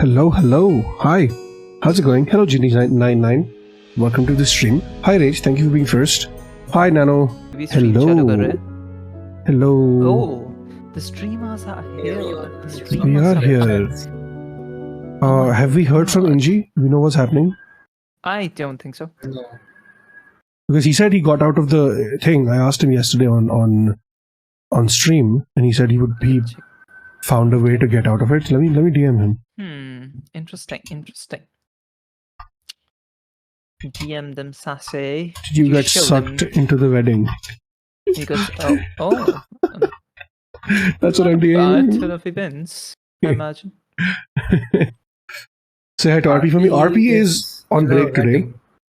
Hello. Hi. How's it going? Hello, Genie99. Welcome to the stream. Hi, Rage. Thank you for being first. Hi, Nano. Hello. Oh, the streamers are here. We are here. Have we heard from Inji? Do we know what's happening? I don't think so. No. Because he said he got out of the thing. I asked him yesterday on stream, and he said he found a way to get out of it. Let me DM him. Interesting. DM them sassy. Did you get sucked into the wedding? He goes, oh. That's what I'm DMing. Turn of events, I imagine. Say hi to RP for me. RP is on break today,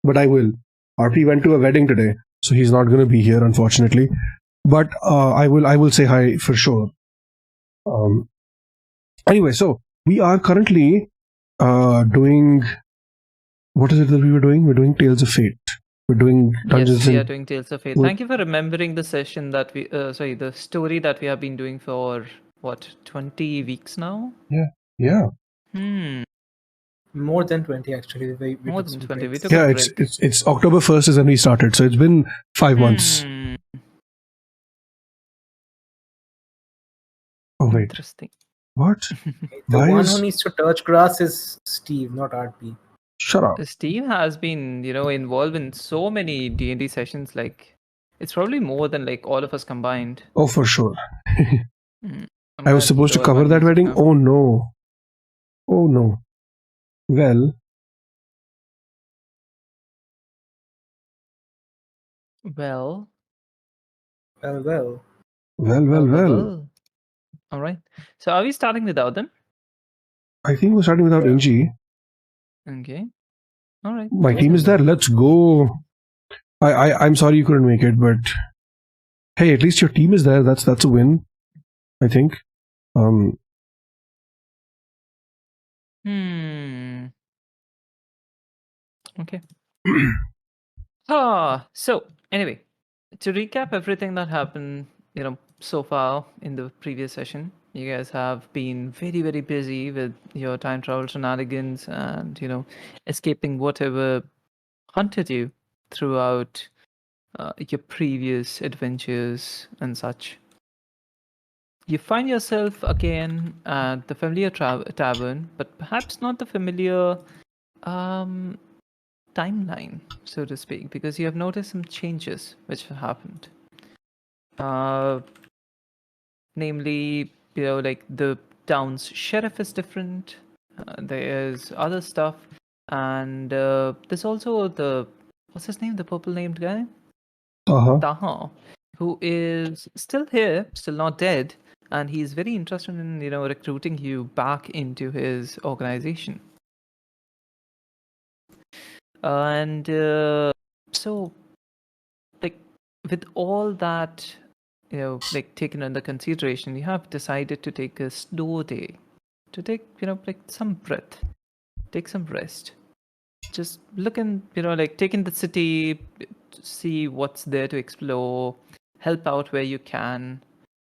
but I will. RP went to a wedding today, so he's not going to be here, unfortunately. But I will say hi for sure. Anyway, so we are currently doing. What is it that we were doing? We're doing Tales of Fate. We're doing Dungeons. Yes, we are doing Tales of Fate. Thank you for remembering the session that we. The story that we have been doing for what 20 weeks now. Yeah. More than 20 actually. We More took than some 20. breaks. We took a break. It's October 1st is when we started, so it's been 5 months. Oh wait, Interesting. what? The Why one is- who needs to touch grass is Steve, not RP. Shut up. Steve has been, involved in so many D&D sessions. Like, it's probably more than like all of us combined. Oh, for sure. I'm I was glad supposed to you know cover about that music wedding. now. Oh no. Well, Well. Well. All right. So are we starting without them? I think we're starting without Inji. Okay. All right. My team is there. Let's go. I'm sorry you couldn't make it, but hey, at least your team is there. That's a win, I think. Okay. So anyway, to recap everything that happened, so far in the previous session, you guys have been very, very busy with your time travel shenanigans and, escaping whatever hunted you throughout your previous adventures and such. You find yourself again at the familiar tavern, but perhaps not the familiar timeline, so to speak, because you have noticed some changes which have happened. Namely, like the town's sheriff is different. There's other stuff, and there's also what's his name, the purple-named guy, Taha, who is still here, still not dead, and he's very interested in recruiting you back into his organization. And so, like, with all that, like taken under consideration, you have decided to take a slow day, to take, like some breath, take some rest. Just look and, like take in the city, see what's there to explore, help out where you can.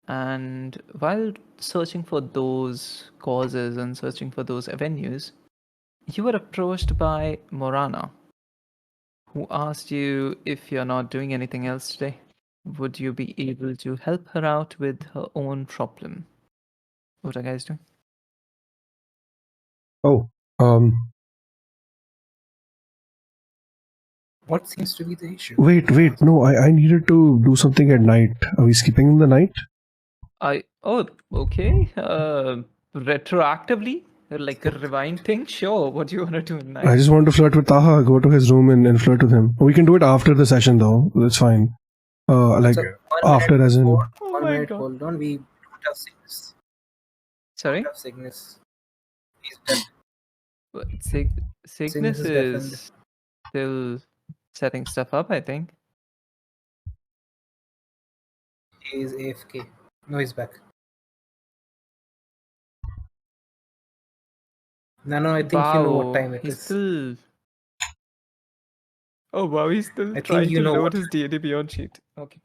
And while searching for those causes and searching for those avenues, you were approached by Morana, who asked you if you're not doing anything else today, would you be able to help her out with her own problem? What are you guys doing? What seems to be the issue? Wait, no, I needed to do something at night. Are we skipping the night? Okay. Retroactively? Like a rewind thing? Sure. What do you want to do at night? I just want to flirt with Taha, go to his room and flirt with him. We can do it after the session though, that's fine. Like So, 1 after minute as in... hold- Oh 1 my minute, God. hold on. We don't have sickness. Sorry? Have sickness. He's dead. What, Cygnus Cygnus is is still setting stuff up, I think. He is AFK. No, he's back. No, I think you know what time it he's is. still... Oh wow, he's still I think trying you to know load what- his D&D Beyond sheet. Okay.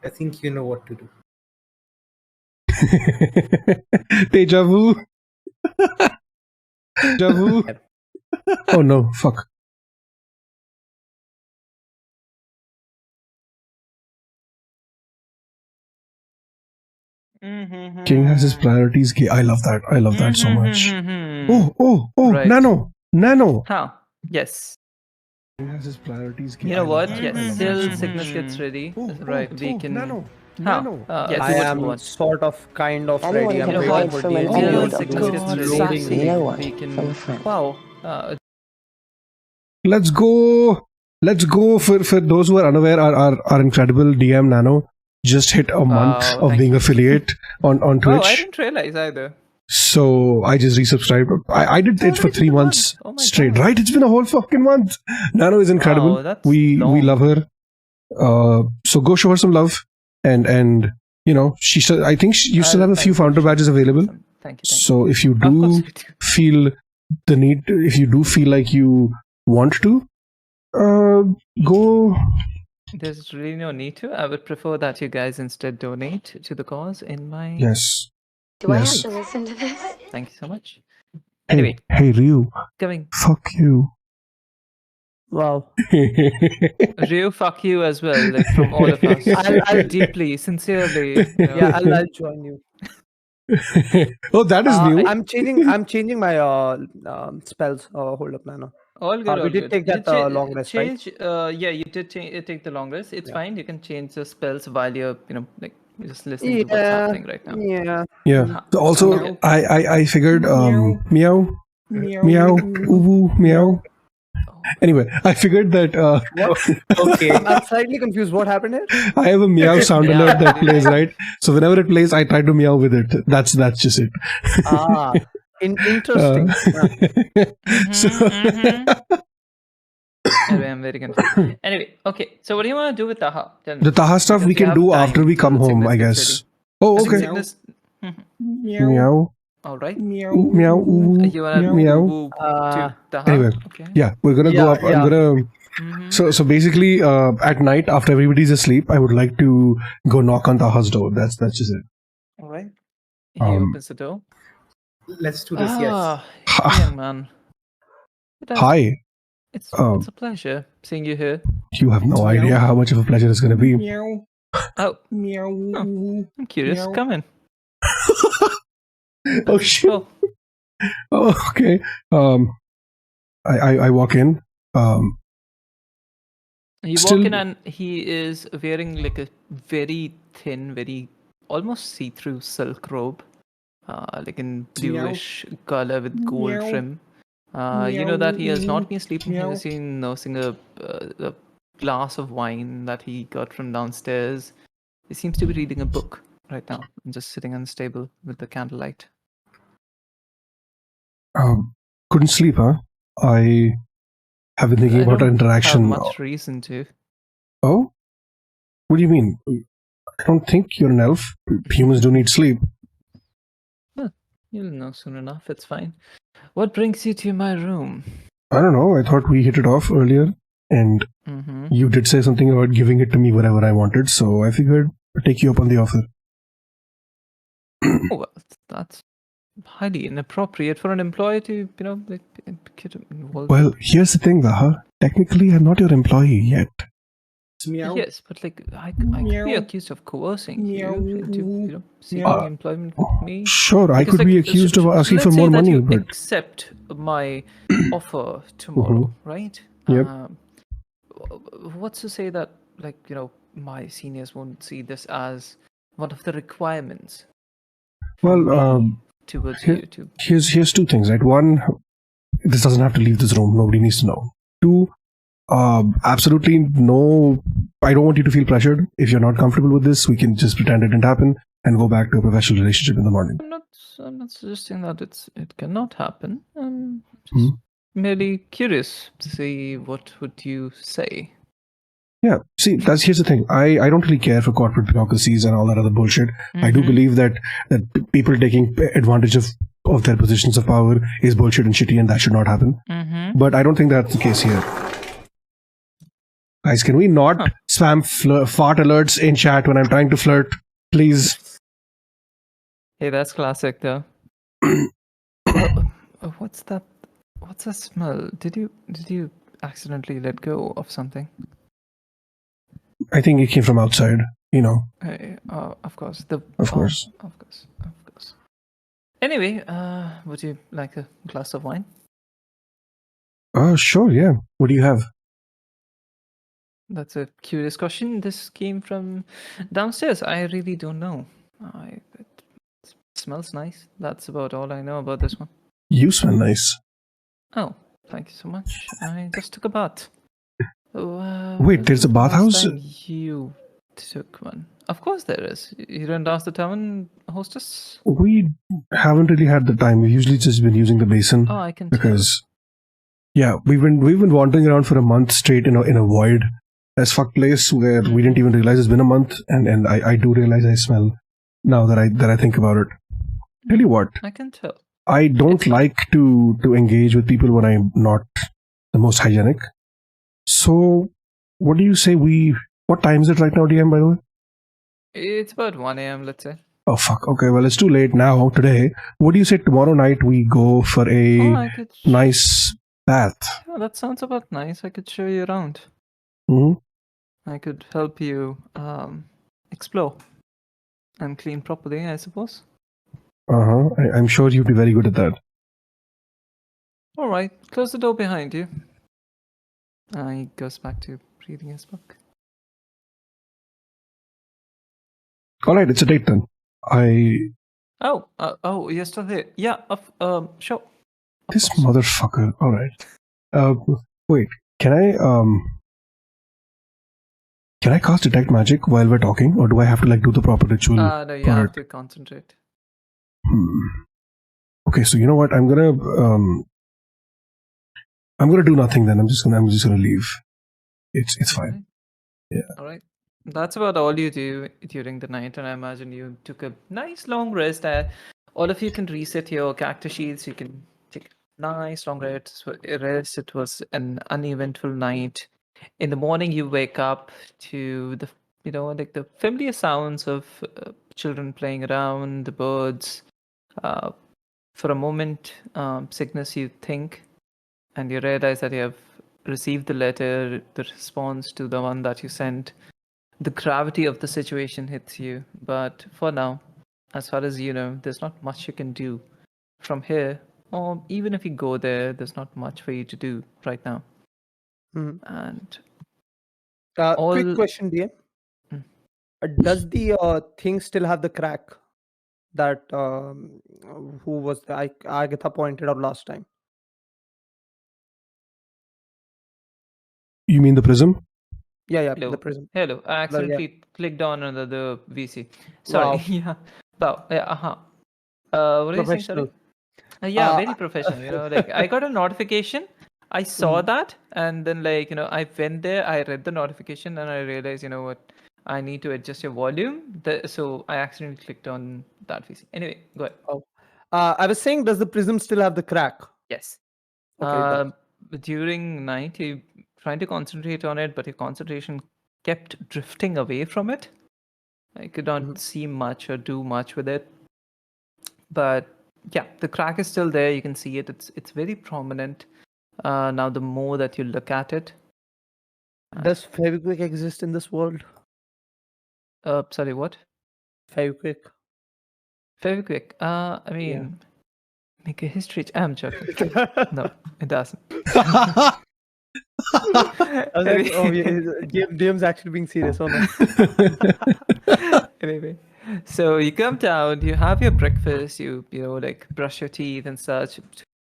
I think you know what to do. Deja vu. Deja vu. Oh no, fuck. King has his priorities. I love that. I love that so much. Oh, Right. Nano. How? Yes. King has his priorities. You know what? Yes. Till Cygnus gets ready, right? We can. Nano. How? Yes. I do what am you want. sort of kind of Anyone ready. I'm can You know hide what? waiting for from the an Till enemy, enemy but Cygnus God gets can ready, see no one we from can. a friend. Wow. Let's go. Let's go. For those who are unaware, our incredible DM Nano just hit a month Wow, of thank being you. affiliate on Oh, I Twitch. didn't realize either. So I just resubscribed. I did it for already 3 been a months month. Oh my straight. God. Right? It's been a whole fucking month. Nano is incredible. Wow, that's we long. love her. So go show her some love, and you know she still. I think you still have a few founder badges available. Thank you. So if you Of course do we do. feel the need, if you do feel like you want to, go. There's really no need to. I would prefer that you guys instead donate to the cause in my. Yes. Do I have Yes. to listen to this? Thank you so much. Anyway, Hey Ryu, coming. fuck you. Wow. Ryu, fuck you as well, like from all of us. I'll deeply, sincerely. You know. Yeah, I'll join you. Oh, that is new. I'm changing my spells. Hold up, Nano. All good. We all did good. take You that long rest, right? change. Yeah, you did take the long rest. It's fine. You can change the spells while you're, like just listening to what's happening right now. Yeah. Yeah. So also, Okay. I figured meow, meow, ooh, meow. Anyway, I figured that Okay. I'm slightly confused. What happened here? I have a meow sound Yeah. alert that plays, right? So whenever it plays, I try to meow with it. That's just it. Interesting. So Anyway, I'm very confused. Anyway, okay. So what do you want to do with Taha? Tell me. the Taha stuff Because we you can have do time after we come till home, Cygnus I gets guess. ready. Oh, I think okay. Cygnus- Meow, All right. ooh, meow, ooh, You wanna meow. move to Taha? Anyway, Okay. yeah, we're gonna go Yeah, up. I'm yeah. gonna. Mhm. So basically, at night after everybody's asleep, I would like to go knock on Taha's door. That's just it. All right. He Um, opens the door. Let's do this. Yes. Ah, young man. Hi. It's Um, a pleasure seeing you here. You have no idea how much of a pleasure it's gonna be. Oh, I'm curious. Meow. Come in. Oh shit. Oh, Oh, okay. I walk in. you Still- walk in and he is wearing like a very thin, very almost see-through silk robe, like in bluish color with gold trim. You know that he has not been sleeping. He was seen nursing a glass of wine that he got from downstairs. He seems to be reading a book right now and just sitting on the table with the candlelight. Couldn't sleep, huh? I have been thinking I about our don't interaction. have much reason to. Oh? What do you mean? I don't think you're an elf. Humans do need sleep. You'll know soon enough. It's fine. What brings you to my room? I don't know. I thought we hit it off earlier, and Mm-hmm. you did say something about giving it to me whenever I wanted, so I figured I'd take you up on the offer. Oh, well, that's highly inappropriate for an employee to, like, get involved. Well, here's the thing, Daha. Technically, I'm not your employee yet. Yes, but like I could be accused of coercing you to, seek employment with me. Sure, I Because, could be like, accused of so asking let's for say more that money, you but accept my offer tomorrow, right? Yep. What's to say that, like, my seniors won't see this as one of the requirements well, towards here- you to. here's two things, right? One, this doesn't have to leave this room. Nobody needs to know. Two, absolutely no. I don't want you to feel pressured. If you're not comfortable with this, we can just pretend it didn't happen and go back to a professional relationship in the morning. I'm not suggesting that it cannot happen. I'm just Hmm. merely curious to see what would you say. Yeah. See, here's the thing. I don't really care for corporate bureaucracies and all that other bullshit. I do Mhm. believe that people taking advantage of their positions of power is bullshit and shitty, and that should not happen. Mm-hmm. But I don't think that's the case here. Guys, can we not Huh. spam fart alerts in chat when I'm trying to flirt? Please. Hey, that's classic though. What's that? What's that smell? Did you accidentally let go of something? I think it came from outside. You know, Hey, of course. of course. Of course. Anyway, would you like a glass of wine? Sure, yeah. What do you have? That's a curious question. This came from downstairs. I really don't know. It smells nice. That's about all I know about this one. You smell nice. Oh, thank you so much. I just took a bath. Wait, there's a when was the last bathhouse? time you took one? Of course there is. You didn't ask the town hostess? We haven't really had the time. We've usually just been using the basin Oh, I can tell. because, yeah, we've been wandering around for a month straight in a void as fuck place where we didn't even realize it's been a month, and I do realize I smell now that I think about it. Tell you what, I can tell. I don't It's fine. like to engage with people when I'm not the most hygienic. So, what do you say what time is it right now, DM, by the way? It's about 1 a.m., let's say. Oh, fuck. Okay, well, it's too late now, today. What do you say tomorrow night we go for a Oh, I could. nice bath? Yeah, that sounds about nice. I could show you around. Hmm. I could help you explore and clean properly, I suppose. Uh-huh. I'm sure you'd be very good at that. All right, close the door behind you. He goes back to reading his book. Alright, it's a date then. Oh, you're still here. Yeah, sure. Of This course. motherfucker. Alright. Wait, can I cast detect magic while we're talking, or do I have to do the proper ritual? No, you for have it? to concentrate. Okay, so you know what? I'm gonna do nothing then. I'm just gonna leave. It's fine. Alright. Yeah. All right. That's about all you do during the night, and I imagine you took a nice long rest. All of you can reset your character sheets. You can take a nice long rest. It was an uneventful night. In the morning, you wake up to the familiar sounds of children playing around, the birds. For a moment, Cygnus, you think, and you realize that you have received the letter, the response to the one that you sent. The gravity of the situation hits you, but for now, as far as you know, there's not much you can do from here, or even if you go there, there's not much for you to do right now. Mhm. And Quick all question, DM. Mm. Does the thing still have the crack that who was the Agatha pointed out last time? You mean the prism? Yeah, the hello, prism. hello. I Yeah. accidentally clicked on another VC. Sorry. Wow, Yeah. Wow. Yeah. What are you saying? Sorry. professional. Yeah, Uh, very professional. Like I got a notification. I saw that, and then I went there. I read the notification, and I realized, you know what, I need to adjust your volume. So I accidentally clicked on that VC. Anyway, go ahead. Oh. I was saying, does the prism still have the crack? Yes. Okay, it does. During night, you trying to concentrate on it, but your concentration kept drifting away from it. I could not see much or do much with it. But yeah, the crack is still there. You can see it. It's very prominent. Now, the more that you look at it, Does Feviquick exist in this world? sorry, what? Feviquick. Very quick. I mean, make a history. I'm joking. No, it doesn't. I was like, oh, yeah, DM's actually being serious. Oh no. Anyway, so you come down, you have your breakfast, you brush your teeth and such,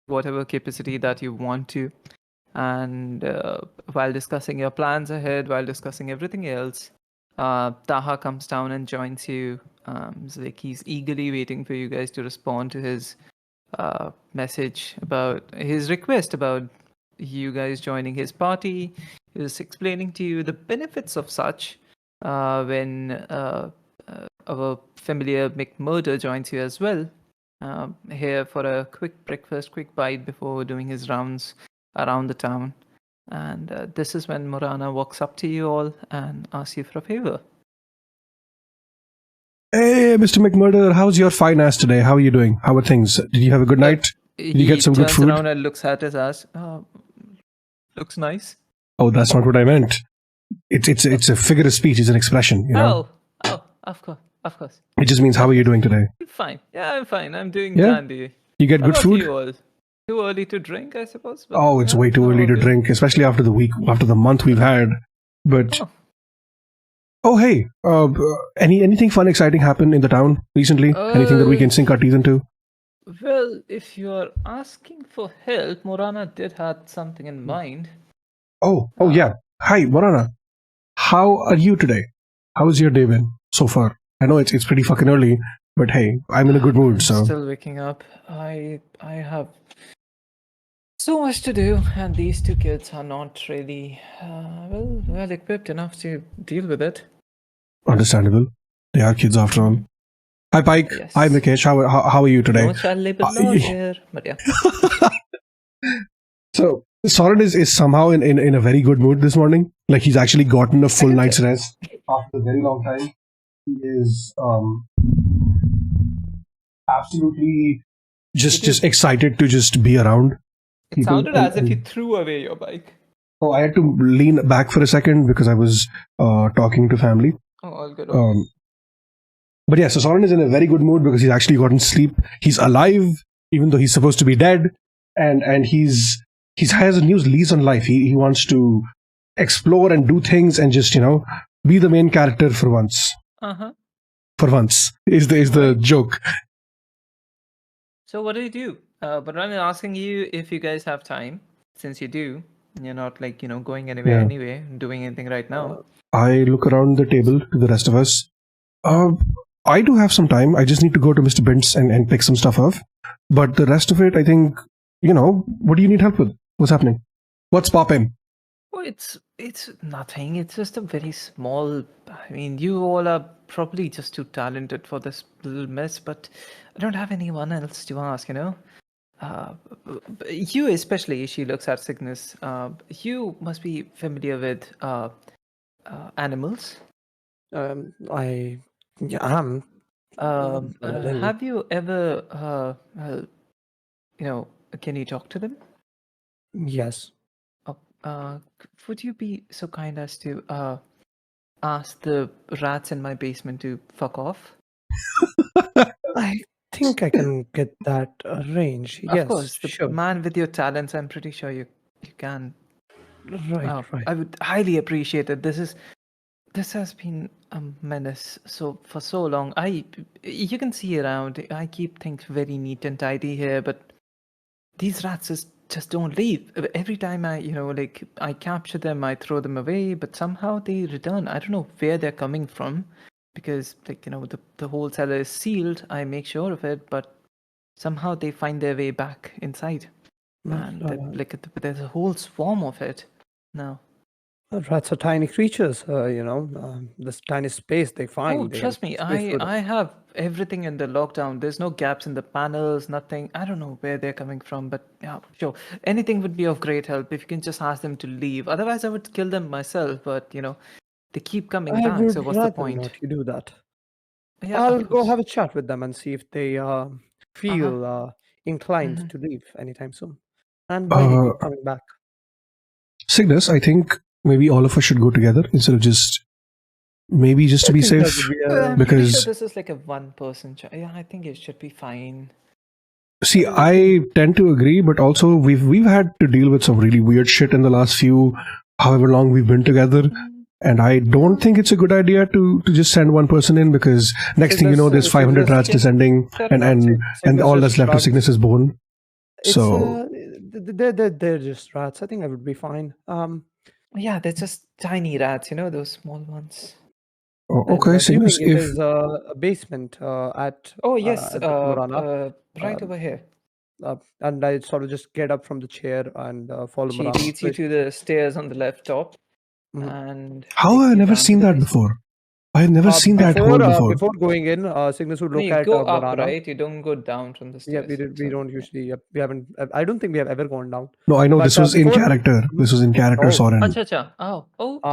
whatever capacity that you want to, and while discussing your plans ahead, while discussing everything else, Taha comes down and joins you. It's like he's eagerly waiting for you guys to respond to his message about his request about you guys joining his party. He was explaining to you the benefits of such when our familiar McMurder joins you as well. Here for a quick breakfast, quick bite before doing his rounds around the town. And this is when Morana walks up to you all and asks you for a favor. Hey, Mr. McMurder, how's your fine ass today? How are you doing? How are things? Did you have a good night? Did you get some good turns food? around and looks at his ass. Looks nice. Oh, that's not what I meant. It's a figure of speech. It's an expression. You know. Oh, of course. It just means how are you doing today? I'm fine. Yeah, I'm fine. I'm doing Yeah? dandy. You get How good about food? you all? Too early to drink, I suppose. But Oh, it's yeah, way too I'm early all to good. drink, especially after the month we've had. But Oh. hey, anything fun, exciting happen in the town recently? Anything that we can sink our teeth into? Well, if you're asking for help, Morana did have something in mind. Oh yeah. Hi, Morana. How are you today? How has your day been so far? I know it's pretty fucking early, but hey, I'm in a good mood, I'm so. still waking up. I have so much to do, and these two kids are not really well equipped enough to deal with it. Understandable. They are kids after all. Hi, Pike. Yes. Hi, Mrekesh. How are you today? No child labor laws here, but yeah. So, Sorren is somehow in a very good mood this morning. Like, he's actually gotten a full night's rest after a very long time. He is absolutely just excited to just be around. It sounded as if you threw away your bike. Oh, I had to lean back for a second because I was talking to family. Oh, all good. But yeah, so Sorren is in a very good mood because he's actually gotten sleep. He's alive, even though he's supposed to be dead, and he has a new lease on life. He wants to explore and do things and just be the main character for once. For once is the joke. So what do you do? But I'm asking you if you guys have time, since you do. You're not like going anywhere anyway, doing anything right now. I look around the table to the rest of us. I do have some time. I just need to go to Mr. Bint's and pick some stuff up. But the rest of it, I think, what do you need help with? What's happening? What's popping? Oh, it's nothing. It's just a very small. I mean, you all are probably just too talented for this little mess, but I don't have anyone else to ask. You especially. She looks at Cygnus. You must be familiar with animals. I am. Have you ever, can you talk to them? Yes. Would you be so kind as to ask the rats in my basement to fuck off? I think I can get that arranged. Of Yes, course, the sure. man with your talents, I'm pretty sure you can. Right. I would highly appreciate it. This has been a menace for so long. You can see around. I keep things very neat and tidy here, but these rats just don't leave. Every time I capture them, I throw them away, but somehow they return. I don't know where they're coming from, because the whole cellar is sealed. I make sure of it, but somehow they find their way back inside, and there's a whole swarm of it now. Rats are tiny creatures. This tiny space they find. Oh, trust me, I have everything in the lockdown. There's no gaps in the panels, nothing. I don't know where they're coming from, but yeah, sure. Anything would be of great help if you can just ask them to leave. Otherwise, I would kill them myself, but they keep coming back, so what's the point? Not you do that. Yeah, I'll go have a chat with them and see if they feel inclined to leave anytime soon. And why they keep coming back. Cygnus, I think maybe all of us should go together instead of just to be safe. I'm pretty because sure this is like a one-person yeah, I think it should be fine. see, I tend to agree, but also we've had to deal with some really weird shit in the last however long we've been together. And I don't think it's a good idea to just send one person in, because next thing you know, there's 500 rats descending, and all that's left of Cygnus is bone. So they're just rats. I think I would be fine. Yeah, they're just tiny rats, those small ones. Okay, Cygnus, it is a basement at. Oh yes, at Morana. right over here. And I sort of just get up from the chair and follow She Morana. leads you to the stairs on the left top. And how have I never seen that before? I have never seen that hole before. Before going in, Cygnus would look you at go up, Morana. right? You don't go down from the stairs. Yeah, we don't usually. We haven't. I don't think we have ever gone down. No, I know this was in character. This was in character, Sorren. Acha. Oh,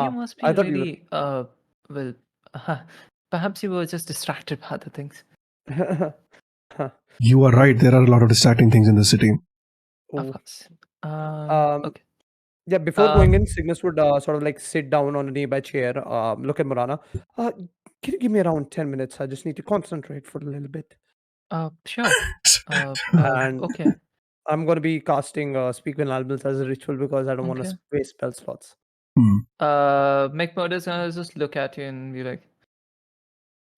you must be really well. Perhaps you were just distracted by other things. You are right. There are a lot of distracting things in the city. Of Oh. course. Okay. Yeah, before going in, Cygnus would sort of like sit down on a nearby chair, look at Morana. Can you give me around 10 minutes? I just need to concentrate for a little bit. Sure. And Okay. I'm going to be casting Speak with Animals as a ritual because I don't want Okay. to waste spell slots. McMurder's gonna just look at you and be like,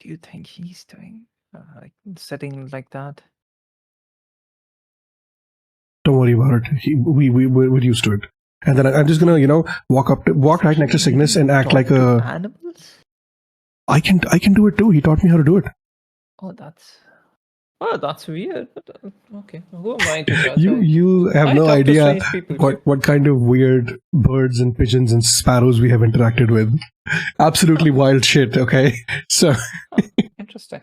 "Do you think he's doing like setting like that?" Don't worry about it. We're used to it. And then I'm just gonna, walk right next to Cygnus and act Talk like to a. animals. I can do it too. He taught me how to do it. Oh, that's weird. But okay, who am I to judge? You have I no talk to idea strange people too. what kind of weird birds and pigeons and sparrows we have interacted with. Absolutely wild shit. Okay, so Interesting.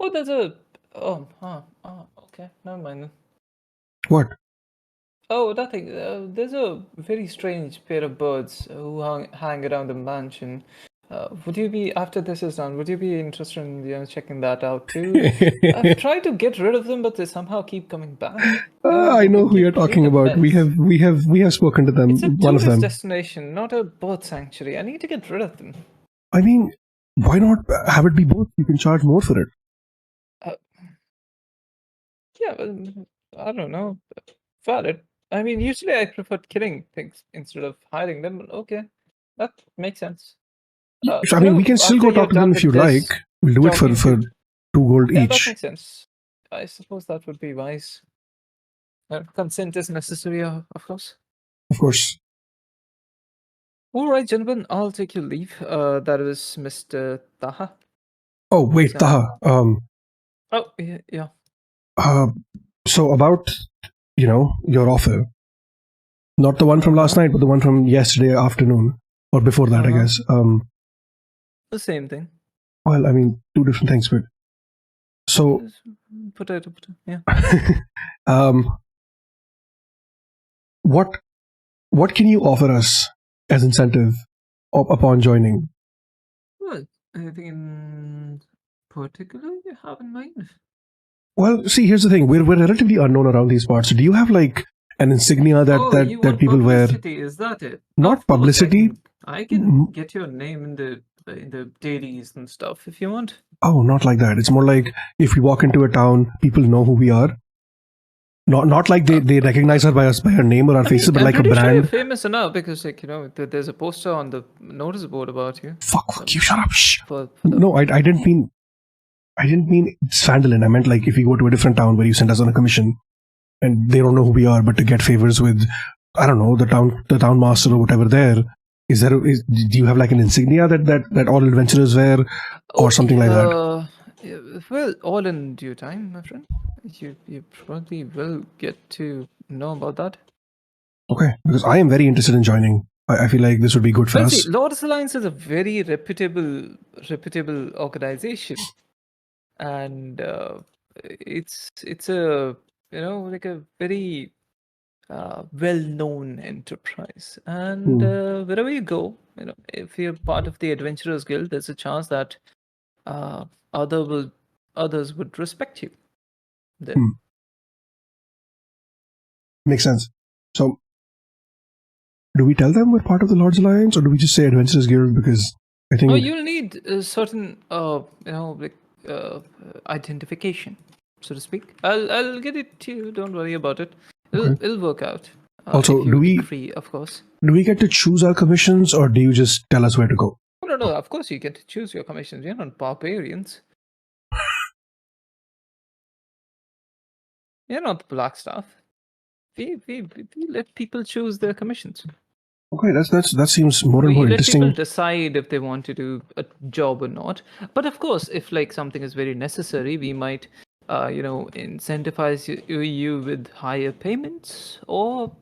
Oh, there's a. Okay, never mind. Then. what? Oh, nothing. There's a very strange pair of birds who hang around the mansion. Would you be, after this is done, would you be interested in checking that out too? I've tried to get rid of them, but they somehow keep coming back. I know who keep you're talking being a about. We mess. have spoken to them. It's a One of tourist them. destination, not a bird sanctuary. I need to get rid of them. I mean, why not have it be both? You can charge more for it. Yeah, but I don't know. Valid. I mean, usually I prefer killing things instead of hiding them. But okay, that makes sense. So, I mean, we can still after go you're talk to them done if you with this like. We'll do it for talking 2 gold Yeah, that each. makes sense. I suppose that would be wise. Consent is necessary, of course. Of course. All right, gentlemen, I'll take your leave. That is Mr. Taha. Oh wait, So- Taha. Oh, yeah. So about your offer, not the one from last night, but the one from yesterday afternoon or before that, I Uh-huh. guess. The same thing. Well, I mean, 2 different things, but so Potato. Yeah. what can you offer us as incentive upon joining? Well, anything in particular you have in mind? Well, see, here's the thing: we're relatively unknown around these parts. Do you have like an insignia you that want people wear? publicity, is that it? Not Of course, publicity. I can get your name in the dailies and stuff if you want. Oh, not like that. It's more like if we walk into a town, people know who we are. Not like they recognize her by her name or our faces, but I'm like a pretty sure you're brand. famous enough because, there's a poster on the notice board about you. Fuck you! Shut up! Shh. For the, No, I didn't mean it's Phandalin. I meant like if we go to a different town where you send us on a commission, and they don't know who we are, but to get favors with, I don't know, the townmaster or whatever. Do you have like an insignia that all adventurers wear, or something like that? yeah, well, all in due time, my friend. You probably will get to know about that. Okay, because I am very interested in joining. I feel like this would be good for Well, us. see, Lord's Alliance is a very reputable organization, and it's a like a very well-known enterprise. And wherever you go, if you're part of the Adventurers Guild, there's a chance that others would respect you. Then. Makes sense. So, do we tell them we're part of the Lord's Alliance, or do we just say Adventurers Guild? Because I think. Oh, you'll need a certain, identification, so to speak. I'll get it to you. Don't worry about it. It'll work out. Also, if you agree, of course. Do we get to choose our commissions, or do you just tell us where to go? No. Of course, you get to choose your commissions. You're not barbarians. You're not the black staff. We let people choose their commissions. Okay, that seems more and more interesting. Let people decide if they want to do a job or not. But of course, if like something is very necessary, we might, incentivize you with higher payments, or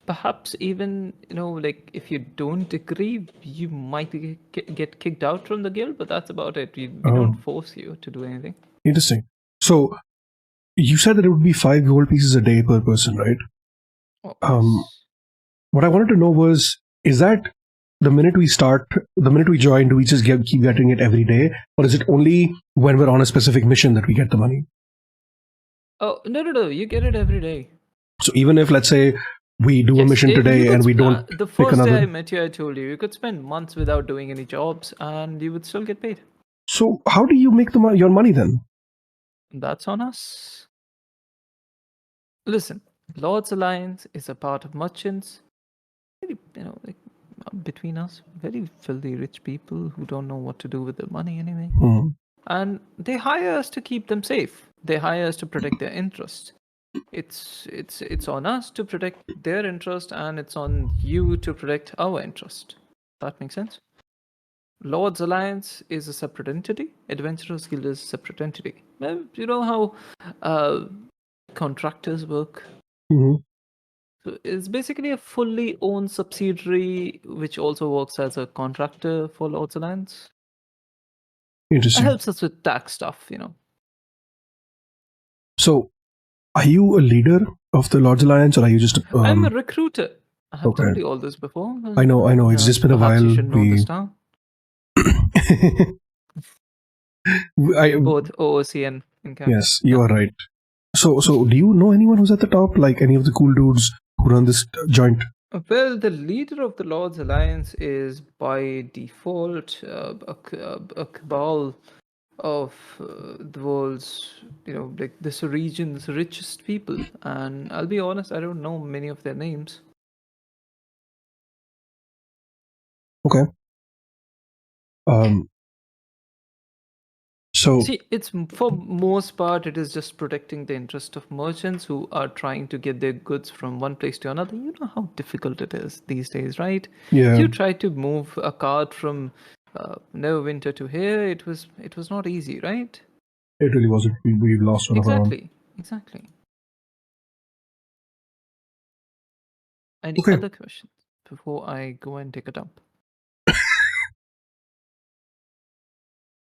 perhaps even like if you don't agree, you might get kicked out from the guild. But that's about it. We don't force you to do anything. Interesting. So, you said that it would be 5 gold pieces a day per person, right? Oh, What I wanted to know was, is that the minute we join, do we just keep getting it every day, or is it only when we're on a specific mission that we get the money? Oh, no, you get it every day. So even if, let's say, we do a mission today and we don't the pick first day I another. met you, I told you could spend months without doing any jobs and you would still get paid. So how do you make your money then? That's on us. Listen, Lord's Alliance is a part of merchants. Very, like between us, very filthy rich people who don't know what to do with their money anyway. And they hire us to keep them safe. They hire us to protect their interests. It's on us to protect their interest, and it's on you to protect our interest. That makes sense? Lord's Alliance is a separate entity. Adventurers Guild is a separate entity. Well, you know how contractors work? So it's basically a fully owned subsidiary which also works as a contractor for Lord's Alliance. It Interesting. helps us with tax stuff, So, are you a leader of the Lord's Alliance, or are you just? I'm a recruiter. I have Okay. told you all this before. I know. It's just been a Perhaps while. you should know this now. Both OOC and in camp. Yes, you are right. So do you know anyone who's at the top, like any of the cool dudes who run this joint? Well, the leader of the Lord's Alliance is by default a cabal of the world's, like this region's richest people. And I'll be honest, I don't know many of their names. Okay. So see, it's for most part, it is just protecting the interest of merchants who are trying to get their goods from one place to another. You know how difficult it is these days, right? yeah, You try to move a cart from Neverwinter to here. It was not easy, right? it really wasn't. We lost one of our own. Exactly. Any Okay. other questions before I go and take a dump?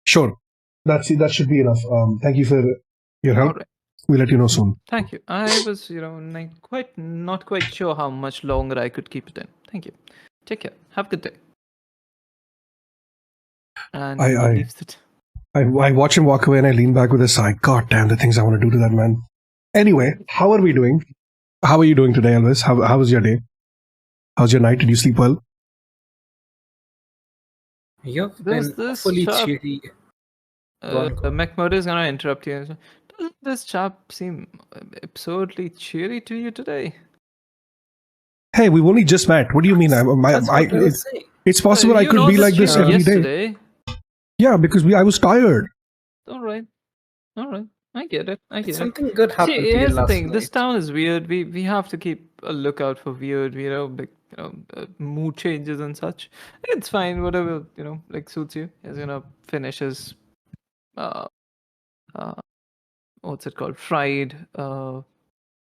Sure. That should be enough. Thank you for your help. All right. We'll let you know soon. Thank you. I was, not quite sure how much longer I could keep it in. Thank you. Take care. Have a good day. And I leaves it. I watch him walk away and I lean back with a sigh. God damn, the things I want to do to that man. Anyway, how are we doing? How are you doing today, Elvis? How was your day? How's your night? Did you sleep well? You've There's been this fully chap- cheery. Go on. McMurdo is gonna interrupt you. Doesn't this chap seem absurdly cheery to you today? Hey, we've only just met. What do you mean? That's what I was saying. It's possible I You could be like this noticed every day. yesterday. Yeah, because I was tired. All right. I get it. Something good happened See, to you here's the last thing. night. This town is weird. We have to keep a lookout for weird, mood changes and such. It's fine. Whatever suits you. He's gonna finish his what's it called? Fried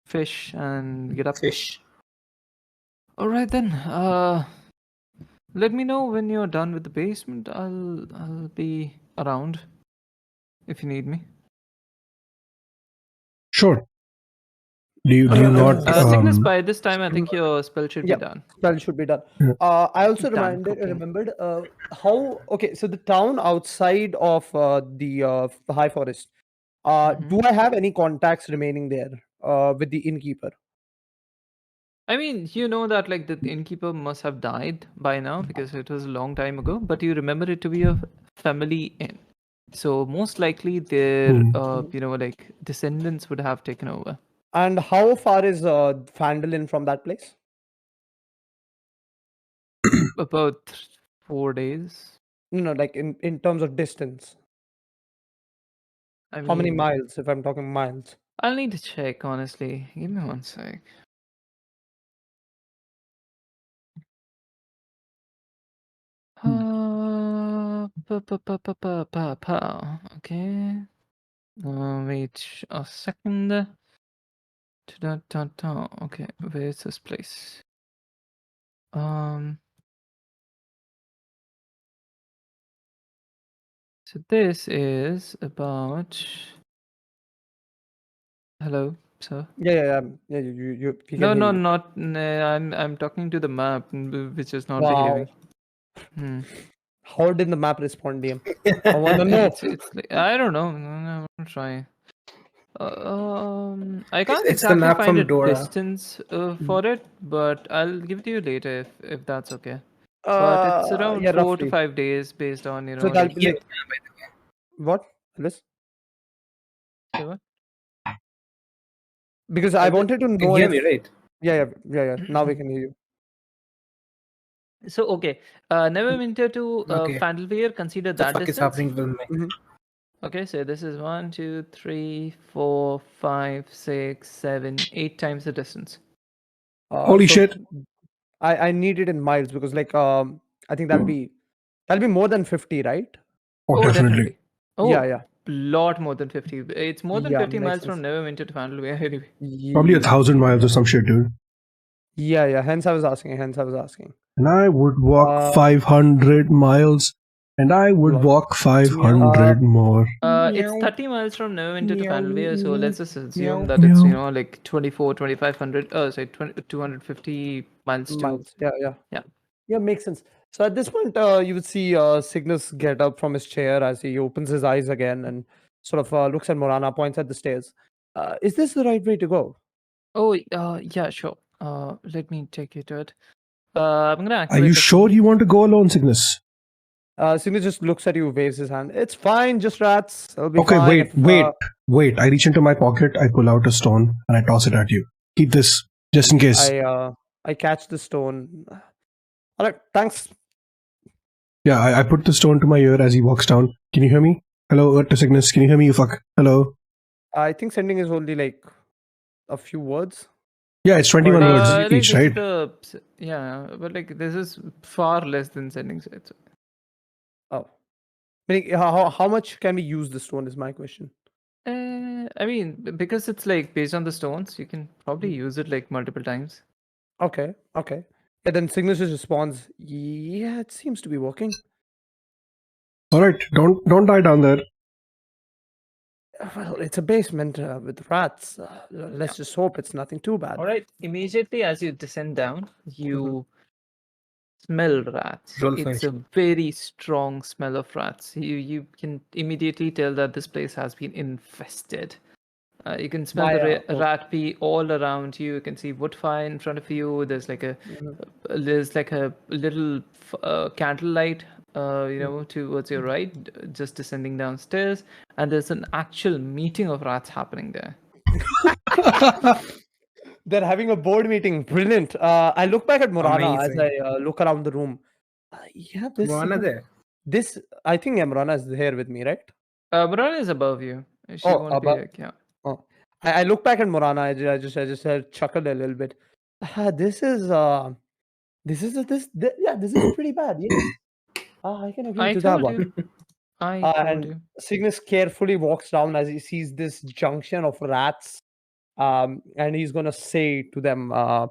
fish and get up. Fish. All right then. Let me know when you're done with the basement. I'll be around if you need me. Sure. Do you not? Cygnus, by this time, I think your spell should be done. Spell should be done. Yeah. I also Done cooking. remembered how. Okay, so the town outside of the High Forest. Do I have any contacts remaining there with the innkeeper? I mean, you know that the innkeeper must have died by now because it was a long time ago, but you remember it to be a family inn. So most likely their descendants would have taken over. And how far is Phandalin from that place? About 4 days. No, like in terms of distance. I mean, How many miles, if I'm talking miles? I'll need to check, honestly. Give me 1 sec. Okay. Wait a second. Okay, where is this place? So this is about. Hello, sir. Yeah. You No, can hear you. not. I'm talking to the map, which is not Wow. behaving. Hmm. How did the map respond, DM? I want to know. It's like, I don't know. I'm gonna try. I can't It's the exactly map find a from Dora. distance for it, but I'll give it to you later if that's okay. But it's around Yeah, 4 to roughly. 5 days based on So that'll be Yeah, like what? Alice? say what? Because I Albert? wanted to you can know hear if me, right? yeah. Now we can hear you. So okay, Neverwinter to Okay. Phandalin, consider What the that fuck is distance. happening with me? Mhm. Okay, so this is 1, 2, 3, 4, 5, 6, 7, 8 times the distance. Holy So shit. I need it in miles because like I think that'll be more than 50, right? Oh, definitely. Oh, Yeah. lot more than 50. It's more than Yeah, 50 makes miles sense. from Neverwinter to Phandalin anyway. Probably 1,000 miles or some shit, dude. Yeah. Hence I was asking. And I would walk Uh, 500 miles. And I would Lol. walk 500 more. It's Meow. 30 miles from Neverwinter to Meow, Phandalin, so let's just assume meow. that it's, Meow. like 2500, sorry, 250 miles to... Miles. Yeah. Yeah. Yeah, makes sense. So at this point, you would see Cygnus get up from his chair as he opens his eyes again and sort of looks at Morana, points at the stairs. Is this the right way to go? Oh, yeah, sure. Let me take you to it. I'm gonna Are activate you the sure you want to go alone, Cygnus? Cygnus just looks at you, waves his hand. It's fine, just rats. It'll be Okay, fine. wait. I reach into my pocket, I pull out a stone, and I toss it at you. Keep this, just in case. I catch the stone. All right, thanks. Yeah, I put the stone to my ear as he walks down. Can you hear me? Hello, to Cygnus. Can you hear me, you fuck? Hello? I think sending is only like a few words. Yeah, it's 21 But, words like each, this is right? yeah, but like this is far less than sending. So it's... Oh. Meaning, how much can we use the stone is my question. I mean, because it's like based on the stones, you can probably use it like multiple times. Okay. Yeah, then Cygnus just responds, yeah, it seems to be working. Alright, don't die down there. Well, it's a basement with rats. Let's just hope it's nothing too bad. All right. Immediately as you descend down, you smell rats. Roll It's for a very strong smell of rats. You can immediately tell that this place has been infested. You can smell the rat pee all around you. You can see wood fire in front of you. There's like a little candlelight, towards your right, just descending downstairs, and there's an actual meeting of rats happening there. They're having a board meeting. Brilliant. I look back at Morana as Amazing. I look around the room. Yeah, Morana there. this. I think Morana is here with me, right? Morana is above you. She won't be like, yeah. Oh, I look back at Morana. I just chuckled a little bit. This is pretty bad. Yes. I can agree to that one. I told And you. Cygnus carefully walks down as he sees this junction of rats. And he's gonna say to them, no,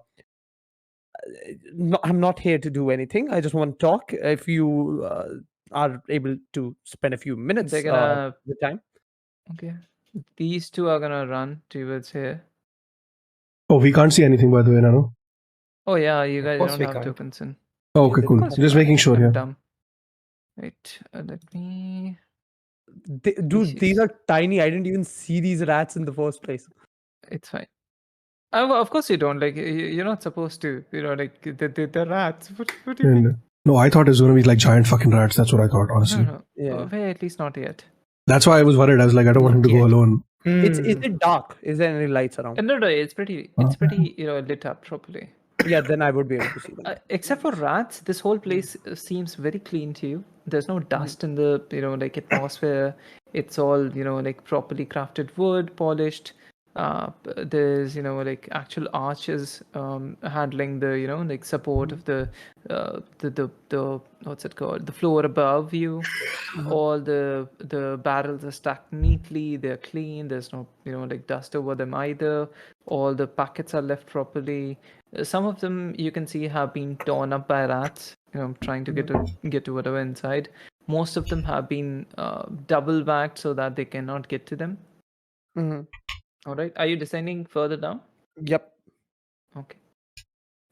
I'm not here to do anything. I just want to talk. If you are able to spend a few minutes They're gonna... with time. Okay. These two are gonna run towards here. Oh, we can't see anything, by the way, Nano. Oh yeah, you guys course don't we have can't. tokens in. Oh, okay, cool. course we Just can't. making sure I'm here. dumb. Wait, let me... Dude, these are tiny. I didn't even see these rats in the first place. It's fine. Of course you don't. Like, you're not supposed to. Like, the rats. What do you mean? No, I thought it was going to be like giant fucking rats. That's what I thought, honestly. No. Yeah. Well, at least not yet. That's why I was worried. I was like, I don't want him to go alone. Is it dark? Is there any lights around? No, it's pretty lit up properly. Yeah, then I would be able to see them. Except for rats, this whole place seems very clean to you. There's no dust in the like atmosphere. It's all like properly crafted wood, polished. There's like actual arches handling the like support of the what's it called, the floor above you. All the barrels are stacked neatly. They're clean. There's no like dust over them either. All the packets are left properly. Some of them you can see have been torn up by rats, trying to get to whatever inside. Most of them have been double backed so that they cannot get to them. All right. Are you descending further down? Yep. Okay.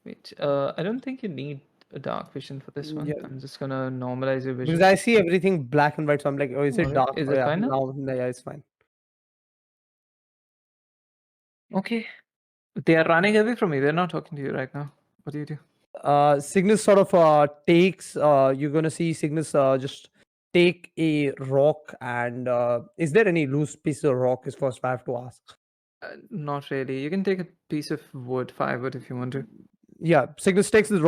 Wait. I don't think you need dark vision for this one. Yeah. I'm just gonna normalize your vision. Because I see everything black and white, so I'm like, oh, is it Alright, dark? is Oh, it yeah, fine now? yeah, it's fine. Okay. They are running away from me. They're not talking to you right now. What do you do? Cygnus sort of takes. You're gonna see Cygnus just take a rock and is there any loose piece of rock? Is first I have to ask. Not really. You can take a piece of wood, firewood, if you want to. Yeah, Cygnus takes the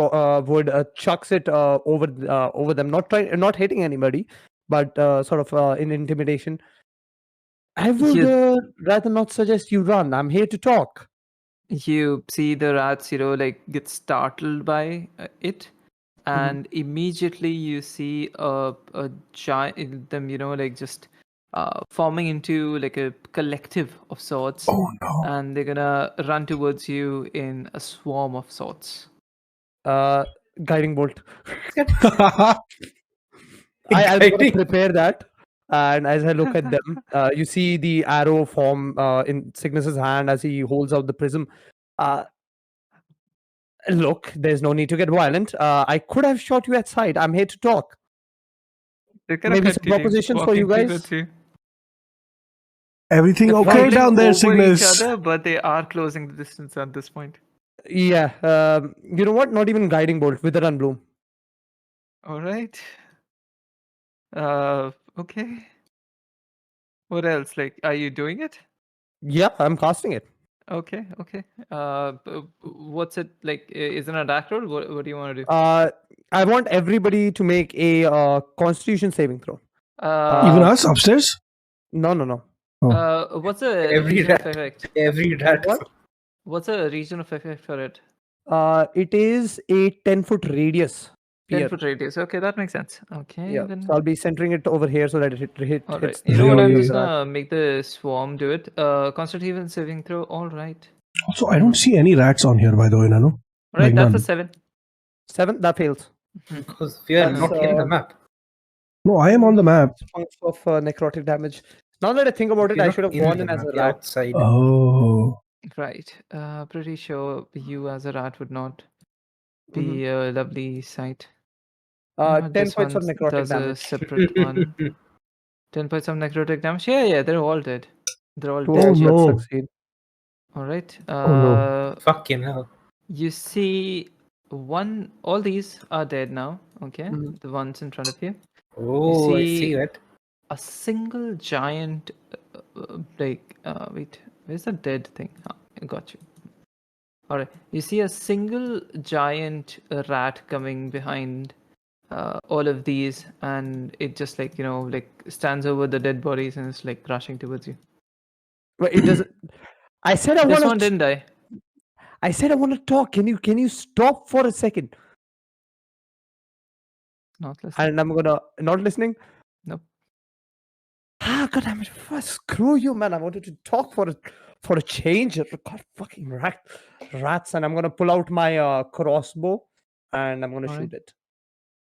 wood, chucks it over them, not hitting anybody, but sort of in intimidation. I would rather not suggest you run. I'm here to talk. You see the rats, like get startled by it, and immediately you see a giant them, like just forming into like a collective of sorts. Oh no. And they're gonna run towards you in a swarm of sorts. Guiding bolt. I'm going to prepare that. And as I look at them, you see the arrow form in Cygnus's hand as he holds out the prism. Look, there's no need to get violent. I could have shot you at sight. I'm here to talk. Maybe some propositions for you guys. Everything They're okay falling down there, over each Cygnus? other, but they are closing the distance at this point. Yeah. You know what? Not even guiding bolt. Wither and bloom. All right. Okay. What else? Like, are you doing it? Yeah, I'm casting it. Okay. What's it like? Is it an attack roll? What do you want to do? I want everybody to make a Constitution saving throw. Even us upstairs? No. What's a Every region of rat. effect? Every rat. What? What's a region of effect for it? It is a 10-foot radius. 10-foot radius. Okay, that makes sense. Okay, Yeah. then. So I'll be centering it over here so that it All right. hits. You know what? I'm Really? just gonna make the swarm do it. Constitution saving throw. All right. Also, I don't see any rats on here, by the way, Nano. All right. Like That's none. a 7. 7. That fails. Because we are That's, not in the map. No, I am on the map. Points of necrotic damage. Now that I think about it, You're I not should have in gone the in as map, a you're rat. outside. Oh. Right. Pretty sure you as a rat would not be a lovely sight. 10 This points of one necrotic does a damage. separate one. 10 points of necrotic damage. Yeah, they're all dead. They're all 2 dead. Oh, shots no. succeed. All right. no. Fucking hell. You see all these are dead now. Okay. Mhm. The ones in front of you. Oh, I see see that. A single giant, wait, where's the dead thing? I got you. All right. You see a single giant rat coming behind all of these, and it just like stands over the dead bodies and is like rushing towards you. But it doesn't. I said I This one want to. didn't die. I said I want to talk. Can you stop for a second? Not listening. And I'm gonna not listening. Nope. God damn it! Screw you, man. I wanted to talk for a change. God fucking rats. And I'm gonna pull out my crossbow and I'm gonna All shoot right. it.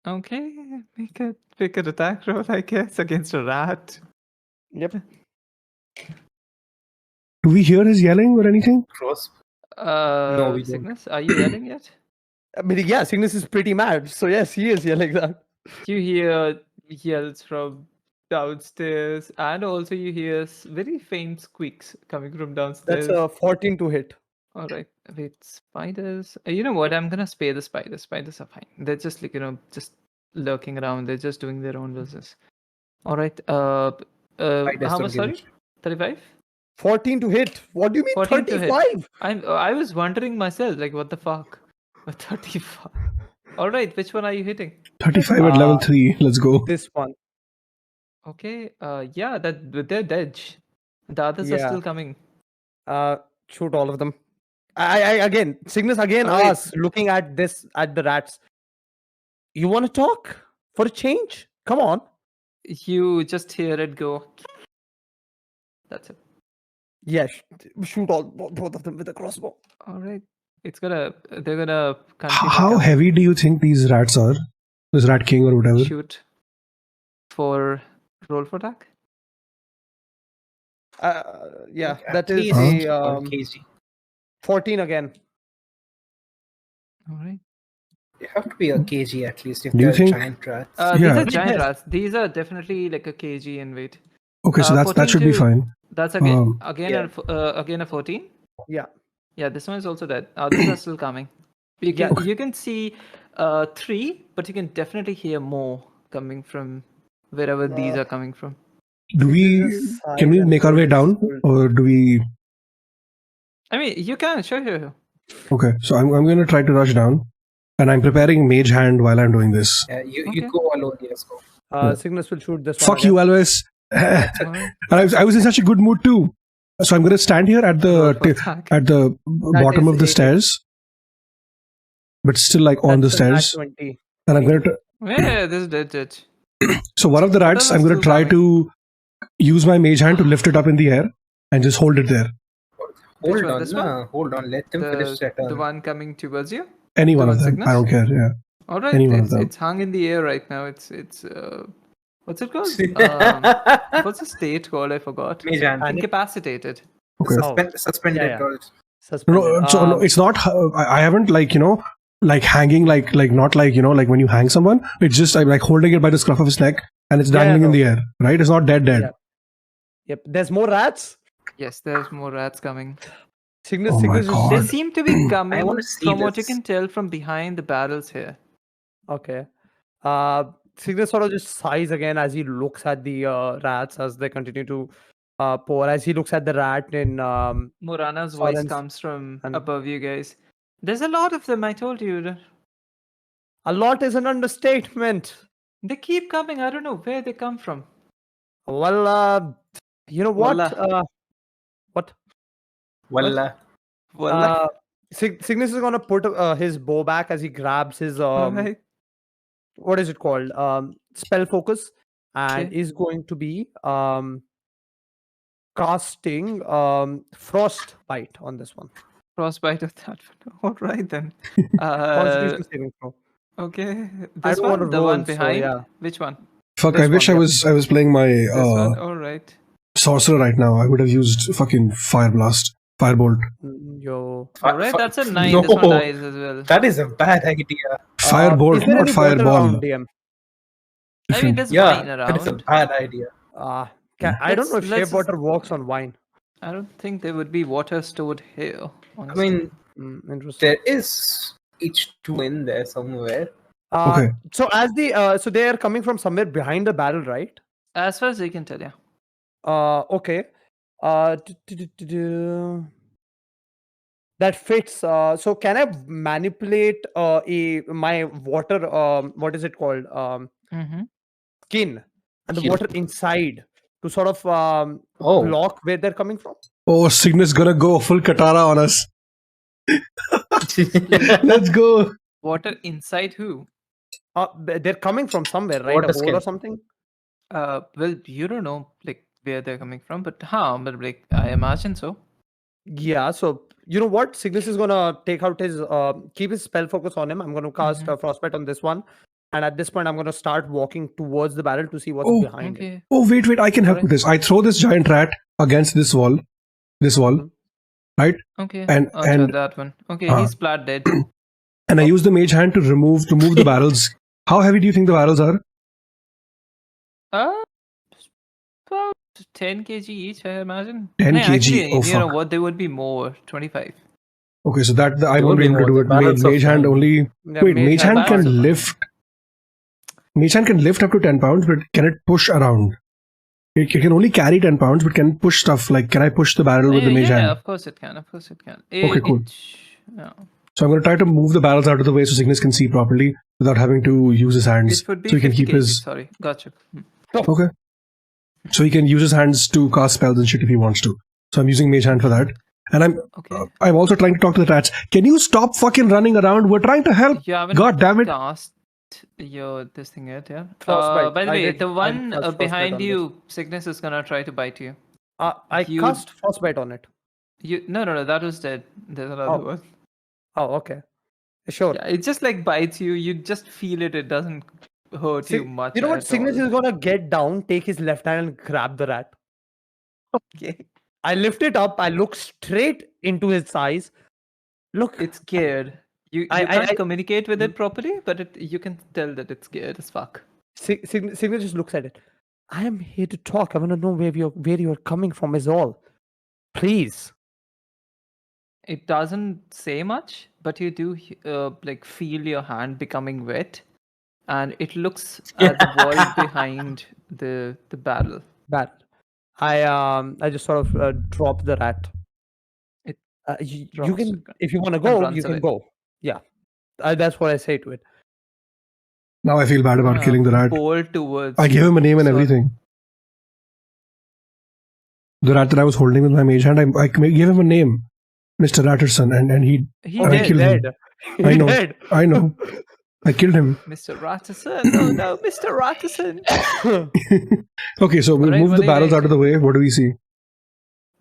Okay, make an attack roll, I guess, against a rat. Yep. Do we hear his yelling or anything? Cross. We don't. Cygnus, are you yelling yet? I mean, yeah, Cygnus is pretty mad. So yes, he is yelling that. You hear yells from downstairs, and also you hear very faint squeaks coming from downstairs. That's a 14 to hit. All right, wait, spiders. You know what? I'm gonna spare the spiders. Spiders are fine. They're just like just lurking around. They're just doing their own business. All right. How much? Sorry, 35. 14 to hit. What do you mean 14 to hit. 35? I was wondering myself, like, what the fuck? 35. All right, which one are you hitting? 35 at level 3. Let's go. This one. Okay. Yeah, they're dead. The others are still coming. Shoot all of them. I again, Cygnus again asks, looking at the rats. You want to talk for a change? Come on. You just hear it go. That's it. Yes, shoot both of them with a crossbow. All right. They're gonna continue. How coming. heavy do you think these rats are? This rat king or whatever? Shoot. For roll for attack. Yeah, Like, that at is least a 1 kg. 14 again. All right. They have to be a kg at least if Do you they're think- giant rats. These Yeah. are giant rats. These are definitely like a kg in weight. Okay, so that 14 should be to- fine. That's again Yeah. again a 14. Yeah. Yeah, this one is also dead. Others are still coming. You Yeah. can you can see 3, but you can definitely hear more coming from wherever these are coming from. Do we? Just Can we hide make our and way hold down, his or do we? I mean, you can sure. Okay, so I'm going to try to rush down, and I'm preparing mage hand while I'm doing this. Yeah, you Okay. go alone, yes, go. Cygnus will shoot this one. Fuck you, Alves. Alright. And I was in such a good mood too. So I'm going to stand here at Roll for the attack. bottom is of the a- stairs, but still like on the That's a nat stairs. 20. And I'm going to. Yeah, this is dead. So one of the rats, Others I'm are going to still try coming. to use my mage hand to lift it up in the air and just hold it there. Hold one? on, This one? hold on. Let them finish their The turn. one coming towards you. Any one The of one them. Cygnus? I don't care. Yeah. All right, Any one of them. it's hung in the air right now. It's what's it called? What's the state called? I forgot. Mage hand. Incapacitated. Okay. Suspended. Yeah. Or- Suspended. No, it's not. I haven't like hanging like not like like when you hang someone. It's just I'm like holding it by the scruff of his neck and it's Yeah, dangling in no. the air. Right? It's not dead. Yeah. Yep. There's more rats. Yes, there's more rats coming. Cygnus, Oh my Cygnus is God. They seem to be coming wanna see from what you this. can tell from behind the barrels here. Okay. Cygnus sort of just sighs again as he looks at the rats as they continue to pour. As he looks at the rat in Morana's voice Sorren's- comes from and- above you guys. There's a lot of them, I told you. a lot is an understatement. They keep coming. I don't know where they come from. Well, you know what? Wallah. What? Wallah. Wallah. Cygnus is gonna put his bow back as he grabs his Alright. what is it called? Spell focus, and Okay. is going to be casting frostbite on this one. Frostbite of that one. All right then. Constitution saving throw. Okay. I This don't want one, to the roll, one so behind. yeah. Which one? Fuck! This I wish one, I yeah. was playing my This one. All right. sorcerer right now. I would have used fucking fire blast, firebolt, Yo. All right. That's a 9. No. This one dies as well. That is a bad idea. firebolt, is there not any water fireball. around, DM? I mean, there's Yeah, wine that is a around. bad idea. I don't know if Let's- shape water works on wine. I don't think there would be water stored here. I Honestly. mean, Interesting. there is H2 in there somewhere. Okay. So as the so they are coming from somewhere behind the barrel, right? As far as I can tell, yeah. Okay. That fits. So can I manipulate my water? What is it called? Mm-hmm. Skin and the Skin. water inside to sort of Oh, block where they're coming from. Oh, Cygnus gonna go full katara on us. Let's go. Water inside who? They're coming from somewhere, right? Water A hole skin. or something. Well, you don't know like where they're coming from, but but like I imagine so. Yeah. So you know what? Cygnus is gonna take out his keep his spell focus on him. I'm gonna cast frostbite on this one, and at this point, I'm gonna start walking towards the barrel to see what's Oh, behind it. Okay. Oh, wait, I can help with this. I throw this giant rat against this wall, right? Okay. And- I'll try and- that one. Okay, uh, he's flat dead. And I use the mage hand to move the barrels. How heavy do you think the barrels are? About 10 kg each, I imagine. 10 No, kg? Actually, Oh, you know fuck. what? They would be more. 25. Okay, so that I It won't would be be able to more. do The it. barrels are Mage hand fine. only. Yeah, Wait, mage hand barrels can are fine. lift. Mage hand can lift up to 10 pounds, but can it push around? It can only carry 10 pounds, but can it push stuff? Like, can I push the barrel with the mage yeah, hand? of course it can. Of course it can. Okay, cool. Yeah. So I'm going to try to move the barrels out of the way so Cygnus can see properly without having to use his hands. It would be So he can 50 keep kg. his. Sorry, gotcha. Okay. So he can use his hands to cast spells and shit if he wants to. So I'm using mage hand for that. And Okay. I'm also trying to talk to the rats. Can you stop fucking running around? We're trying to help. You haven't God damn it. cast your this thing yet, yeah? Frostbite. By the I way, did- the I one cast frostbite behind on you, Cygnus is gonna try to bite you. I You- cast frostbite on it. No, that was dead. There's another Oh. one. Oh, okay. Sure. Yeah, it just like bites you. You just feel it. It doesn't hurt you much. You know what? at Cygnus all. is gonna get down, take his left hand, and grab the rat. Okay. I lift it up. I look straight into his eyes. Look, It's scared. You I- can't I- communicate with it properly, but you can tell that it's scared as fuck. Signet just looks at it. I am here to talk. I want to know where you're coming from is all. Please. It doesn't say much, but you do like feel your hand becoming wet, and it looks at the wall behind the barrel. Bad. I just sort of drop the rat. It You drops can, it if you want to and go, runs you can away. go. Yeah, that's what I say to it. Now I feel bad about Gonna killing the rat. bolt towards. I gave him a name and Sorren. everything. The rat that I was holding with my mage hand, I gave him a name, Mr. Ratterson, and he He I did. killed him. He I know. dead. I know. I killed him. Mr. Ratterson. Oh no, Mr. Ratterson. Okay, so we Alright, move what the are you barrels gonna out of the way. What do we see?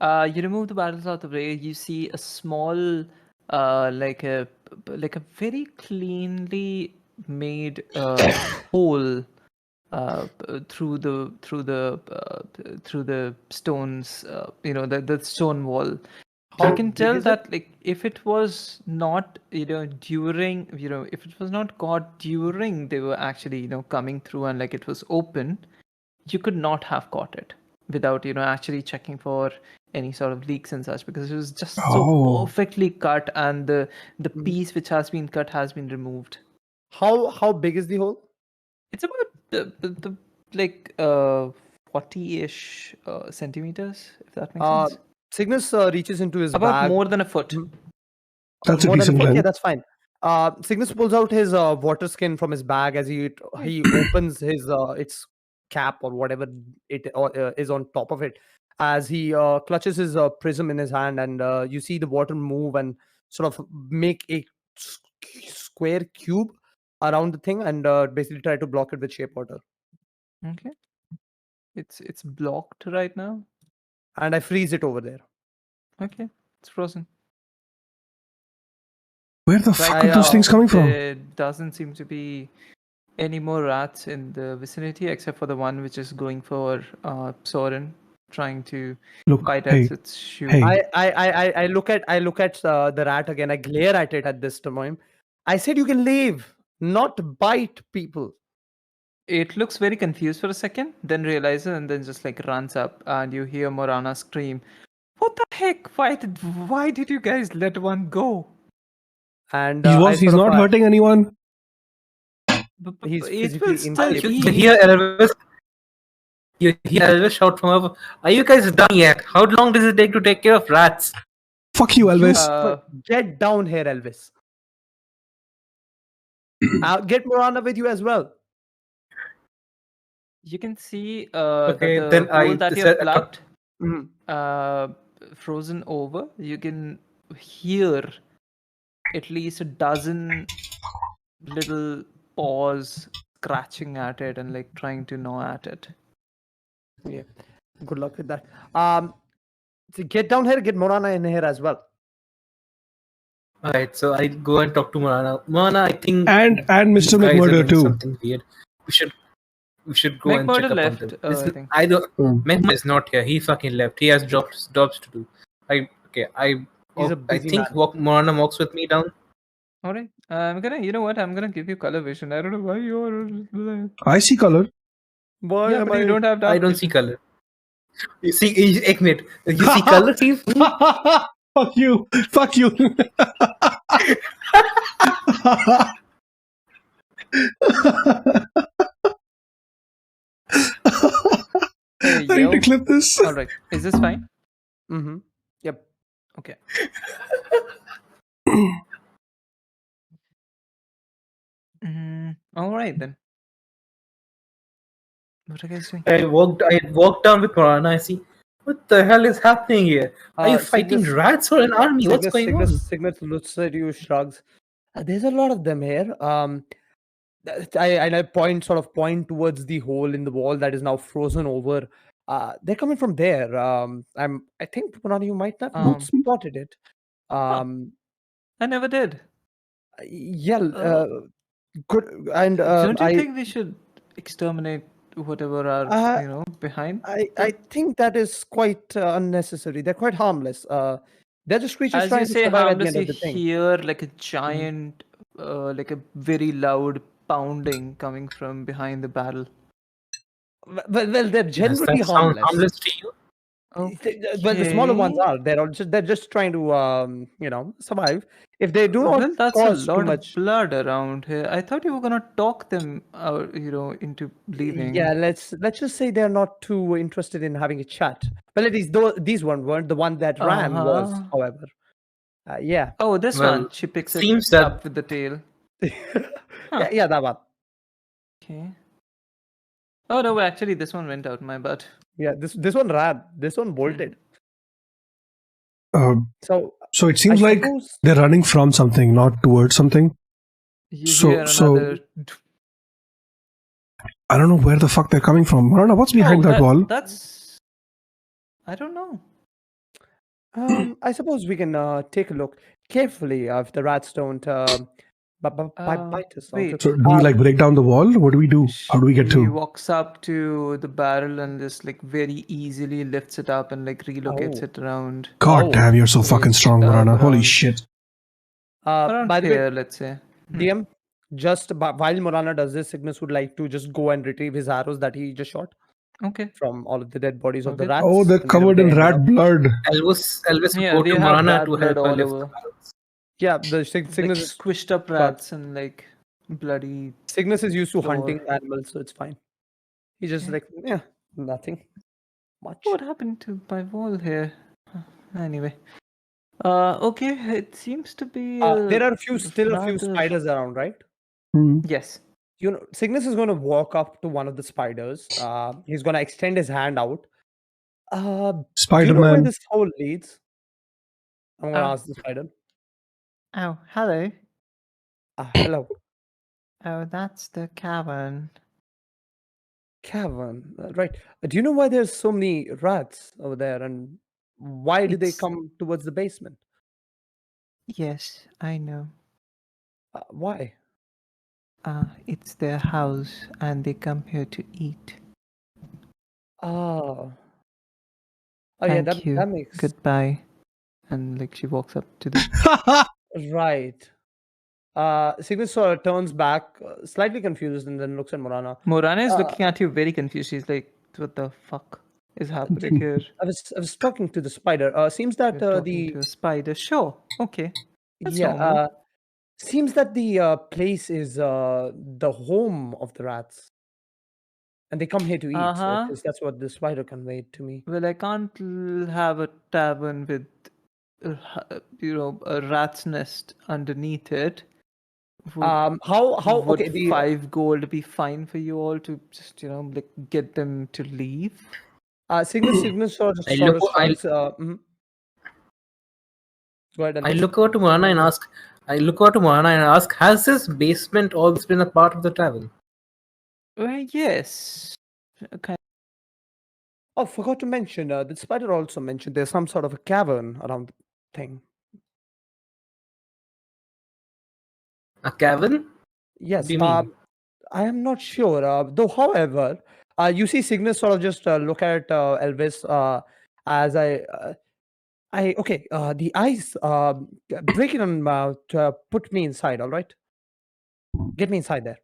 You remove the barrels out of the way. You see a small, like a very cleanly made hole through the stones. The stone wall. How You can big tell is it? that like if it was not during if it was not caught during they were actually coming through and like it was open, you could not have caught it without actually checking for any sort of leaks and such, because it was just so Oh. perfectly cut and the piece which has been cut has been removed. How big is the hole? It's about the like 40-ish centimeters, if that makes sense. Cygnus reaches into his About bag. more than a foot. Mhm. That's a More than decent foot? Yeah, length. that's fine. Cygnus pulls out his water skin from his bag as he opens his its cap or whatever it is on top of it. As he clutches his prism in his hand, and you see the water move and sort of make a square cube around the thing, and basically try to block it with shape water. Okay. It's blocked right now. And I freeze it over there. Okay. It's frozen. Where the fuck Right are those now, things coming from? there doesn't seem to be any more rats in the vicinity except for the one which is going for Sorren, trying to Look, bite hey, at its shoe. hey. I look at the rat again. I glare at it at this time. I said you can leave, not bite people. It looks very confused for a second, then realizes and then just like runs up, and you hear Morana scream, "What the heck? Why did you guys let one go?" And He's not hurting anyone. He's It will physically still You incapable. eat. hear Elvis. You hear Elvis shout from above, "Are you guys done yet? How long does it take to take care of rats?" Fuck you, Elvis. Get down here, Elvis. I'll get Morana with you as well. You can see Okay, that then the hole I that you said- plugged Mhm. frozen over. You can hear at least a dozen little paws scratching at it and like trying to gnaw at it. Yeah. Good luck with that. So get down here, get Morana in here as well. Alright, so I go and talk to Morana. Morana, I think And you Mr. guys are McMurder doing too. something weird. We should go and check McMurder up left, on them. I Listen, think. I don't. Hmm. McMurder is not here. He fucking left. He has jobs to do. He's a I busy think man. Morana walks with me down. All right. You know what? I'm gonna give you color vision. I don't know why you're. I see color. Why Yeah, am but you don't have dark I don't see vision. color. You see, Ekmit, you see color? Fuck you. Fuck you. Hey, I need to yo. clip this. All right. Is this fine? Mm-hmm. Yep. Okay. All right then. What are you guys doing? I walked down with Morana. I see, what the hell is happening here? Are you fighting Cygnus- rats or an army? What's going on? Cygnus looks at you, shrugs. There's a lot of them here. I point towards the hole in the wall that is now frozen over. They're coming from there. I think Morana, you might have not spotted it. I never did. Yeah. Oh. Good. And Don't you I think we should exterminate whatever are behind? I think that is quite unnecessary. They're quite harmless. They're just creatures As you trying to say survive at the harmless, end you of the thing. hear like a giant, like a very loud pounding coming from behind the barrel. Well, they're Does generally that sound harmless. harmless to you? Well, the smaller ones Okay. are. They're just trying to survive. If they do not Well, that's a cause too lot of much. blood around here. I thought you were gonna talk them out, into leaving. Yeah, let's just say they're not too interested in having a chat. Well, at least these weren't. The one that ran was, Uh-huh. however. Yeah. Oh, this Well, one. She picks seems it that- up with the tail. Huh. Yeah, that one. Okay. Oh no, actually, this one went out. My bad. Yeah, this one ran. This one bolted. Uh, So so it I seems like suppose they're running from something, not towards something. You So- hear so- another. I don't know where the fuck they're coming from. Morana, what's behind that wall? That's. I don't know. I suppose we can take a look carefully if the rats don't bite us. wait. So do we like break down the wall? What do we do? How do we get He through? walks up to the barrel and just like very easily lifts it up and like relocates Oh. it around. God Oh. damn, you're so fucking strong, Morana. Holy Around. shit. Around By the way, here, let's say. DM, just while Morana does this, Cygnus would like to just go and retrieve his arrows that he just shot Okay. from all of the dead bodies of the Okay. rats. Oh, they're and covered they in ended rat up- blood. Elvis Yeah, go they to have Morana rat to blood help her all lift the over. barrels. Yeah, the Cygnus Like is squished up rats and like bloody. Cygnus is used to Floor. hunting animals, so it's fine. He's just Okay. like, yeah, nothing much. What happened to my wall here? Anyway. Okay, it seems to be. There are still a few rather- spiders around, right? Hmm. Yes. Cygnus is going to walk up to one of the spiders. He's going to extend his hand out. Do you know where Spider-Man. this hole leads? I'm going to Uh, ask the spider. Oh, hello. Hello, Oh, that's the cavern. cavern. Right. Do you know why there's so many rats over there, and why do they It's- come towards the basement? Yes, I know. Why? It's their house and they come here to eat. Oh. Oh yeah, Thank you. that makes Goodbye. And like she walks up to the. right. Cygnus sort of turns back, slightly confused, and then looks at Morana. Morana is Uh, looking at you very confused. She's like, "What the fuck is happening here?" I was talking to the spider. Seems that You're talking the to a spider. Sure. Okay. That's yeah normal. seems that the place is the home of the rats, and they come here to eat. Uh-huh. At least that's what the spider conveyed to me. Well, I can't have a tavern with, a rat's nest underneath it. Would, How would okay the 5 gold be fine for you all to just like get them to leave? Cygnus sort of I sort of look- I- shrugs, Go ahead. I Elvis. look over to Morana and ask, has this basement always been a part of the tavern? Well, yes. Okay. Oh, forgot to mention. The spider also mentioned there's some sort of a cavern around the thing. A cavern? Yes. do you mean? I am not sure. Though, however, you see Cygnus sort of just look at Elvis as the ice. Break it and put me inside. All right. Get me inside there.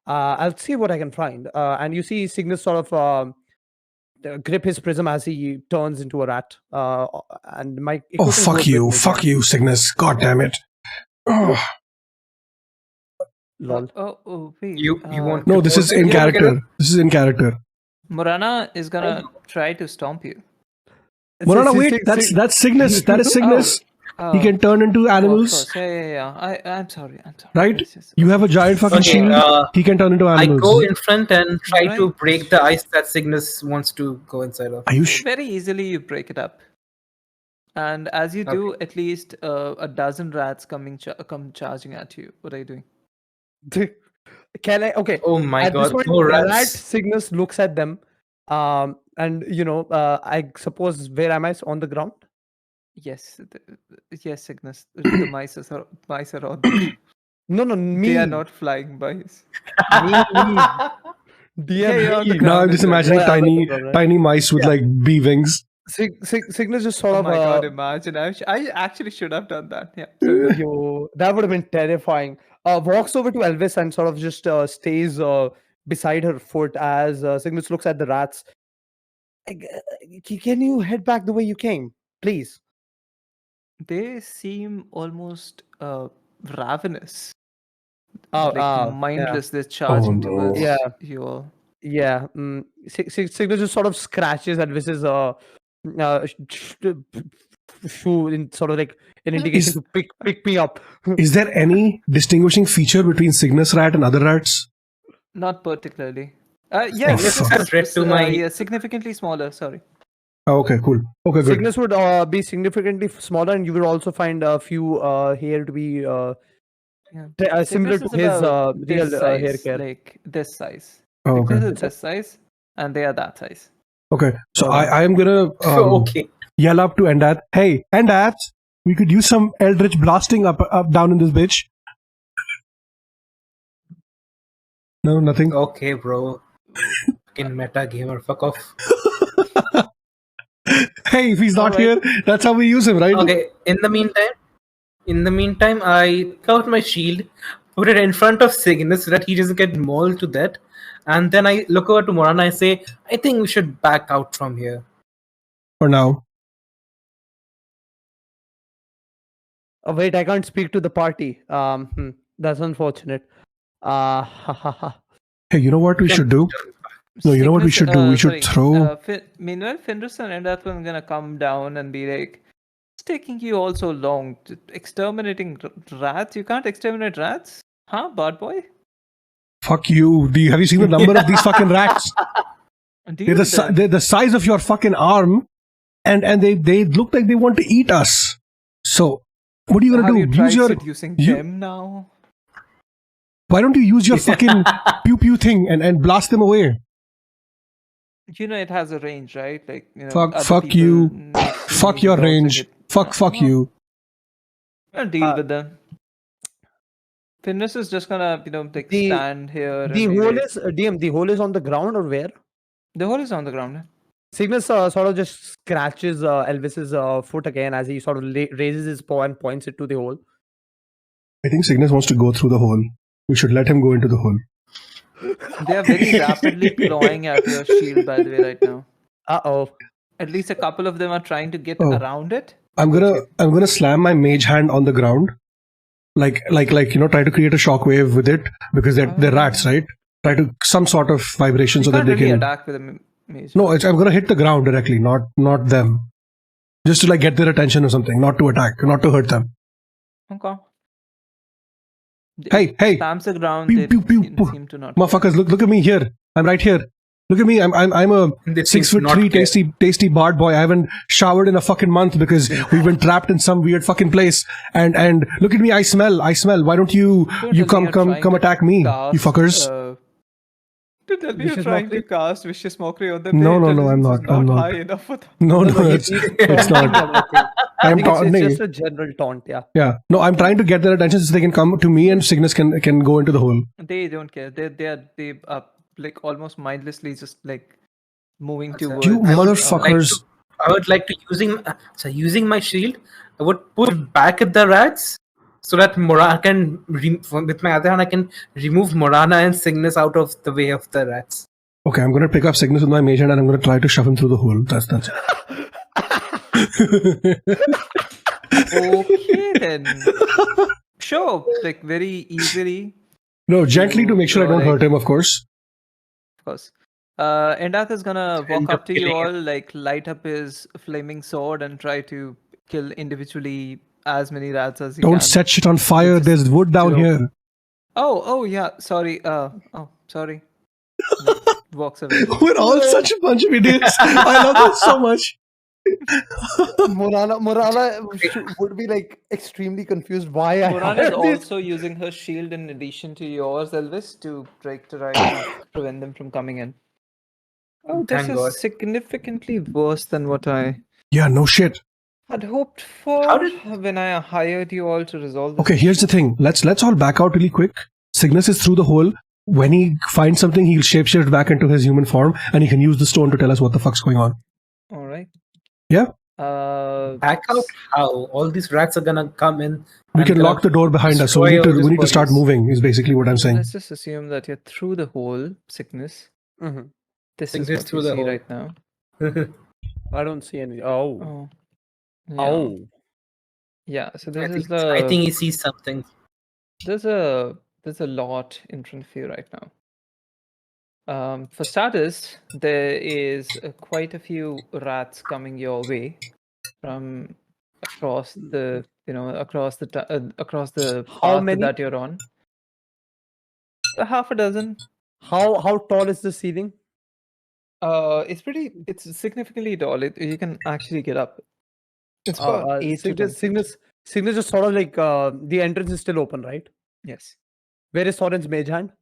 I'll see what I can find. And you see Cygnus sort of grip his prism as he turns into a rat. And my Oh, equipment fuck goes you. with me. Fuck you, Cygnus. God damn it. Oh. Lol. Wait. You want No, to this go is in there? character. This is in character. Morana is gonna try to stomp you. Morana, wait. That's Cygnus. That is Cygnus. Oh, He can turn into of animals, course. Yeah. I'm sorry. right? Yes, yes. You have a giant fucking Okay, shield. He can turn into I animals. go in front and try to Right. break the ice that Cygnus wants to go inside of. Are you Very easily you break it up. And as you do, at least a dozen rats come charging at you. What are you doing? Can I? Okay. Oh my At this god, point, more Rat rats. Cygnus looks at them, and I suppose where am I? On the ground. Yes, yes, Cygnus. The mice are on the No, me. They are not flying mice. Me. Yeah, you're on the DM. ground. Now I'm just imagining Yeah, tiny, that's all right. tiny mice with like bee wings. Cygnus just sort Oh of. my god, imagine. I actually should have done that. Yeah. Sorry, Yo, that would have been terrifying. Walks over to Elvis and sort of just stays beside her foot as Cygnus looks at the rats. Can you head back the way you came, please? they seem almost ravenous. Oh, Like mindless. They're charging no. towards Yeah. you all. Yeah. Cygnus just sort of scratches Elvis's shoe in sort of like an indication to pick me up. Is there any distinguishing feature between Cygnus rat and other rats? Not particularly. Yes, Cygnus has red to my- yeah, significantly smaller. Sorry. Oh, okay, cool. Okay, good. Cygnus would be significantly smaller, and you will also find a few hair to be Yeah. similar Cygnus to is his about real this hair size, care. like this size. Oh, okay. Cygnus is this size, and they are that size. Okay, so I am gonna Okay. yell up to Endath. Hey, Endath, we could use some eldritch blasting up down in this bitch. No, nothing. Okay, bro. Fucking meta gamer, fuck off. Hey, if he's not Alright. here, that's how we use him, right? Okay, in the meantime, I pull out my shield, put it in front of Cygnus so that he doesn't get mauled to death, and then I look over to Morana and I say, I think we should back out from here. For now. Oh, wait, I can't speak to the party. That's unfortunate. Hey, you know what we should do? No, you know what we should do? We should throw. Meanwhile, Fenris and Endath are gonna come down and be like, "It's taking you all so long. Exterminating rats? You can't exterminate rats, huh, bad boy? Fuck you. Have you seen the number of these fucking rats? Deal with them. They're the size of your fucking arm, and they look like they want to eat us. So, what are you Have gonna you do? tried Use your. seducing you- them now? Why don't you use your fucking pew pew thing and blast them away? You know it has a range, right? Like, you know, Fuck- other fuck people you. next to Fuck me your would also range. get- Fuck No, you. I'll deal with them. Fenris is just gonna, like The- stand here. The and be hole like- is DM. The hole is on the ground or where? The hole is on the ground. Cygnus sort of just scratches Elvis's foot again as he sort of raises his paw and points it to the hole. I think Cygnus wants to go through the hole. We should let him go into the hole. They are very rapidly clawing at your shield, by the way, right now. Uh-oh. At least a couple of them are trying to get Oh. around it. I'm gonna slam my mage hand on the ground, like try to create a shockwave with it because they're rats, right? Try to some sort of vibration You so that can't they really can. attack with a mage. No, I'm gonna hit the ground directly, not them, just to like get their attention or something, not to attack, not to hurt them. Okay. Hey, Stamps the ground. Pew, They pew, pew, pew. seem to not. motherfuckers! Look at me here. I'm right here. Look at me. I'm a They seem 6'3" not care. tasty bard boy. I haven't showered in a fucking month because we've been trapped in some weird fucking place. And look at me. I smell. Why don't you Don't come tell me you're come trying to attack me, cast, you fuckers? Don't tell me you're Vicious trying mockery? to cast vicious mockery on them. No, Their no, I'm intelligence is not, I'm not. high enough for that. No, it's not. I I'm think it's taunting. just a general taunt, yeah. Yeah. No, I'm trying to get their attention so they can come to me and Cygnus can go into the hole. They don't care. They are like almost mindlessly just like moving That's it. towards. You I would motherfuckers. I would like to using my shield, I would put it back at the rats so that Morana can with my other hand I can remove Morana and Cygnus out of the way of the rats. Okay, I'm gonna pick up Cygnus with my mage hand and I'm gonna try to shove him through the hole. That's Okay then. Sure, like very easily, No, gently to make sure I don't hurt him, of course. of course. Endath is gonna walk End up up to you killing all, like light up his flaming sword and try to kill individually as many rats as he can. Don't set shit on fire. Just There's wood down zero. here. Oh yeah. Sorry. Sorry. Walks away. We're all such a bunch of idiots. I love that so much. Morana would be like extremely confused why I Morana is hired this. also using her shield in addition to yours, Elvis, to try to prevent them from coming in. Oh, this Thank is God. significantly worse than what I Yeah, no shit. had hoped for How did- when I hired you all to resolve this. Okay, here's the thing. Let's all back out really quick. Cygnus is through the hole. When he finds something, he'll shapeshift back into his human form and he can use the stone to tell us what the fuck's going on. All right. Yeah. Back out? How? All these rats are gonna come in. We and can gonna lock the door behind us, so we destroy all need these to start bodies. moving. Is basically what I'm saying. Let's just assume that you're through the hole, sickness. Mhm. This Think is this what through you the see hole. right now. I don't see any. Oh. Oh. Yeah. Oh. Yeah. So I this is think, I the. think he sees something. There's a lot in front of you right now. For starters, there is quite a few rats coming your way from across the across the How path many? that you're on. Half a dozen. How tall is the ceiling? It's significantly tall. You can actually get up. It's about 8 to 10 feet. Cygnus is sort of like the entrance is still open, right? Yes. Where is Sorren's mage hand?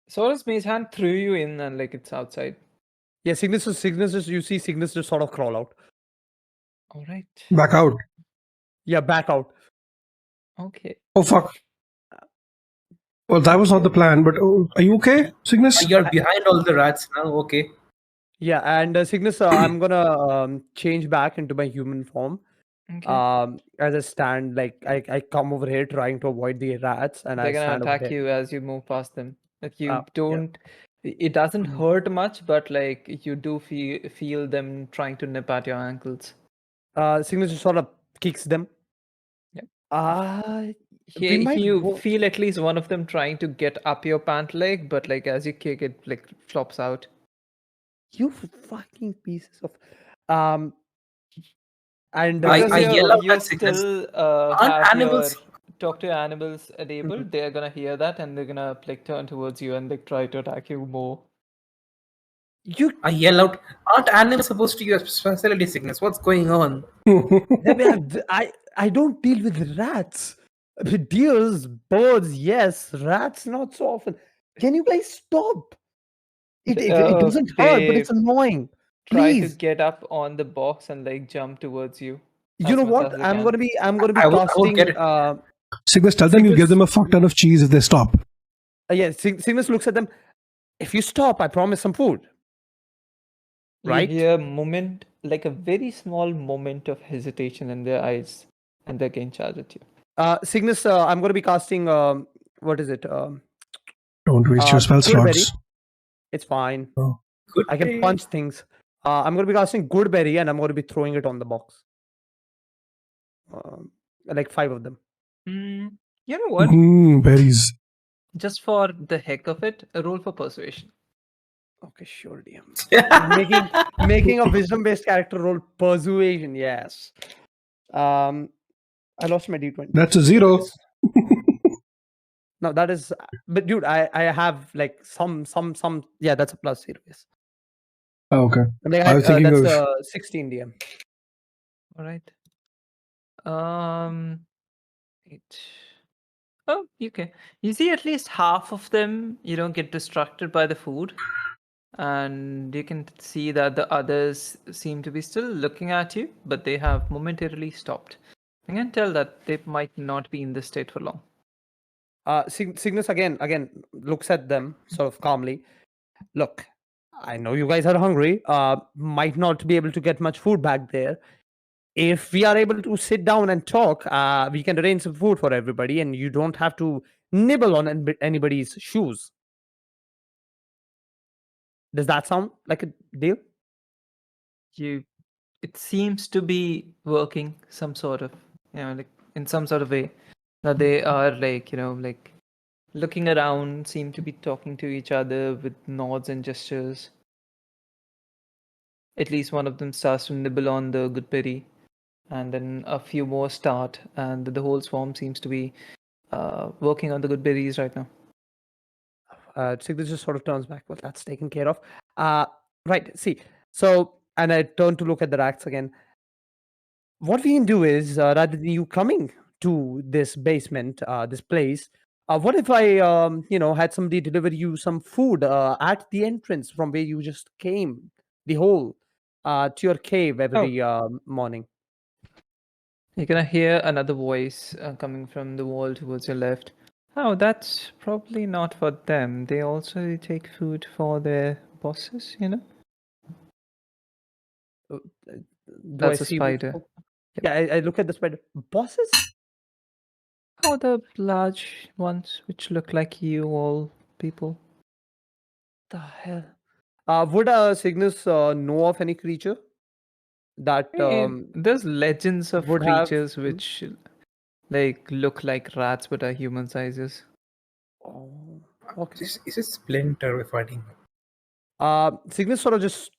Sorren's mage hand threw you in and like it's outside. Yeah, Cygnus you see Cygnus just sort of crawl out. All right. Back out. Yeah, back out. Okay. Oh fuck. Well, that was not the plan. But are you okay, Cygnus? You're behind all the rats now. Okay. Yeah, and Cygnus, I'm gonna change back into my human form. Okay. As I stand, like I come over here trying to avoid the rats, and They're I gonna stand over attack there. you as you move past them. Like you Yeah. don't. It doesn't Mhm. hurt much, but like you do feel them trying to nip at your ankles. Cygnus just sort of kicks them. Yep. We might You go. feel at least one of them trying to get up your pant leg, but like as you kick it, like flops out. You fucking pieces of. And Because I yell out you at Cygnus. still Aren't have your animals? talk to animals enabled. They're gonna hear that and they're gonna like turn towards you and like try to attack you more. you I yell out. Aren't animals supposed to use facility sickness? What's going on? I don't deal with rats. Deers, birds, yes. Rats, not so often. Can you guys stop? It doesn't hurt, but They it's annoying. try to Please. get up on the box and like jump towards you. You as know much what? as they I'm can. gonna be I won't casting. get it. Cygnus, tell them you give them a fuck ton of cheese if they stop. Yeah, Cygnus looks at them. If you stop, I promise some food. Right? You hear a moment, like a very small moment of hesitation in their eyes, and they again charge at you. Cygnus, I'm gonna be casting. What is it? Don't waste your spell Good berry. slots. It's fine. Oh. Good I can day. punch things. I'm going to be casting good berry and I'm going to be throwing it on the box. Like 5 of them. You know what? Berries. Just for the heck of it, a roll for persuasion. Okay, sure, DM. making a wisdom-based character roll persuasion. Yes. I lost my D20. That's a 0. No, that is. But dude, I have like some. Yeah, that's a plus 0. Yes. Oh, okay. Like, I was thinking that's of 16 DM. All right. Oh, okay. You see at least half of them, get distracted by the food. And you can see that the others seem to be still looking at you, but they have momentarily stopped. You can tell that they might not be in this state for long. Cygnus again looks at them sort of calmly. Look, I know you guys are hungry. Might not be able to get much food back there. If we are able to sit down and talk, we can arrange some food for everybody, and you don't have to nibble on anybody's shoes. Does that sound like a deal? It seems to be working some sort of, like in some sort of way. That they are like looking around, seem to be talking to each other with nods and gestures. At least one of them starts to nibble on the good berry, and then a few more start, and the whole swarm seems to be working on the good berries right now. Cygnus just sort of turns back. Well, that's taken care of. Right. See. So, and I turn to look at the racks again. What we can do is, rather than you coming to this basement, this place, what if I, had somebody deliver you some food at the entrance from where you just came, the hole, to your cave every morning? You're gonna hear another voice coming from the wall towards your left. Oh, that's probably not for them. They also take food for their bosses, Do I That's a see which spider. book? Yeah, I look at the spider. Bosses? Oh, the large ones which look like you all people. The hell? Would Cygnus know of any creature that There's legends of would have? creatures which like look like rats but are human sizes. Oh, okay. Is it Splinter we're fighting? Cygnus sort of just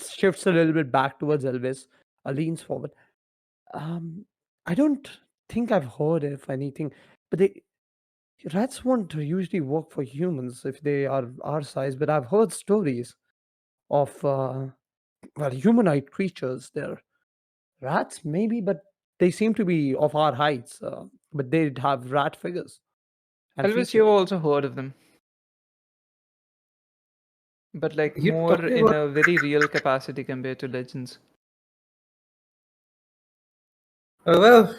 shifts a little bit back towards Elvis, leans forward. I don't think I've heard of anything, but rats won't usually work for humans if they are our size. But I've heard stories of humanoid creatures. They're rats, maybe, but they seem to be of our heights. But they'd have rat figures and Elvis, features. you've also heard of them. But like You're more talking in about- a very real capacity compared to legends. Well,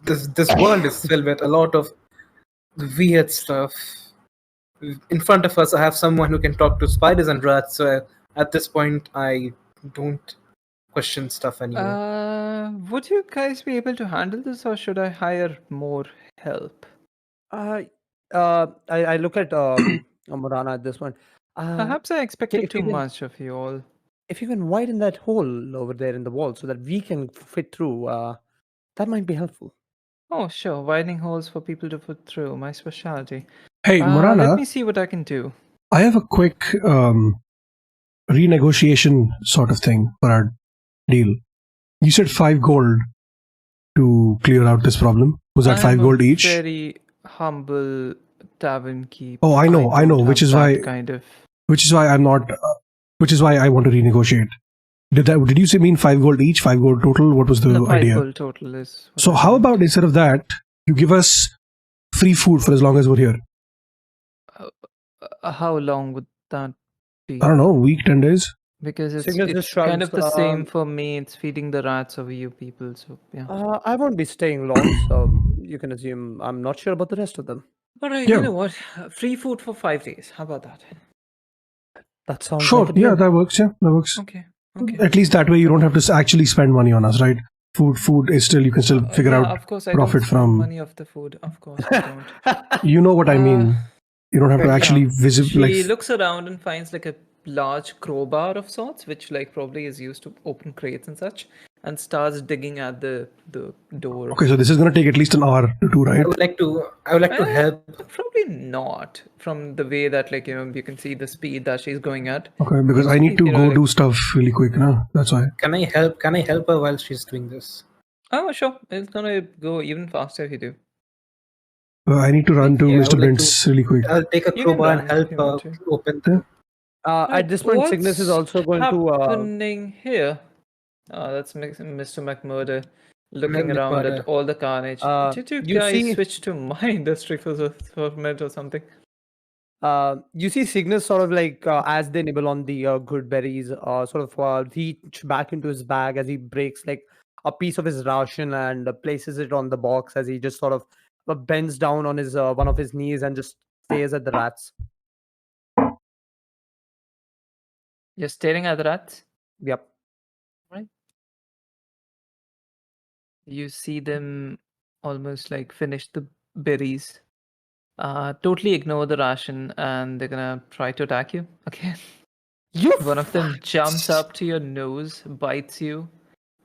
this world is filled with a lot of weird stuff. In front of us, I have someone who can talk to spiders and rats. So at this point, I don't question stuff anymore. Would you guys be able to handle this, or should I hire more help? I look at Morana at this point. Perhaps I expected if too you can- much of you all. If you can widen that hole over there in the wall so that we can fit through, that might be helpful. Oh, sure. Widening holes for people to put through. My specialty. Hey, Morana, Let me see what I can do. I have a quick renegotiation sort of thing for our deal. You said 5 gold to clear out this problem. Was that 5 I'm a gold each? Very humble tavern keep. Oh, I know, don't which have is that why- kind of. Which is why I'm not. Which is why I want to renegotiate. Did you say mean 5 gold each? 5 gold total? What was the The 5 idea? gold total is. what So I how meant. about instead of that, you give us free food for as long as we're here? How long would that be? I don't know, week, 10 days. Because it's Cygnus just kind of shrugs, the same for me. It's feeding the rats over you people. So yeah. I won't be staying long, so you can assume I'm not sure about the rest of them. All right. Yeah. You know what? Free food for 5 days. How about that? That sounds Sure, like a deal. yeah, that works. Yeah, that works. Okay. Okay. At least that way you don't have to actually spend money on us, right? Food is still, you can still figure yeah, out. Of course, I profit don't spend from- money off the food. Of course, I don't. You know what I mean. You don't have to yeah. actually visit. She Like, looks around and finds like a large crowbar of sorts, which like probably is used to open crates and such, and starts digging at the door. okay, so this is gonna take at least an hour to do, I right? would like to help. Probably not, from the way that like you can see the speed that she's going at. Okay, because I need to You know, go like- do stuff really quick, no? That's why. Can I help? Can I help her while she's doing this? Oh, sure, it's gonna go even faster if you do. I need to run to Yeah, I Mr. would like Brent's really quick. I'll take a You can crowbar run and if help you her want to. open the. At this point, Cygnus is also going to. happening here? That's Mr. McMurder looking around at McMurder. all the carnage. Did you you guys see- switch to my industry for a minute or something? You see Cygnus sort of like as they nibble on the good berries, sort of reach back into his bag as he breaks like a piece of his ration and places it on the box as he just sort of bends down on his one of his knees and just stares at the rats. You're staring at the rats. Yep. You see them almost like finish the berries. Totally ignore the ration, and they're gonna try to attack you again. One of them jumps up to your nose, bites you,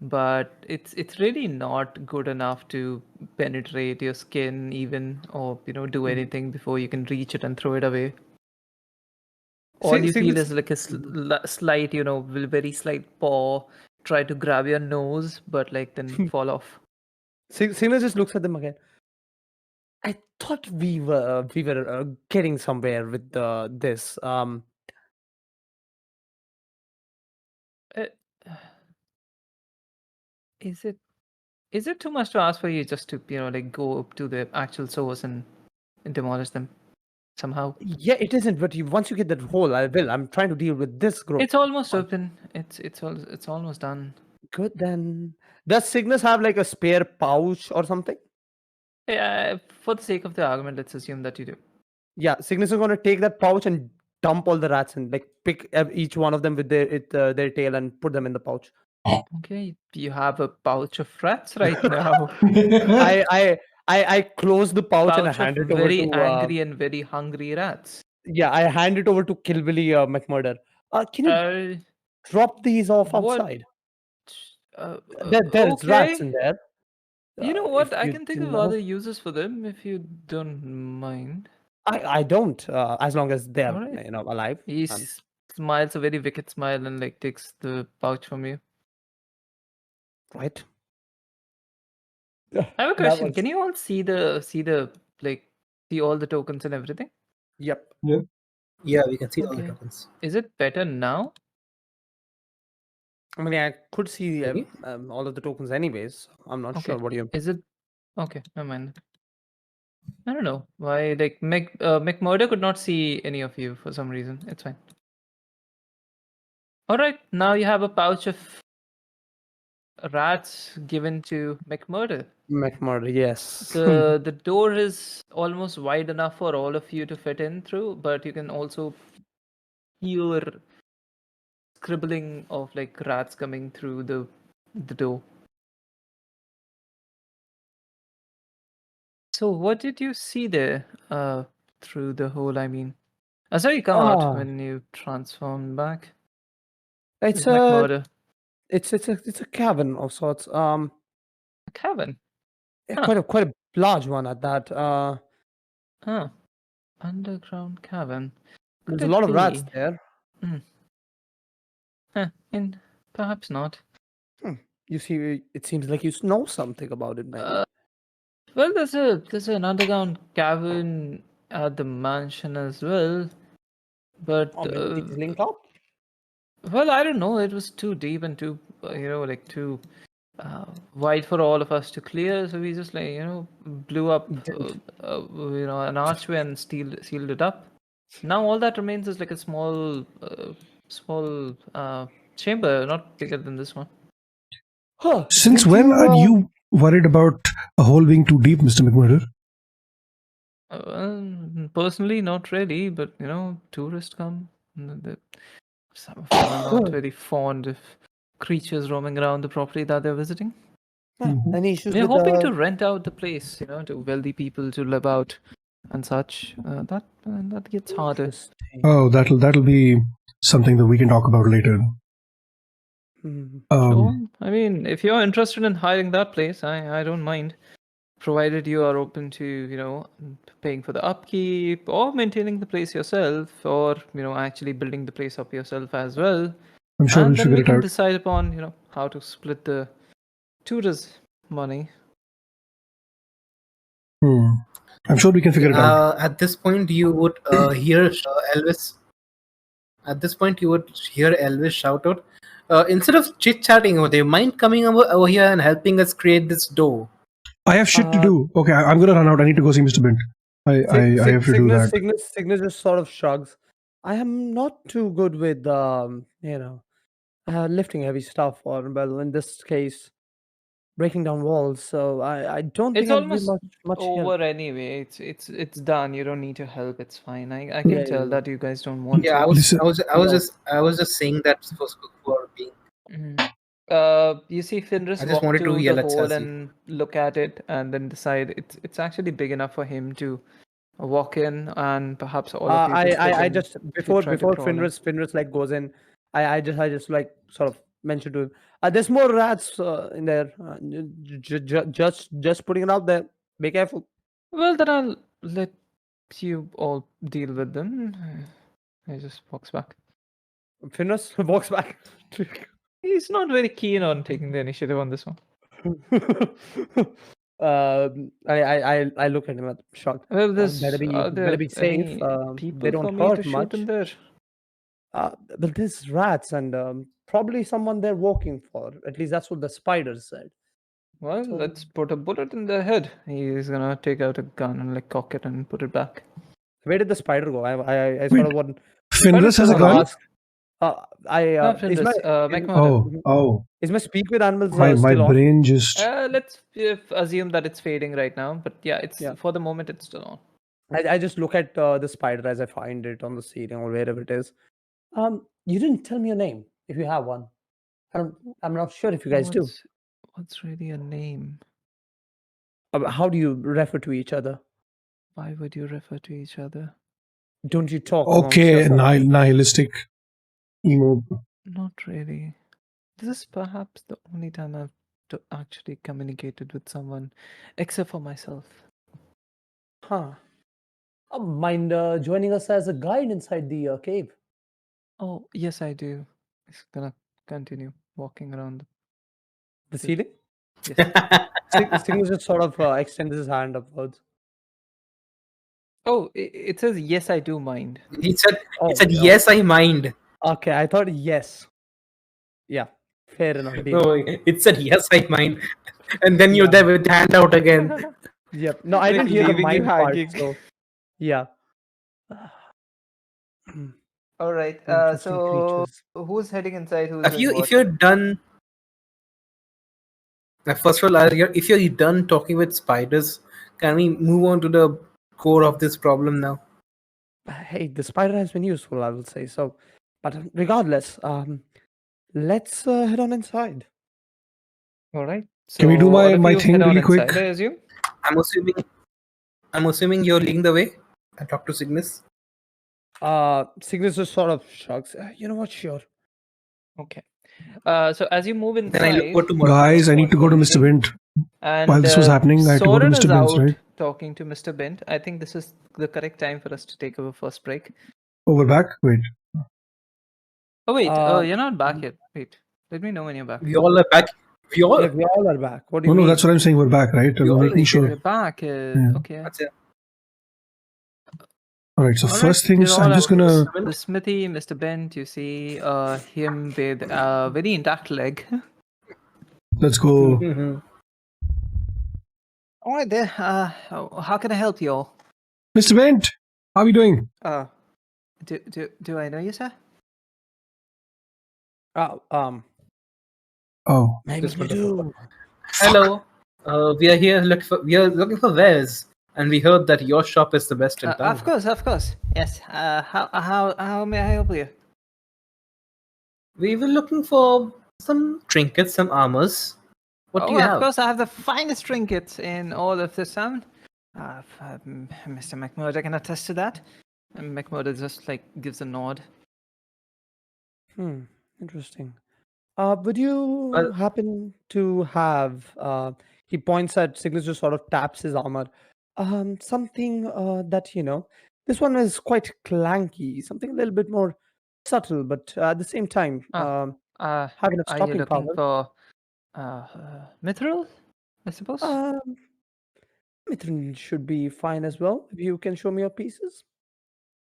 but it's really not good enough to penetrate your skin even, or do anything before you can reach it and throw it away. All you feel Cygnus- is like a slight, very slight paw try to grab your nose, but like then fall off. Cygnus just looks at them again. I thought we were getting somewhere with this. Is it too much to ask for you just to like go up to the actual source and demolish them somehow? Yeah, it isn't. But once you get that hole, I will. I'm trying to deal with this group. It's almost open. It's almost done. Good then. Does Cygnus have like a spare pouch or something? Yeah, for the sake of the argument, let's assume that you do. Yeah, Cygnus is going to take that pouch and dump all the rats and like pick each one of them with their tail and put them in the pouch. Okay, you have a pouch of rats right now. I close the pouch and I Pouch hand of it over very to angry and very hungry rats. yeah, I hand it over to Killbilly McMurder. Can you Uh, drop these off what? outside? Uh, There's rats okay. in there. You know what? If I you can think didn't of know. other uses for them if you don't mind. I don't, as long as they're All right. alive. He smiles a very wicked smile and like takes the pouch from you. Right. I have a That question. was Can you all see like see all the tokens and everything? yep. Yeah, we can see all the Okay. tokens. Is it better now? I mean, I could see Maybe. all of the tokens anyways. I'm not Okay. sure what you. Is it okay? Never mind. I don't know why. Like McMurder could not see any of you for some reason. It's fine. All right. Now you have a pouch of rats given to McMurder. McMurder, yes. The door is almost wide enough for all of you to fit in through, but you can also hear scribbling of like rats coming through the door. So what did you see there through the hole? I mean, I saw you come out Ah, when you transformed back. it's Like a murder. it's a cavern of sorts. A cavern. Yeah, Huh. quite a large one at that. Huh. Underground cavern. Could There's a lot it of rats be? there. Huh. Perhaps not. You see, it seems like you know something about it, maybe. Well, there's an underground cavern at the mansion as well, but Or maybe these link up. well, I don't know. It was too deep and too like too wide for all of us to clear. So we just blew up Didn't. an archway and sealed it up. Now all that remains is like a small chamber, not bigger than this one. Huh, Since didn't when are you, you worried about a hole being too deep, Mr. McMurder? Personally, not really, but tourists come. Some of them are not very fond of creatures roaming around the property that they're visiting. any issues We're with hoping to rent out the place, to wealthy people to live out and such. That gets harder. Interesting. Oh, that'll be something that we can talk about later. Sure. I mean, if you're interested in hiring that place, I don't mind, provided you are open to paying for the upkeep or maintaining the place yourself, or actually building the place up yourself as well. I'm sure And we'll then figure we it can out. decide upon how to split the tutors' money. I'm sure we can figure it out. At this point, you would hear Elvis. At this point, you would hear Elvis shout out, "Instead of chit chatting over there, mind coming over here and helping us create this door?" I have shit to do. Okay, I'm gonna run out. I need to go see Mr. Bint. I have to do that. Cygnus just sort of shrugs. I am not too good with lifting heavy stuff, or well, in this case, breaking down walls. So I don't It's think I'll be almost much over help. anyway. It's done. You don't need to help. It's fine. I Yeah, can tell that you guys don't want Yeah, to. Listen, I was just saying that for being. You see Finris I just walk wanted to to the yell at hole Sassy. and look at it, and then decide it's actually big enough for him to walk in, and perhaps all of you could fit I in just if you try to before crawl in. Finris like goes in, I just like sort of mentioned to him. There's more rats in there. Just putting it out there. Be careful. Well, then I'll let you all deal with them. He just walks back. Finris walks back. He's not very keen on taking the initiative on this one. I look at him at shocked. Well, Better there be safe. any They people don't for me to hurt shoot much. in there? But there's rats and probably someone they're walking for. At least that's what the spiders said. Well, So- let's put a bullet in their head. He's gonna take out a gun and like cock it and put it back. Where did the spider go? I sort of want. Finris has a Spider gun. ask. Is my McMurder. Oh, is my speak with animals my still on? brain just. Let's assume that it's fading right now, but yeah, Yeah. for the moment it's still on. I just look at the spider as I find it on the ceiling or wherever it is. You didn't tell me your name if you have one. I'm not sure if you guys do. What's really a name? How do you refer to each other? Why would you refer to each other? Don't you talk amongst Okay, yourself? nihilistic emo. Not really. This is perhaps the only time I've actually communicated with someone, except for myself. Huh. Mind joining us as a guide inside the cave? Oh, yes, I do. It's gonna continue walking around. The ceiling? Yes. Signal just sort of extends his hand upwards. Oh, it says yes, I do mind. He said, Oh, yes, I mind. Okay, I thought yes. Yeah, fair enough. Deal. No, it said, yes, I mind. And then you're Yeah. there with the hand out again. Yep. No, I Like didn't hear the leaving you mind part. hanging. So, yeah. All right. Interesting So creatures. who's heading inside? Who's If doing what? you're done, first of all, if you're done talking with spiders, can we move on to the core of this problem now? Hey, the spider has been useful, I will say. So, but regardless, let's head on inside. All right. Can we do So all my- of my you thing head on really inside, quick? I assume. I'm assuming you're leading the way. I talk to Cygnus. Cygnus just sort of shrugs. You know what? Sure. Okay. So as you move Then I look inside, over to Morana. Guys, I need to go to Mr. Bint. and While this was happening, I had to go to Sorren Mr. is Bint's, out right? talking to Mr. Bint. I think this is the correct time for us to take our first break. Oh, we're back? Wait. Oh wait, Uh, you're not back yet. Wait, let me know when you're back. We all are back. We all. Yeah, we all are back. What do you No, mean? that's what I'm saying. We're back, right? You I'm all making need sure. You're back. Yeah. Okay. That's it. All right, so All right, first things, you're I'm all just up. gonna. The Smithy, Mr. Bent, you see him with a very intact leg. Let's go. Mhm. All right, there. How can I help you all? Mr. Bint, how are we doing? Do I know you, sir? Oh, Maybe This you wonderful. do. Hello. We are here. We are looking for wares, and we heard that your shop is the best in town. Of course. Yes. How may I help you? We were looking for some trinkets, some armors. What do you have? Of course, I have the finest trinkets in all of this town. Mr. McMurdo can attest to that. And McMurdo just like gives a nod. Interesting. Would you Well- happen to have? He points at Cygnus, just sort of taps his armor. Something that you know. This one is quite clanky. Something a little bit more subtle, but at the same time, have enough Are you stopping looking power. for mithril? I suppose. Mithrin should be fine as well. If you can show me your pieces.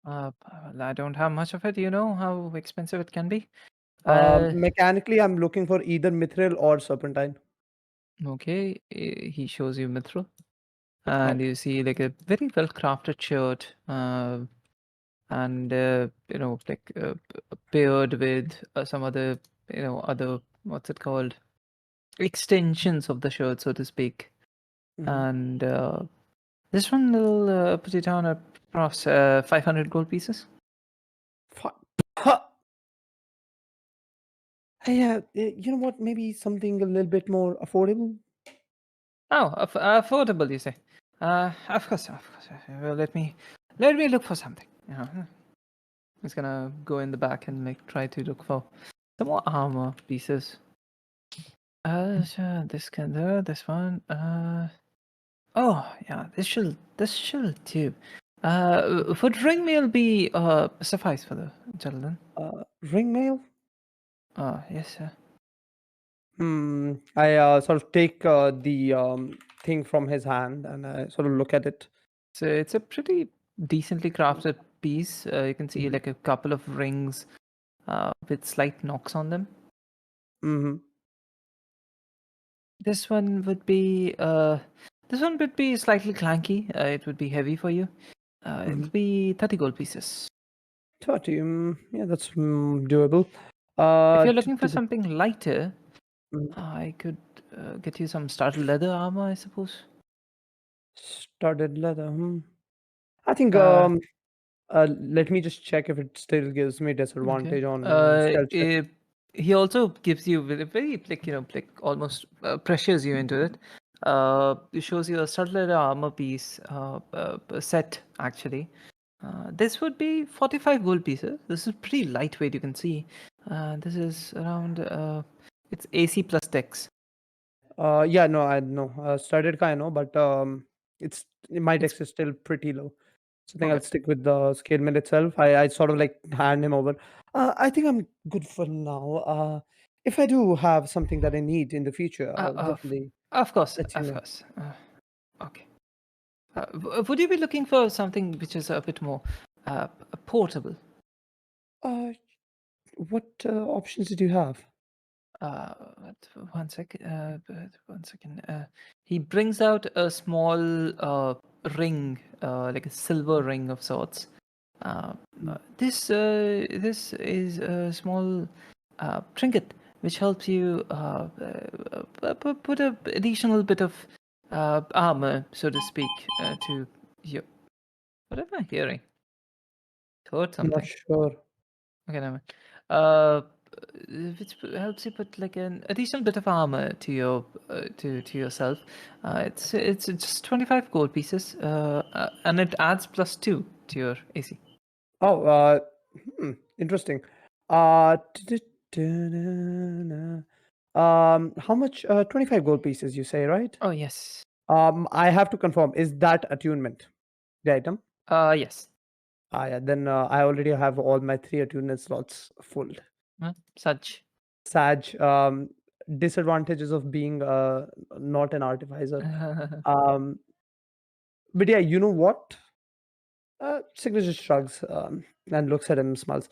Well, I don't have much of it. You know how expensive it can be. Mechanically, I'm looking for either mithril or serpentine. Okay, he shows you mithril, and you see like a very well crafted shirt, and you know like paired with some other other what's it called extensions of the shirt, so to speak. And this one will put it down at 500 gold pieces. Yeah, you know what? Maybe something a little bit more affordable. Oh, affordable, you say? Of course. Well, let me look for something. I'm just gonna go in the back and like try to look for some more armor pieces. Sure, this one. Oh yeah, this should do. Would ring mail be suffice for the gentleman? Ring mail. Yes, sir. I sort of take the thing from his hand and I sort of look at it. So it's a pretty decently crafted piece. You can see like a couple of rings with slight knocks on them. This one would be slightly clanky. It would be heavy for you. It will be 30 gold pieces. 30. Yeah, that's doable. If you're looking for something lighter, I could get you some startled leather armor, I suppose. Studded leather. I think. Let me just check if it still gives me disadvantage on stealth check. he also gives you very like almost pressures you into it. It shows you a subtle armor piece set actually. This would be 45 gold pieces. This is pretty lightweight, you can see. This is around it's AC plus dex. Yeah, no, I know. Studded ka I know, but it's my dex is still pretty low. So I think I'll Okay. stick with the scale mill itself. I sort of like hand him over. I think I'm good for now. If I do have something that I need in the future, I'll definitely Of course, let you of know. course. Okay. Would you be looking for something which is a bit more portable? What options did you have? One second. One second. He brings out a small ring, like a silver ring of sorts. This is a small trinket which helps you put a additional bit of armor, so to speak, to you. What am I hearing? Heard I'm not something. sure. Okay, never mind. Which helps you put like an additional bit of armor to your to yourself. It's just 25 gold pieces, and it adds +2 to your AC. Oh, interesting. How much? 25 gold pieces, you say, right? Oh yes. I have to confirm. Is that attunement the item? Yes. Yeah. Then I already have all my 3 attunement slots full. Such. Sag, disadvantages of being not an artificer. But yeah, you know what? Signature shrugs and looks at him, smiles.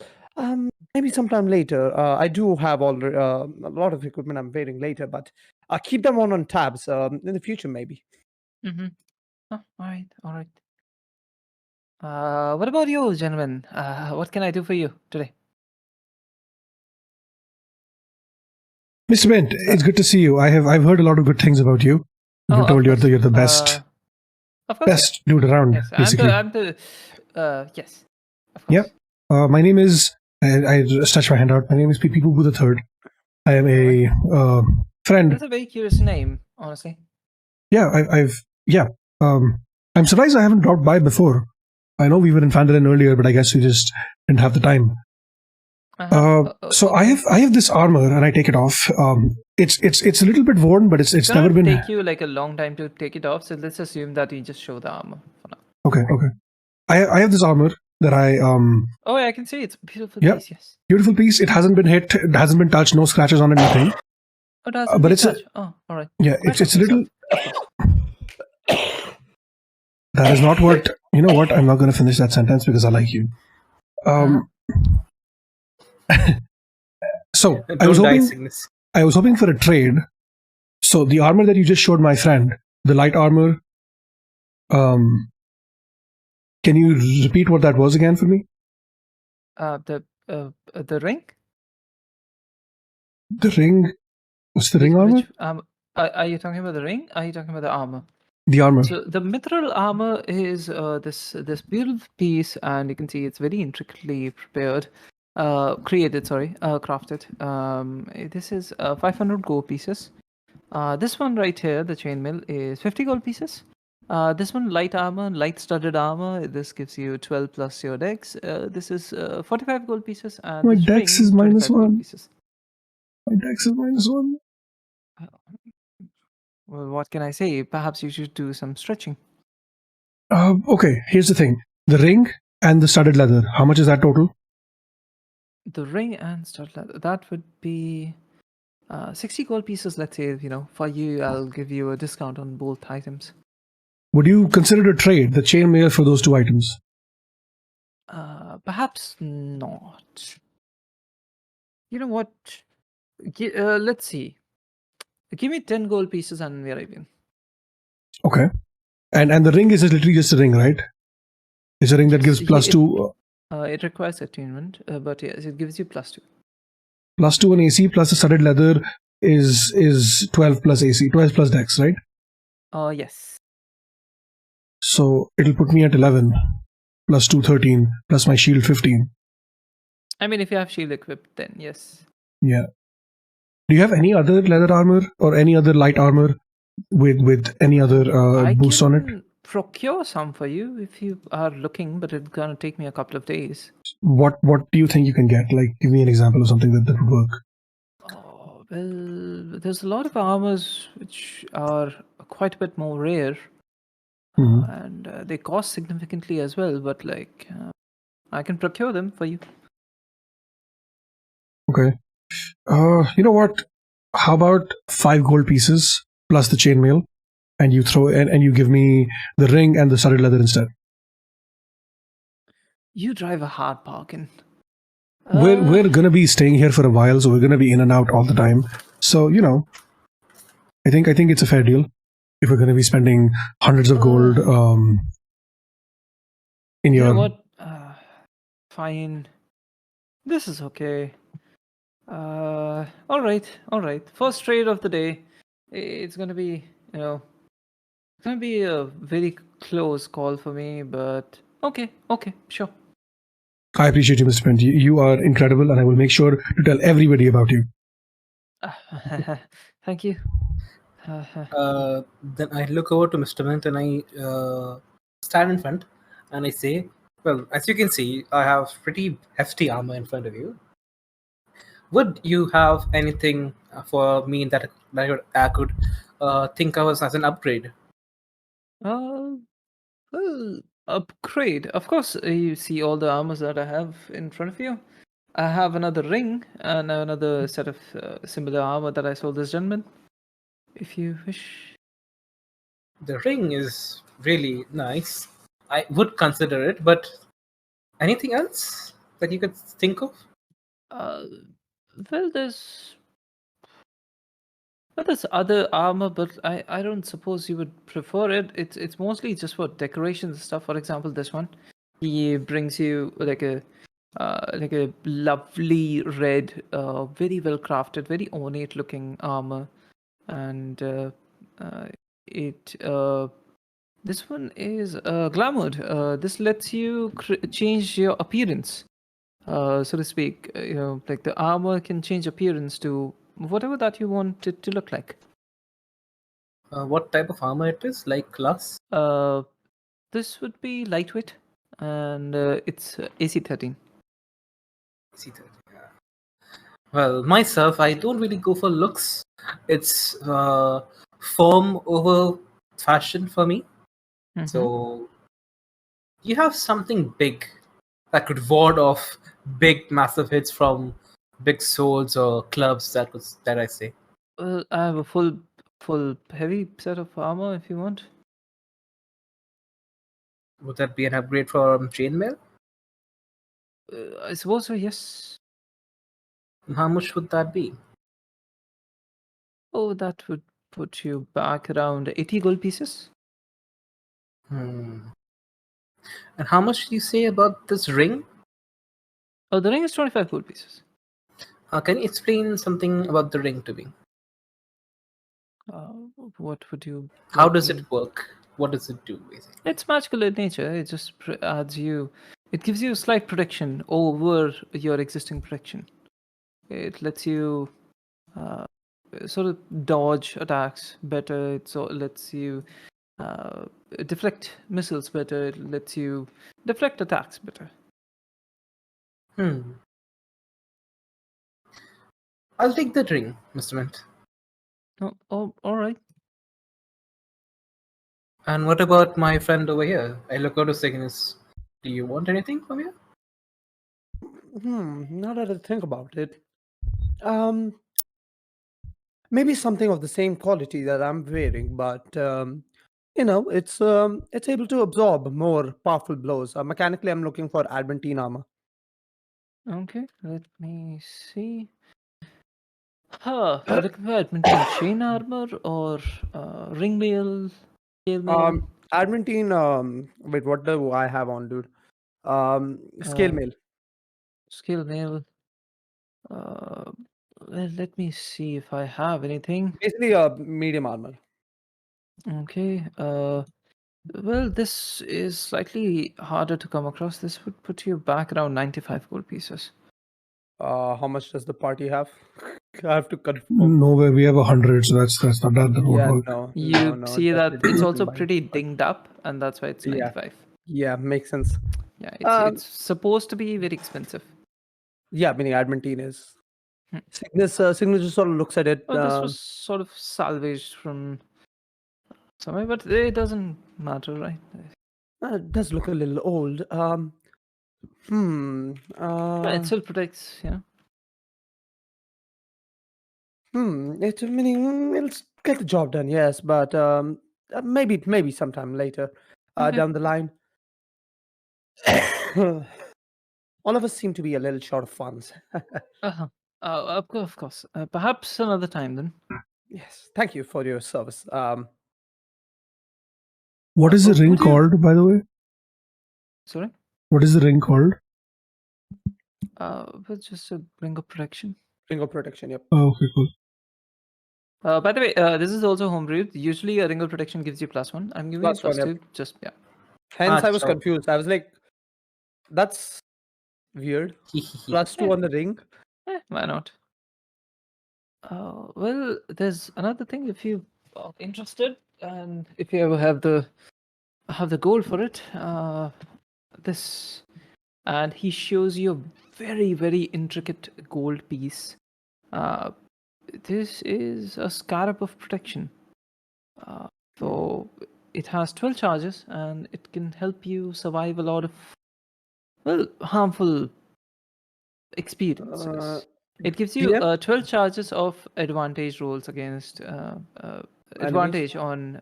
Maybe sometime later. I do have a lot of equipment I'm waiting later, but I'll keep them on tabs in the future, maybe. Mm-hmm. Oh, all right. What about you, gentlemen? What can I do for you today? Mr. Bint, it's good to see you. I've heard a lot of good things about you. I've been of told you're course. the best Of course. best dude around, Yes, basically. I'm the yes. Of course. Yep. My name is. I just touched my hand out. My name is Pee Boo the Third. I am a friend. That's a very curious name, honestly. Yeah, I'm surprised I haven't dropped by before. I know we were in Phandalin earlier, but I guess we just didn't have the time. So okay. I have this armor and I take it off. It's a little bit worn, but it's never been. Take you like a long time to take it off. So let's assume that you just show the armor for now. Okay. I have this armor that I Oh, yeah, I can see it's a beautiful Yep. piece. Yes. Beautiful piece. It hasn't been hit. It hasn't been touched. No scratches on anything. Oh, doesn't but be it's a- touch. Oh, all right. Yeah, Quite it's a little. yourself. That is not what you know. What I'm not going to finish that sentence because I like you. So I was Don't die, hoping. Cygnus. I was hoping for a trade. So the armor that you just showed my friend, the light armor. Can you repeat what that was again for me? The ring. The ring. What's the ring armor? Are you talking about the ring? Are you talking about the armor? The armor. So the mithril armor is this beautiful piece, and you can see it's very intricately prepared, crafted. This is 500 gold pieces. This one right here, the chainmail, is 50 gold pieces. This one, light armor, light studded armor. This gives you 12 plus your dex. This is 45 gold pieces. And My this dex ring, is 25 gold -1. pieces. My dex is -1. Well, what can I say? Perhaps you should do some stretching. Okay, here's the thing. The ring and the studded leather. How much is that total? The ring and studded leather. That would be 60 gold pieces, let's say. For you, I'll give you a discount on both items. Would you consider a trade, the chainmail for those two items? Perhaps not. You know what? Let's see. Give me 10 gold pieces and we're even. Okay. And the ring is literally just a ring, right? It's a ring that gives +2. It requires attunement, but yes, it gives you +2. +2 on AC plus the studded leather is 12 plus AC, 12 plus dex, right? Yes. So it'll put me at 11 +2, 13 plus my shield 15. I mean, if you have shield equipped, then yes. Yeah. Do you have any other leather armor or any other light armor with any other I boosts on it? can procure some for you if you are looking, but it's gonna take me a couple of days. What do you think you can get? Like, give me an example of something that would work. Oh, well, there's a lot of armors which are quite a bit more rare, Mhm. and they cost significantly as well. But like, I can procure them for you. Okay. You know what? How about 5 gold pieces plus the chainmail, and you throw and you give me the ring and the studded leather instead. You drive a hard bargain. We're gonna be staying here for a while, so we're gonna be in and out all the time. So I think it's a fair deal if we're gonna be spending hundreds of gold in You your. know what? Fine. This is okay. All right. First trade of the day. It's gonna be, it's gonna be a very close call for me, but okay, sure. I appreciate you, Mr. Bint. You are incredible, and I will make sure to tell everybody about you. Thank you. Then I look over to Mr. Mint and I stand in front and I say, well, as you can see, I have pretty hefty armor in front of you. Would you have anything for me that I could think of as an upgrade? Well, upgrade. Of course, you see all the armors that I have in front of you. I have another ring and another set of similar armor that I sold this gentleman. If you wish. The ring is really nice. I would consider it, but anything else that you could think of? Well, there's other armor, but I don't suppose you would prefer it. It's mostly just for decorations and stuff. For example, this one, he brings you like a lovely red, very well crafted, very ornate looking armor, and it this one is glamoured. This lets you change your appearance, so to speak. Like the armor can change appearance to whatever that you want it to look like. What type of armor it is? Like class? This would be lightweight, and it's AC 13. See that, yeah. Well, myself, I don't really go for looks. It's form over fashion for me. Mhm. So you have something big that could ward off big, massive hits from big swords or clubs. That I say. Well, I have a full heavy set of armor if you want. Would that be an upgrade from chainmail? I suppose so. Yes. And how much would that be? Oh, that would put you back around 80 gold pieces. And how much do you say about this ring? Oh, the ring is 25 gold pieces. Can you explain something about the ring to me? Uh, what would you? How like does me- it work? What does it do, basically? It's magical in nature. It just adds you. It gives you slight protection over your existing protection. It lets you sort of dodge attacks better. It lets you deflect missiles better. It lets you deflect attacks better. I'll take that ring, Mr. Mint. Oh, all right. And what about my friend over here? I look out to Cygnus. Do you want anything from here? Now that I think about it, um, maybe something of the same quality that I'm wearing, but it's able to absorb more powerful blows. Mechanically, I'm looking for adamantine armor. Okay, let me see. Looking for adamantine chain armor or ring mail, scale mail. Adamantine. Wait, what do I have on, dude? Scale mail. Scale mail. Well, let me see if I have anything. Basically, medium armor. Okay. Well, this is slightly harder to come across. This would put you back around 95 gold pieces. How much does the party have? I have to confirm. Nowhere. We have 100, so that's not that won't Yeah, work. no, You no, see that definitely it's not also combined. pretty dinged up, and that's why it's Yeah. 95. Yeah, makes sense. Yeah, Um, it's supposed to be very expensive. Yeah, meaning adamantine is. Hmm. Cygnus just sort of looks at it. Oh, this was sort of salvaged from somewhere, but it doesn't matter, right? It does look a little old. Yeah, it still protects, you know. It's meaning it'll get the job done, yes, but maybe sometime later, Okay. down the line. All of us seem to be a little short of funds. Uh-huh. Of course. Perhaps another time then. Yes, thank you for your service. What is the ring would you- called, by the way? Sorry? What is the ring called? But just a ring of protection. Ring of protection. Yep. Oh, okay, cool. By the way, this is also homebrewed. Usually a ring of protection gives you +1. I'm giving +1, you +2. yep. Just, yeah. Hence, I was sure. confused. I was like, "That's weird." +2 on the ring. Why not? Well, there's another thing if you are interested, and if you ever have the gold for it. This, and he shows you a very, very intricate gold piece. This is a scarab of protection. So it has 12 charges, and it can help you survive a lot of, well, harmful experiences. It gives you DM? 12 charges of advantage rolls against advantage on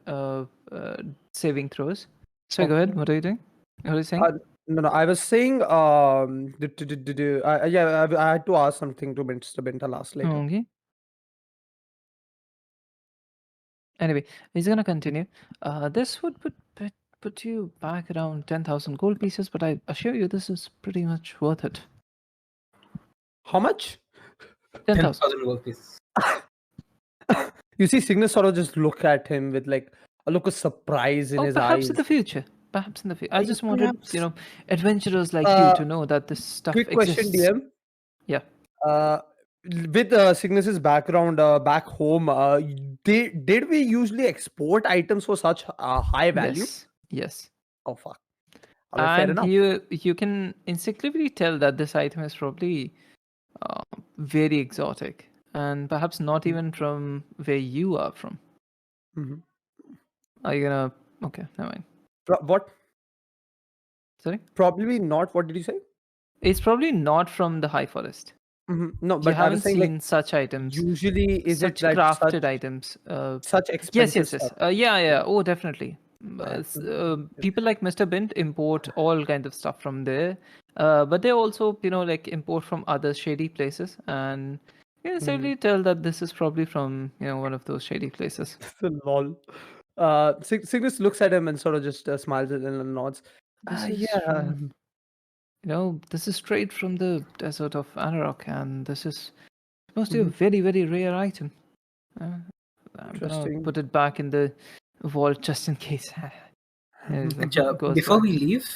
saving throws. So go ahead. What are you doing? What are you saying? No, I was saying, I had to ask something to Mr. Bint. I'll ask later. Okay. Anyway, he's gonna continue. This would put you back around 10,000 gold pieces, but I assure you this is pretty much worth it. How much? 10,000. 10,000 gold pieces. You see, Cygnus sort of just look at him with like a look of surprise in his Perhaps eyes. in the future. Perhaps in the future. I Yeah, just wanted, perhaps. adventurers like you to know that this stuff Quick exists. question, DM. Yeah. With Cygnus's background back home, did we usually export items for such high value? Yes. Oh fuck! All right, fair And enough. you can instinctively tell that this item is probably very exotic, and perhaps not even from where you are from. Mhm. Are you gonna? Okay, never mind. What? Sorry. Probably not. What did you say? It's probably not from the high forest. No, You but I haven't was saying seen like such items. usually is Such it like crafted items. such expensive Yes. stuff? Yeah. Oh, definitely. Right. People like Mr. Bint import all kinds of stuff from there, but they also, like import from other shady places, and you can certainly tell that this is probably from one of those shady places. Lol. Cygnus looks at him and sort of just smiles and nods. This is Yeah. from, this is straight from the desert of Anarok, and this is supposed to be a very, very rare item. I'm gonna Interesting. put it back in the vault just in case. Goes Before back. we leave,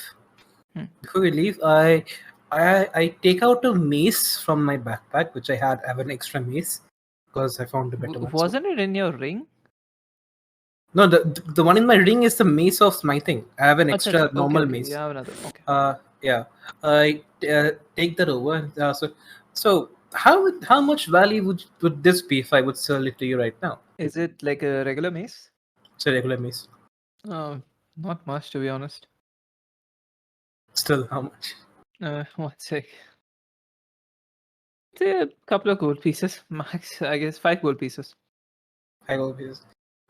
Hmm. I take out a mace from my backpack, which I have an extra mace because I found a better one. Wasn't it in your ring? No, the one in my ring is the mace of smithing. I have an extra Okay, normal okay, mace. you have another. Okay. Yeah, I take that over. So how much value would this be if I would sell it to you right now? Is it like a regular mace? It's a regular mace. Not much, to be honest. Still, how much? 1 sec. Say a couple of gold pieces, max. I guess 5 gold pieces. 5 gold pieces.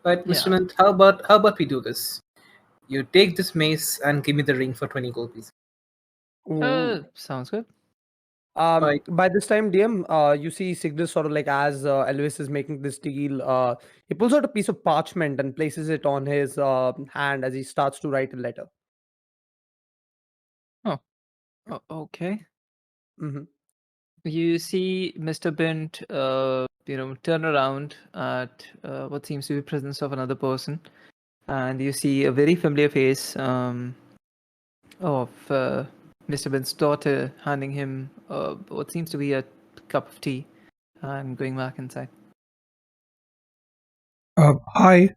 Right, Mr. Yeah. Mint, how about we do this? You take this mace and give me the ring for 20 gold pieces. Sounds good. Right. By this time, DM, you see Cygnus sort of like as Elvis is making this deal, he pulls out a piece of parchment and places it on his hand as he starts to write a letter. Oh, okay. Mm-hmm. You see Mr. Bint, turn around at what seems to be presence of another person, and you see a very familiar face of Mr. Bint's daughter handing him what seems to be a cup of tea and going back inside. Hi.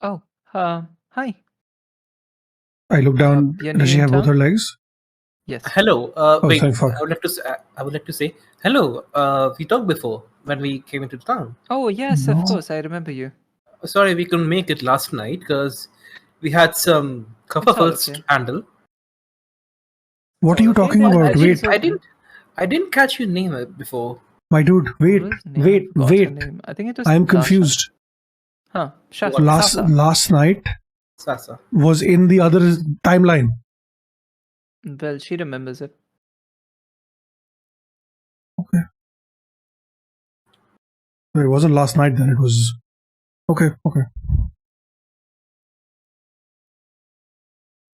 Oh, hi. I look down. You're Does new she in have both town? her legs? Yes. Hello. Wait. sorry, fuck. I would like to say hello. We talked before when we came into town. Oh, yes, No. of course. I remember you. Sorry, we couldn't make it last night because we had some It's all kerfuffles okay. to handle. What are you Okay, talking then about? she's Wait, okay. I didn't catch your name before. my dude. Wait, What was the name? wait, I forgot her wait. name. I think it was I am Dasha. confused. Huh. What? Last night Sasa. was in the other timeline. Well, she remembers it. Okay. It wasn't last night then. It was. Okay.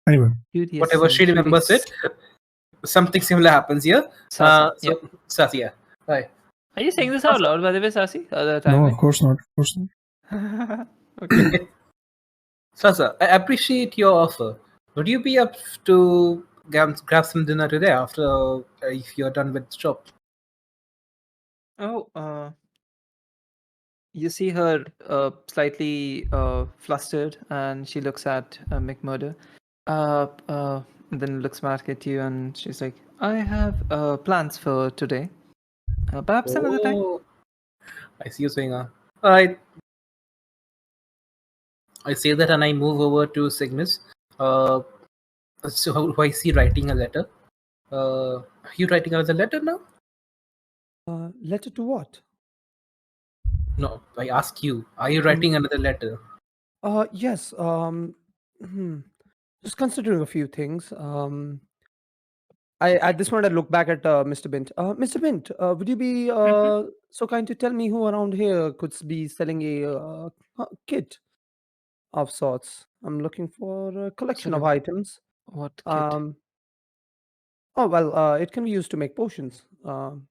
Anyway. Dude, yes, Whatever she remembers it. Something similar happens here. Sasa, yeah. Sasa, yeah. Right. Are you saying this out loud, by the way, Sasi? No, of course not. Of course not. Okay. Sasa, I appreciate your offer. Would you be up to grab some dinner today after if you're done with the job? Oh, you see her slightly flustered, and she looks at McMurdo. Then looks back at you, and she's like, "I have plans for today. Perhaps another time." Oh, I see you saying, alright. I say that and I move over to Cygnus. So who I see writing a letter. Are you writing another letter now? Letter to what? No, I ask you. Are you writing another letter? Yes. Just considering a few things. I at this point I look back at Mr. Bint. Mr. Bint, would you be so kind to tell me who around here could be selling a kit of sorts? I'm looking for a collection Sort of of items. what kit? Oh well, it can be used to make potions. Oh,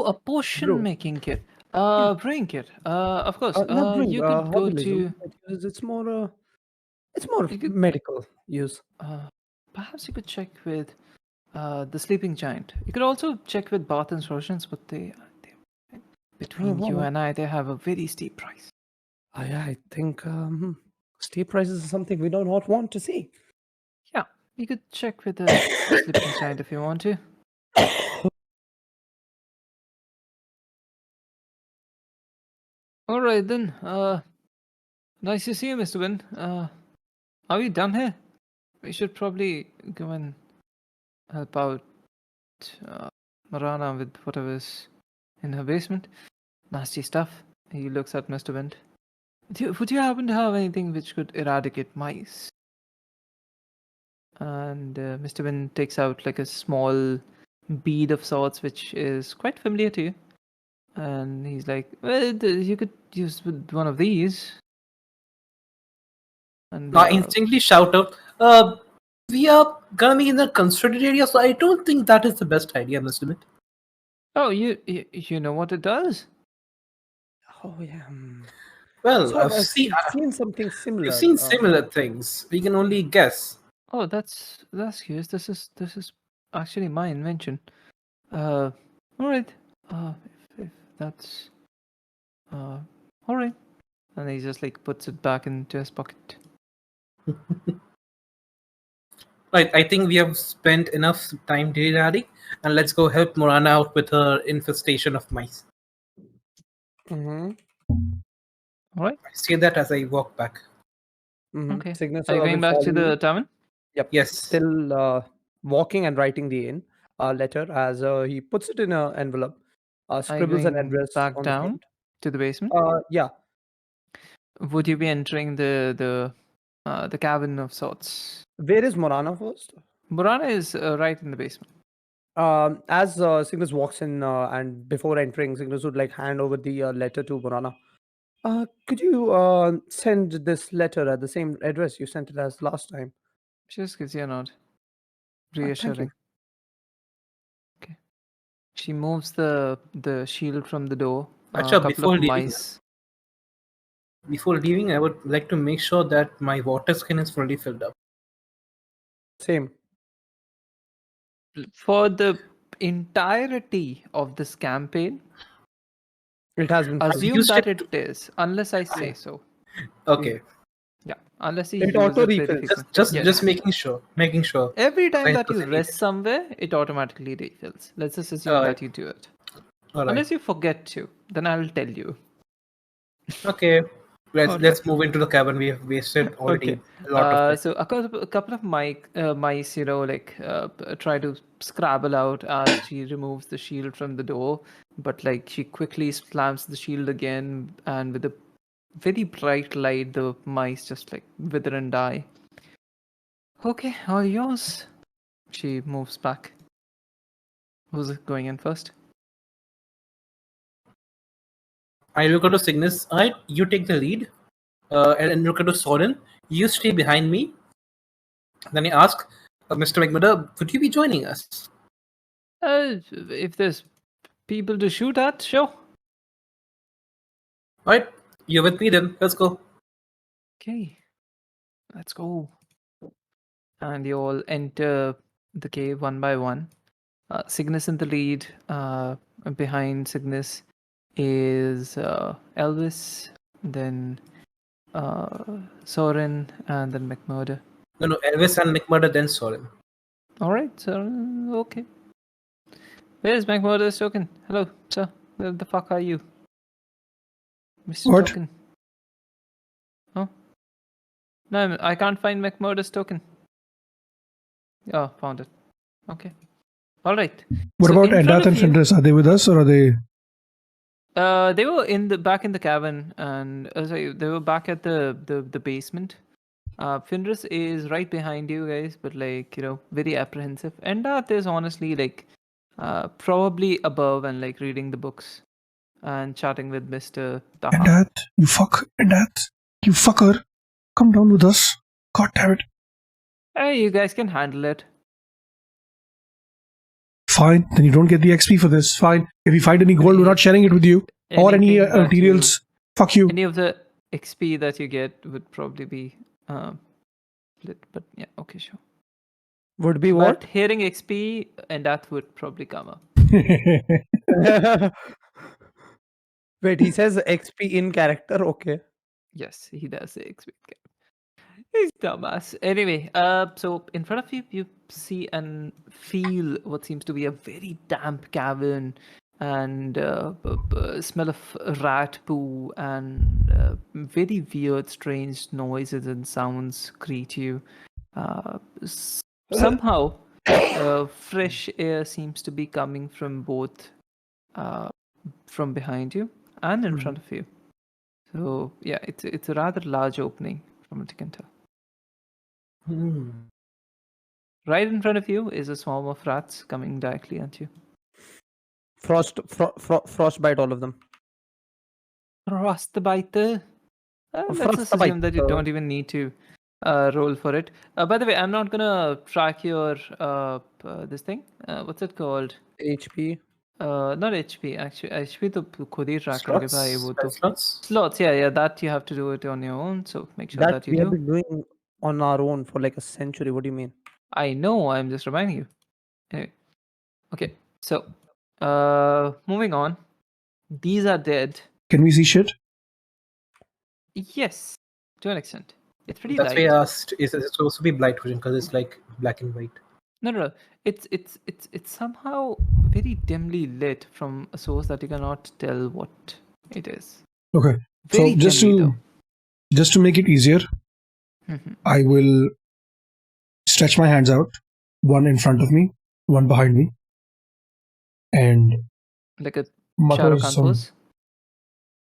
a potion brew. making kit. Brewing kit. Of course. Not brewing. You could go herbalism. to. It's more. It's more You could- medical use. Perhaps you could check with the sleeping giant. You could also check with Bath and Sorren's, but they between you and I, they have a very steep price. I think steep prices is something we do not want to see. Yeah, you could check with the sleeping giant if you want to. All right then. Nice to see you, Mr. Wynn. Are we done here? We should probably go and help out Morana with whatever's in her basement. Nasty stuff. He looks at Mr. Bint. Would you happen to have anything which could eradicate mice? And Mr. Bint takes out like a small bead of sorts, which is quite familiar to you. And he's like, well, you could use with one of these. And I instantly shout out, we are gonna be in the constructed area, so I don't think that is the best idea, Mr. Bint. oh, you know what it does? Oh yeah. Well, So I've I've seen something similar. we've seen similar things. We can only guess. Oh, that's curious. This is actually my invention. All right. If that's all right. And he just like puts it back into his pocket. Right, I think we have spent enough time dilly-dallying, and let's go help Morana out with her infestation of mice. All right. I say that as I walk back. Okay. Cygnus Are you will going back to follow the you. tavern? Yep. Yes. Still walking and writing the letter as he puts it in an envelope. Are you Scribbles an going address back on down the front. to the basement? Yeah. Would you be entering the cabin of sorts? Where is Morana first? Morana is right in the basement. As Cygnus walks in and before entering, Cygnus would like hand over the letter to Morana. Could you send this letter at the same address you sent it as last time? She just gives you a nod. Thank you. Reassuring. Okay. She moves the shield from the door. Acha, A couple of mice. Before leaving, I would like to make sure that my water skin is fully filled up. Same. For the entirety of this campaign, It has been. fine. assume used that it it is, unless I say so. Okay. Yeah, unless you It use auto it very refills. frequently. Just Yes. making sure. Every time Right, that you because I need rest it. somewhere, it automatically refills. Let's just assume Alright. that you do it. All right. Unless you forget to, then I'll tell you. Okay. Let's Okay. let's move into the cabin. We have wasted already Okay. a lot of time. So a couple of mice, try to scrabble out as she removes the shield from the door, but like she quickly slams the shield again, and with a very bright light, the mice just like wither and die. Okay, all yours. She moves back. Who's going in first? I look to Cygnus. Alright, you take the lead. And look to Sorren. You stay behind me. Then I ask, Mr. McMurdo, would you be joining us? If there's people to shoot at, sure. Alright, you're with me then. Let's go. Okay, let's go. And you all enter the cave one by one. Cygnus in the lead. Behind Cygnus is Elvis, then Sorren, and then McMurdo. No, Elvis and McMurdo, then Sorren. All right, sir. Okay. Where's McMurdo's token? Hello, sir. Where the fuck are you, Mr. What? Token? Oh, no, I can't find McMurdo's token. Oh, found it. Okay. All right. What So about in front Edath of and you- Fenris? Are they with us or are they? They were back in the cabin, and sorry, they were back at the basement. Fenris is right behind you guys, but like very apprehensive. And Edath is honestly like probably above and like reading the books and chatting with Mr. Taha. Edath, you fuck. Edath, you fucker. Come down with us. God damn it. Hey, you guys can handle it. Fine. Then you don't get the XP for this. Fine. If we find any gold, we're not sharing it with you. Or any Anything that materials. Fuck you. Any of the XP that you get would probably be split. But yeah, okay, sure. Would be But what? hearing XP and that would probably come up. Wait, he says XP in character. Okay. Yes, he does say XP. He's dumbass. Anyway, so in front of you, you see and feel what seems to be a very damp cavern, and smell of rat poo, and very weird, strange noises and sounds greet you. Somehow, fresh air seems to be coming from both, from behind you and in front of you. So yeah, it's a rather large opening from what you can tell. Right in front of you is a swarm of rats coming directly at you. Frostbite all of them. Frostbite. Let's just Frostbite. assume that you don't even need to roll for it. By the way, I'm not gonna track your this thing. What's it called? HP. Not HP actually. HP तो खुद ही track करके भाई वो तो Slots? slots. Yeah, that you have to do it on your own. So make sure that you we have do. been doing on our own for like a century. What do you mean? I know. I'm just reminding you. Anyway, okay. So, moving on. These are dead. Can we see shit? Yes, to an extent. It's pretty That's light. why I asked, is it supposed to be blind vision because it's like black and white? No. It's somehow very dimly lit from a source that you cannot tell what it is. Okay. Very So just dimly, to make it easier, though. I will stretch my hands out, one in front of me, one behind me, and Like a Shah mutter Rukh Khan pose.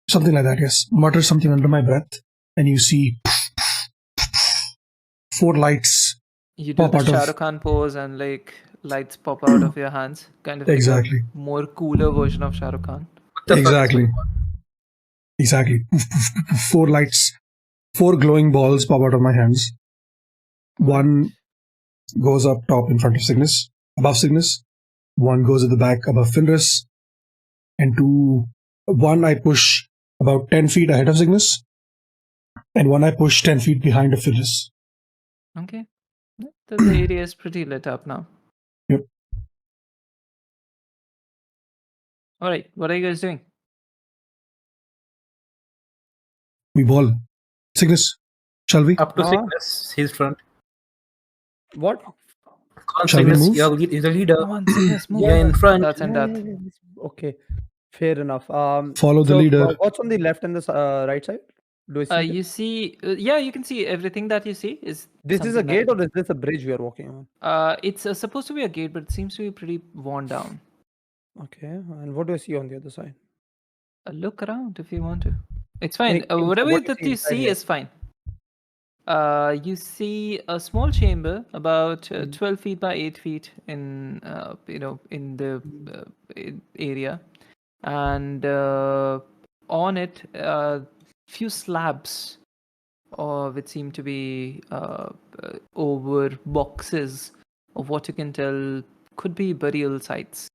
something like that. Yes, mutter something under my breath, and you see 4 lights. You do Pop the out Shah of- Rukh Khan pose and like lights pop out of your hands. Kind of like Exactly. a more cooler version of Shah Rukh Khan. What the fuck is Exactly. going on? Exactly. 4 lights, 4 glowing balls pop out of my hands. One goes up top in front of Cygnus, above Cygnus. One goes at the back above Fenris. And one I push about 10 feet ahead of Cygnus. And one I push 10 feet behind of Fenris. Okay. The area is pretty lit up now. Yep. All right, what are you guys doing? We ball. Cygnus, shall we? Up to Ah. Cygnus, his front. What? Come on, Shall we Cygnus, move? you're the leader. Come on, Cygnus, move. You're in front. That's and that. Okay, fair enough. Follow the so, leader. what's on the left and the right side? Do I see? You see, yeah, you can see everything that you see is. This is a something that gate you or is this a bridge we are walking on? It's supposed to be a gate, but it seems to be pretty worn down. Okay, and what do I see on the other side? Look around if you want to. It's fine. Any clues Whatever what you that see you inside see here? is fine. You see a small chamber about 12 feet by 8 feet in in the area, and on it few slabs which seem to be over boxes of what you can tell could be burial sites,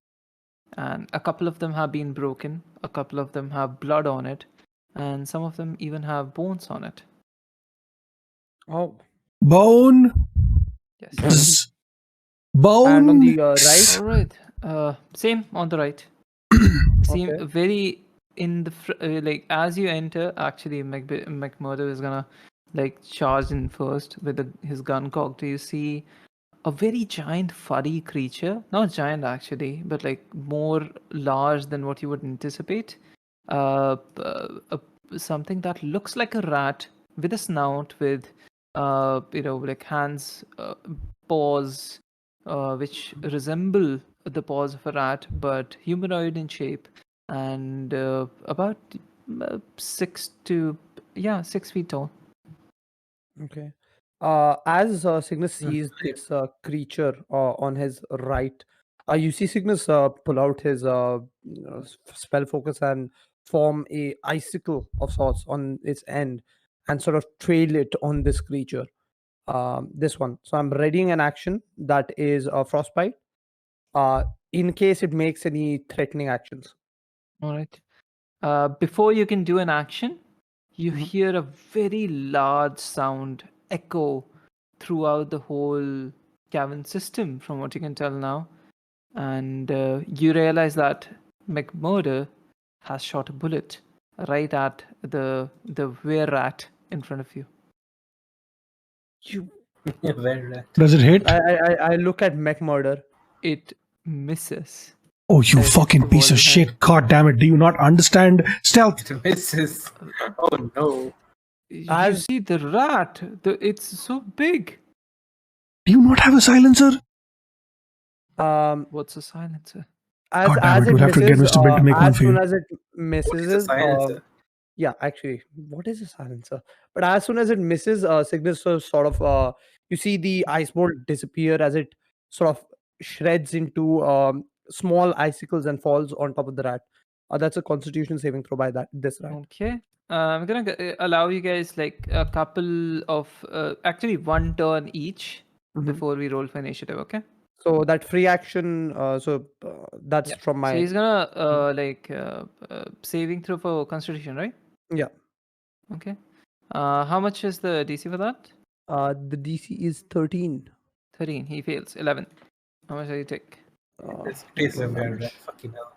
and a couple of them have been broken, a couple of them have blood on it, and some of them even have bones on it. Oh, Bone. Yes. Bzz. and on the Bone. right? All right. Same on the right. Seem Okay. very in the like as you enter. Actually, McMurdo is gonna like charge in first with his gun cocked. You see a very giant furry creature. Not giant actually, but like more large than what you would anticipate. Something that looks like a rat with a snout, with like hands, paws, which resemble the paws of a rat, but humanoid in shape, and about 6 feet tall. Okay. As Cygnus sees this creature on his right, you see Cygnus pull out his spell focus and form a icicle of sorts on its end and sort of trail it on this creature. This one. So I'm readying an action that is frostbite. In case it makes any threatening actions. All right. Before you can do an action, you hear a very large sound echo throughout the whole cavern system, from what you can tell now, and you realize that McMurdo has shot a bullet right at the were rat in front of you. You. Very right. Does it hit? I look at McMurder. It misses. Oh, you hits fucking the piece wall of behind. shit. God damn it. Do you not understand stealth? It misses. Oh no. You As- see the rat. It's so big. Do you not have a silencer? What's a silencer? As God damn it, it we'll have to get misses, Mr. Bint to make one as for soon you. as it What misses, is a silencer? yeah, actually, what is a silencer? But as soon as it misses, Cygnus sort of you see the ice bolt disappear as it sort of shreds into small icicles and falls on top of the rat. That's a Constitution saving throw by this rat. Okay. I'm gonna allow you guys like a couple of actually one turn each before we roll for initiative. Okay. So that free action, that's Yeah. from my. So he's gonna saving throw for Constitution, right? Yeah. Okay. How much is the DC for that? The DC is 13. 13. He fails. 11. How much do you take? This is a cold very damage. right. Fucking hell.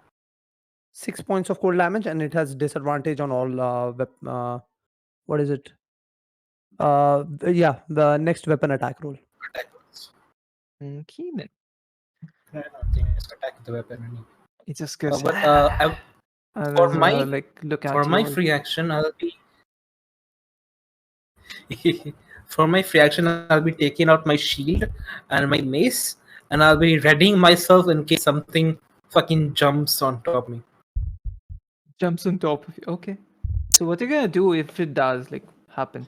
6 points of cold damage, and it has disadvantage on all what is it? The next weapon attack roll. Attack rolls. Okay then. I don't think it's attack the weapon anyway. He just goes. But for my- like look at for you my all. free action, I'll be taking out my shield and my mace, and I'll be readying myself in case something fucking jumps on top of me. Jumps on top of you. Okay. So what are you gonna do if it does happen?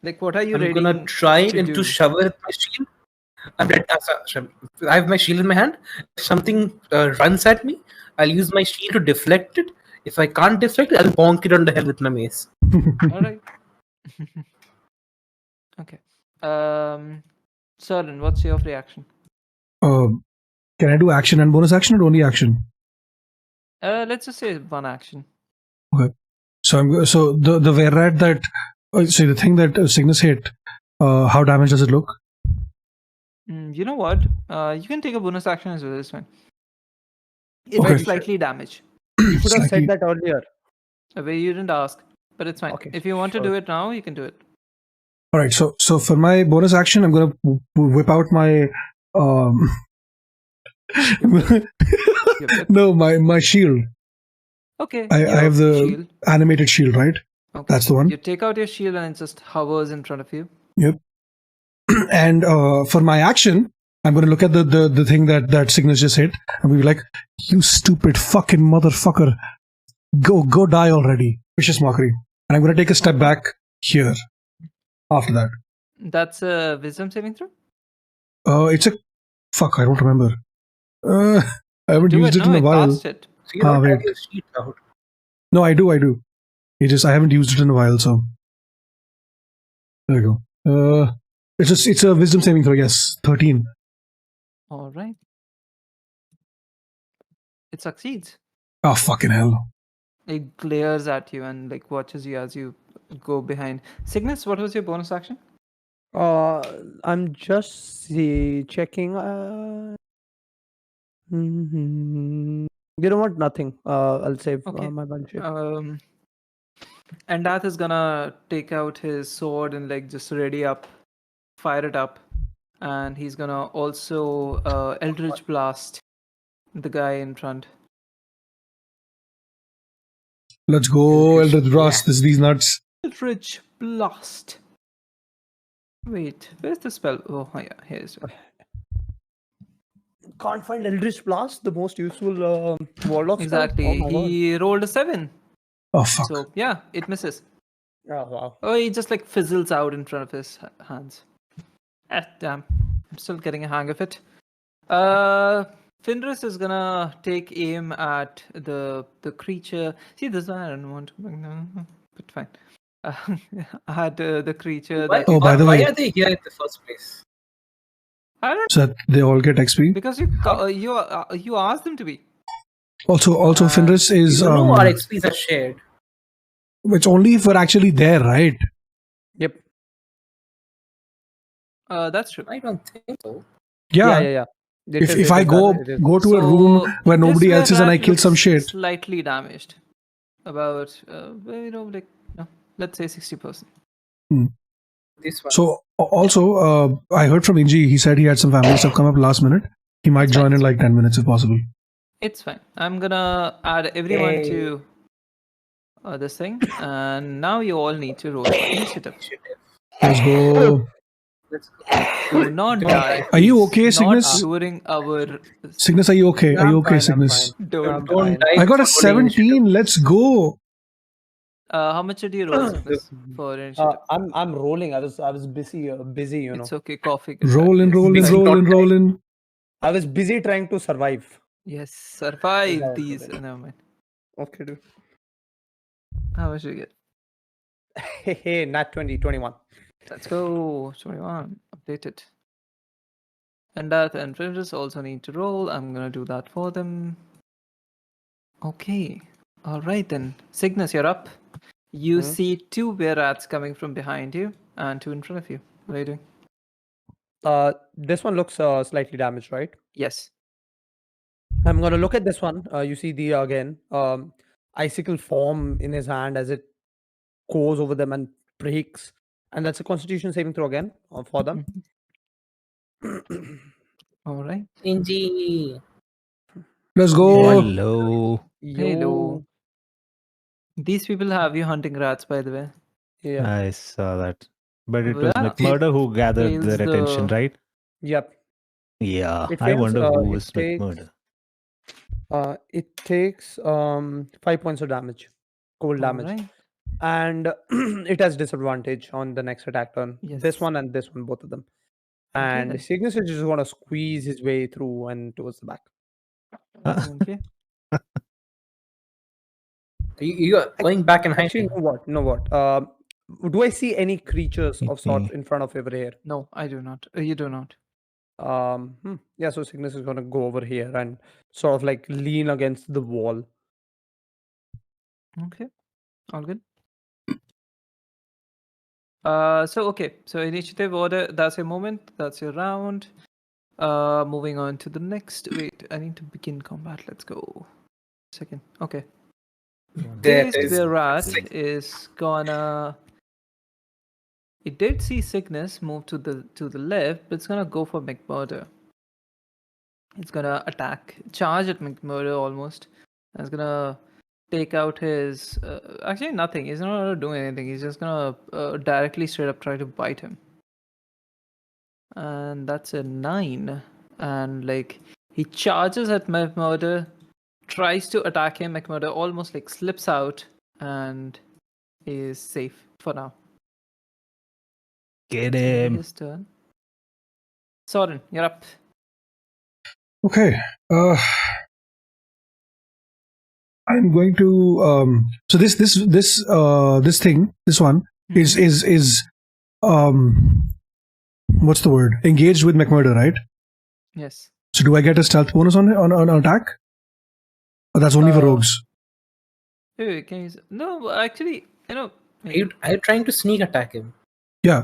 Like what are you I'm ready gonna try to and do? to shove it with my shield. I have my shield in my hand. If something runs at me, I'll use my shield to deflect it. If I can't deflect it, I'll bonk it on the head with my mace. All right. Okay. Sorren, what's your reaction? Can I do action and bonus action or only action? Let's just say one action. So the were rat that the thing that Cygnus hit, how damaged does it look? You know what? You can take a bonus action as well. It's fine. It's Okay. slightly damaged. You should have Slightly- said that earlier. You didn't ask, but it's fine. Okay, If you want to sure. do it now, you can do it. All right. So for my bonus action, I'm gonna whip out my no, my shield. Okay. I your have the shield. animated shield, right? Okay. That's the one. You take out your shield and it just hovers in front of you. And for my action, I'm going to look at the thing that Cygnus just hit, and we'll be like, "You stupid fucking motherfucker, go die already!" Vicious mockery. And I'm going to take a step back here. After that, That's a wisdom saving throw. it's a fuck. I don't remember. I haven't Do used it now, in a I while. cast it. So you don't wait. have your sheet out. No, I do. I haven't used it in a while, so there you go. It's a wisdom saving throw. Yes, 13. All right. It succeeds. Oh fucking hell! It glares at you and like watches you as you go behind. Cygnus, what was your bonus action? I'm just checking. You know what? Nothing. I'll save Okay. my bunch. And Dath is gonna take out his sword and like just ready up, fire it up, and he's gonna also Eldritch Blast the guy in front. Let's go, Eldritch Blast. These nuts. Eldritch Blast. Wait, where's the spell? Oh yeah, here's it. Can't find Eldritch Blast, the most useful warlock spell? Exactly. Oh my God. He rolled a 7. Oh fuck! So yeah, it misses. Oh wow. Oh, he just like fizzles out in front of his hands. Damn. I'm still getting a hang of it. Findris is gonna take aim at the creature. See, this one I don't want to, but fine. At the creature Why, that. Oh, by the why way- are they here in the first place? I don't So that they all get XP. because you asked them to be. Also, Findris is You know our XPs are shared. it's only if we're actually there, right? Yep. That's true. I don't think so. Yeah. If I go to a So, room where this nobody else is and I rat kill some looks shit, Slightly damaged. About let's say 60%. This one. so also I heard from Inji. He said he had some family stuff come up last minute. He might join in like 10 minutes if possible. It's fine. I'm gonna add everyone Yay. to this thing, and now you all need to roll initiative. Let's go. Let's go. Do not die. Are you please. okay, Not Cygnus? during our. Cygnus, are you okay? Are you okay, I'm Cygnus? fine. Don't Don't die. die. I got a for rolling 17. Let's go. How much did you roll Cygnus, for initiative? I'm rolling. I was busy, you know. It's okay. Coffee. Rolling. I was busy trying to survive. Yes, survive Without these. it. Never mind. Okay, dude. How much did you get? Hey, nat 21. Let's go. 21. Updated. And that and Findris also need to roll. I'm gonna do that for them. Okay. Alright then. Cygnus, you're up. You see 2 bear rats coming from behind you and 2 in front of you. What are you doing? This one looks slightly damaged, right? Yes. I'm gonna look at this one. You see the again icicle form in his hand as it goes over them and breaks, and that's a Constitution saving throw again for them. Alright. Inji. Let's go. Hello. Hello. These people have you hunting rats, by the way. Yeah. I saw that. But it was Yeah. McMurder who gathered Fails their attention, the- right? Yep. Yeah. It I fails, wonder who it was takes- McMurder. It takes 5 points of damage, cold damage, Alright. and it has disadvantage on the next attack turn. Yes. This one and this one, both of them. Okay, And then. Cygnus is just want to squeeze his way through and towards the back. Okay. You are going back and Actually, hiding. know what? Do I see any creatures of sorts in front of over here? No, I do not. You do not. Yeah, so Cygnus is gonna go over here and sort of like lean against the wall. Okay. All good. So initiative order, that's your moment, that's your round. Moving on to the next. Wait, I need to begin combat. Let's go. Second. Okay. There it Based is. where at Sick. is gonna. It did see sickness move to the left, but it's gonna go for McMurder. It's gonna attack, charge at McMurder almost. And it's gonna take out his. Actually, nothing. He's not gonna do anything. He's just gonna directly straight up try to bite him. And that's a 9. And like he charges at McMurder, tries to attack him. McMurder almost like slips out and is safe for now. Get It's gonna be him. his turn. Sorren, you're up. Okay. I'm going to so this thing, this one is what's the word? Engaged with McMurder, right? Yes. So do I get a stealth bonus on attack? Or that's only for rogues. Wait, can you? No, actually, Are you trying to sneak attack him? Yeah.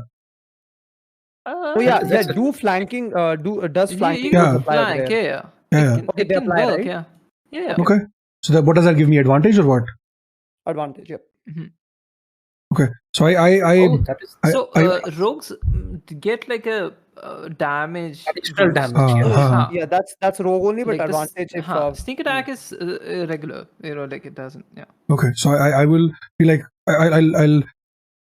Oh yeah, That's do flanking. Does flanking Yeah. rules apply over flank, there? yeah. Yeah. Okay, It they can apply, work, right? yeah. Yeah. Okay. So what does that give me? Advantage or what? Advantage. Yep. Okay. So I Oh, that is So rogues get like a damage. additional boost. damage. Uh-huh. Yeah, that's rogue only, but Like this- advantage if sneak attack is irregular. Like it doesn't. Yeah. Okay. So I will be like I'll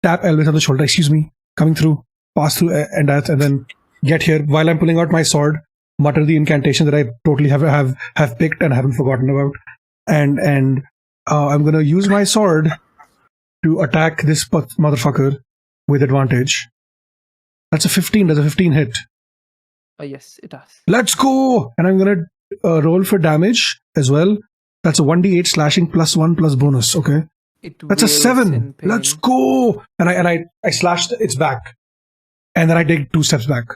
tap Elvis on the shoulder. Excuse me, coming through, pass through, and then get here while I'm pulling out my sword. Mutter the incantation that I totally have picked and haven't forgotten about, and I'm gonna use my sword to attack this motherfucker with advantage. That's a 15. Does a 15 hit? Yes, it does. Let's go! And I'm gonna roll for damage as well. That's a 1d8 slashing +1 plus bonus. Okay, that's a wails 7. in pain. Let's go! And I slashed its back, and then I take 2 steps back.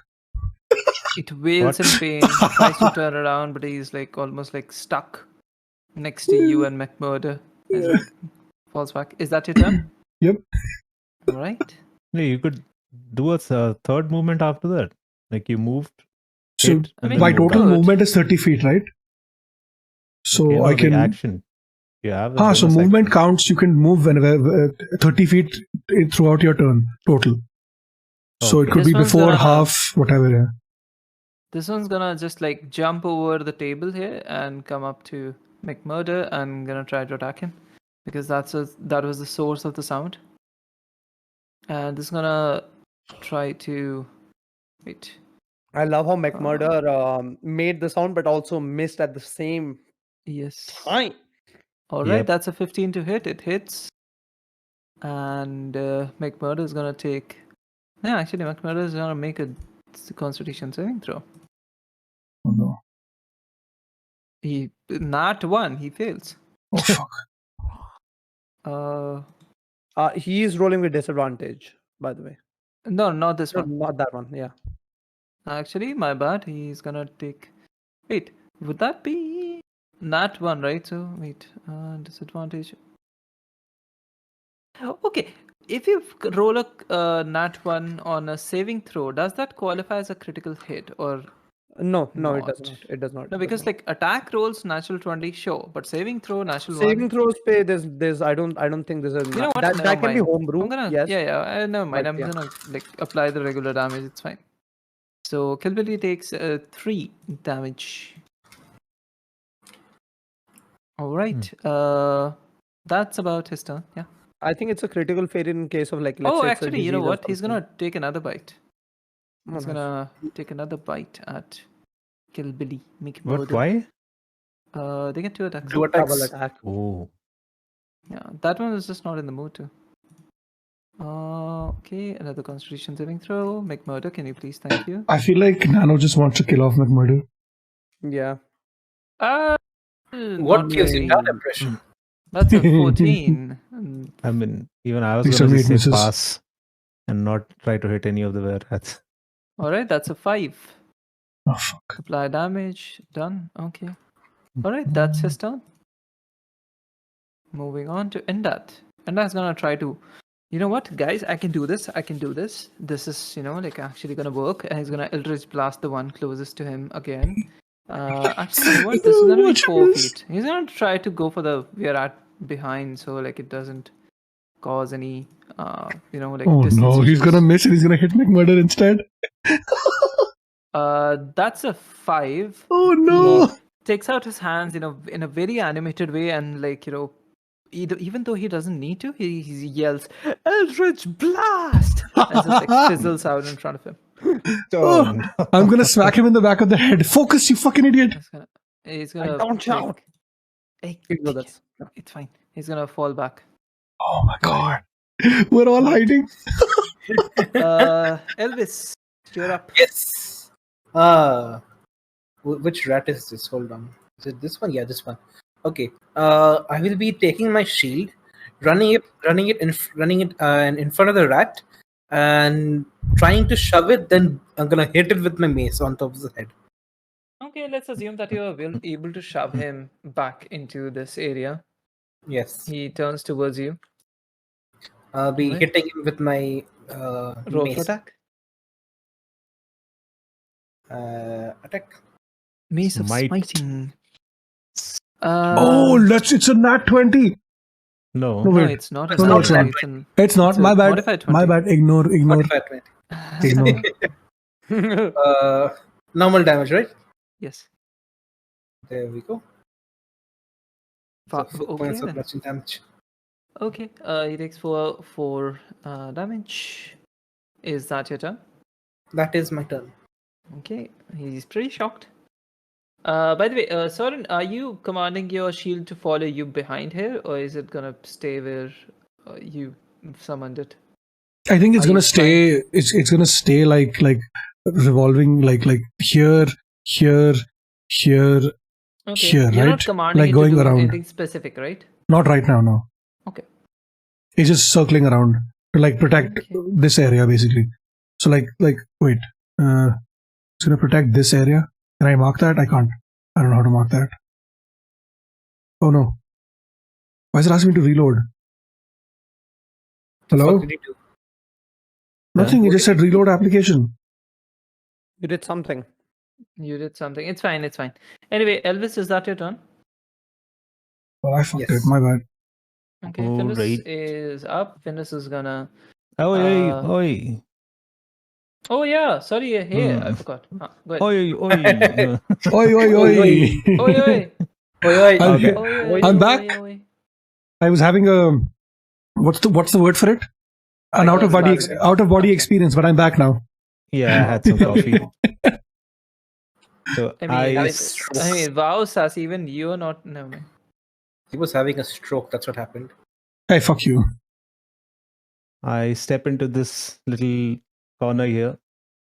It wails in pain. Tries to turn around, but he's like almost like stuck next to you and McMurder. He's like, falls back. Is that your turn? Yep. All right. Yeah, you could do a third movement after that. Like you moved. So hit, and then my moved total back. movement is 30 feet, right? So Okay, no, I the can. action. You have the So bonus movement action. counts. You can move whenever 30 feet throughout your turn total. So it Okay. could be This one's before gonna- half, whatever. Yeah. This one's gonna just like jump over the table here and come up to McMurder and gonna try to attack him because that was the source of the sound. And this is gonna try to wait. I love how McMurder made the sound, but also missed at the same Yes. time. All right, Yep. that's a 15 to hit. It hits. And McMurder is gonna take. Yeah, actually, McMurder is gonna make a Constitution saving throw. Oh no. He not 1. He fails. Oh fuck. He is rolling with disadvantage, by the way. No, not this No, one. not that one. Yeah. Actually, my bad. He's gonna take. Wait, would that be nat 1, right? So wait, disadvantage. Okay, if you roll a nat 1 on a saving throw, does that qualify as a critical hit or No, it does Not. not. It does not. no? it does Because not. like attack rolls natural 20, sure, but saving throw natural saving 1. throws pay. There's I don't think there's a You know what? that Never can be mind. homebrew. I'm gonna Yes. yeah, never mind. But I'm yeah. gonna like apply the regular damage. It's fine. So Kilbilly takes 3 damage. All right. That's about his turn. Yeah. I think it's a critical failure in case of like. Let's Oh, say it's a actually, you know disease or what? He's something. gonna take another bite. Oh, He's nice. gonna take another bite at Kilbilly. Make What? murder. Why? They get 2 attacks. Two attacks. Double attack. Oh. Yeah, that one is just not in the mood to. Okay, another Constitution saving throw. Make murder. Can you please? Thank you. I feel like Nano just wants to kill off McMurder. Yeah. What not gives you really. that impression? That's a 14. And I mean, even I was Please going tell me to it say misses. pass and not try to hit any of the were rats. all right, that's a 5. Oh fuck. Apply damage. Done. Okay. All right, that's his turn. Moving on to Endat. Endat's gonna try to You know what, guys? I can do this. I can do this. This is, like actually gonna work. And he's gonna Eldritch Blast the one closest to him again. Actually, you know what? This is gonna be Watch 4 this. feet. He's gonna try to go for the we are at behind, so like it doesn't cause any, like. Oh distance no, he's issues. gonna miss and he's gonna hit McMurder instead. That's a 5. Oh no. Takes out his hands, in a very animated way, and like, even though he doesn't need to, he yells, "Eldritch Blast!" as it like fizzles out in front of him. Oh, I'm gonna smack him in the back of the head. Focus, you fucking idiot. He's gonna don't shout. Hey, Ignore that. it's fine. He's gonna fall back. Oh my god. We're all hiding. Elvis, you're up. Yes. Which rat is this? Hold on. Is it this one? Yeah, this one. Okay. I will be taking my shield, running it in front of the rat, and trying to shove it. Then I'm gonna hit it with my mace on top of the head. Okay, let's assume that you are able to shove him back into this area. Yes. He turns towards you. I'll be Alright. hitting him with my Roll mace. for attack. Attack. Mace of Smite. smiting. Oh, it's a nat 20. No. No, No, wait. it's not. It's not It's nat It's not. It's a My bad. modified 20. My bad. Ignore. 45, 20. Ignore. Normal damage, right? Yes. There we go. Fa- So 4 okay, points of then. bludgeoning damage. Okay. He takes four damage. Is that your turn? That is my turn. Okay. He's pretty shocked. By the way, Sorren, are you commanding your shield to follow you behind here, or is it gonna stay where you summoned it? I think it's Are gonna you stay. It's gonna stay like revolving like here, here, here. Okay. Here, You're not right? commanding Like it going to do around. anything specific, right? Not right now. No. Okay. It's just circling around to like protect Okay. this area basically. So like wait. It's gonna protect this area. Can I mark that? I can't. I don't know how to mark that. Oh no. Why is it asking me to reload? Hello? What did you do? Nothing. It just said reload application. You did something. You did something. It's fine. It's fine. Anyway, Elvis, is that your turn? Oh, I fucked Yes. it. My bad. Okay. Finis Alright. is up. Finis is gonna. Oi, Uh, oi, Oh yeah. Sorry. Hey, I Hmm. forgot. Go ahead. oi, oi. Oi, oi, oi. Oi, oi. Oi, I'm- Okay. Oi, oi, I'm oi, back. oi, oi. I was having a what's the word for it? An out of body experience, but I'm back now. Yeah, I had some coffee. So I mean, wow, Sass, even you're not. No, man. He was having a stroke. That's what happened. Hey, fuck you. I step into this little corner here,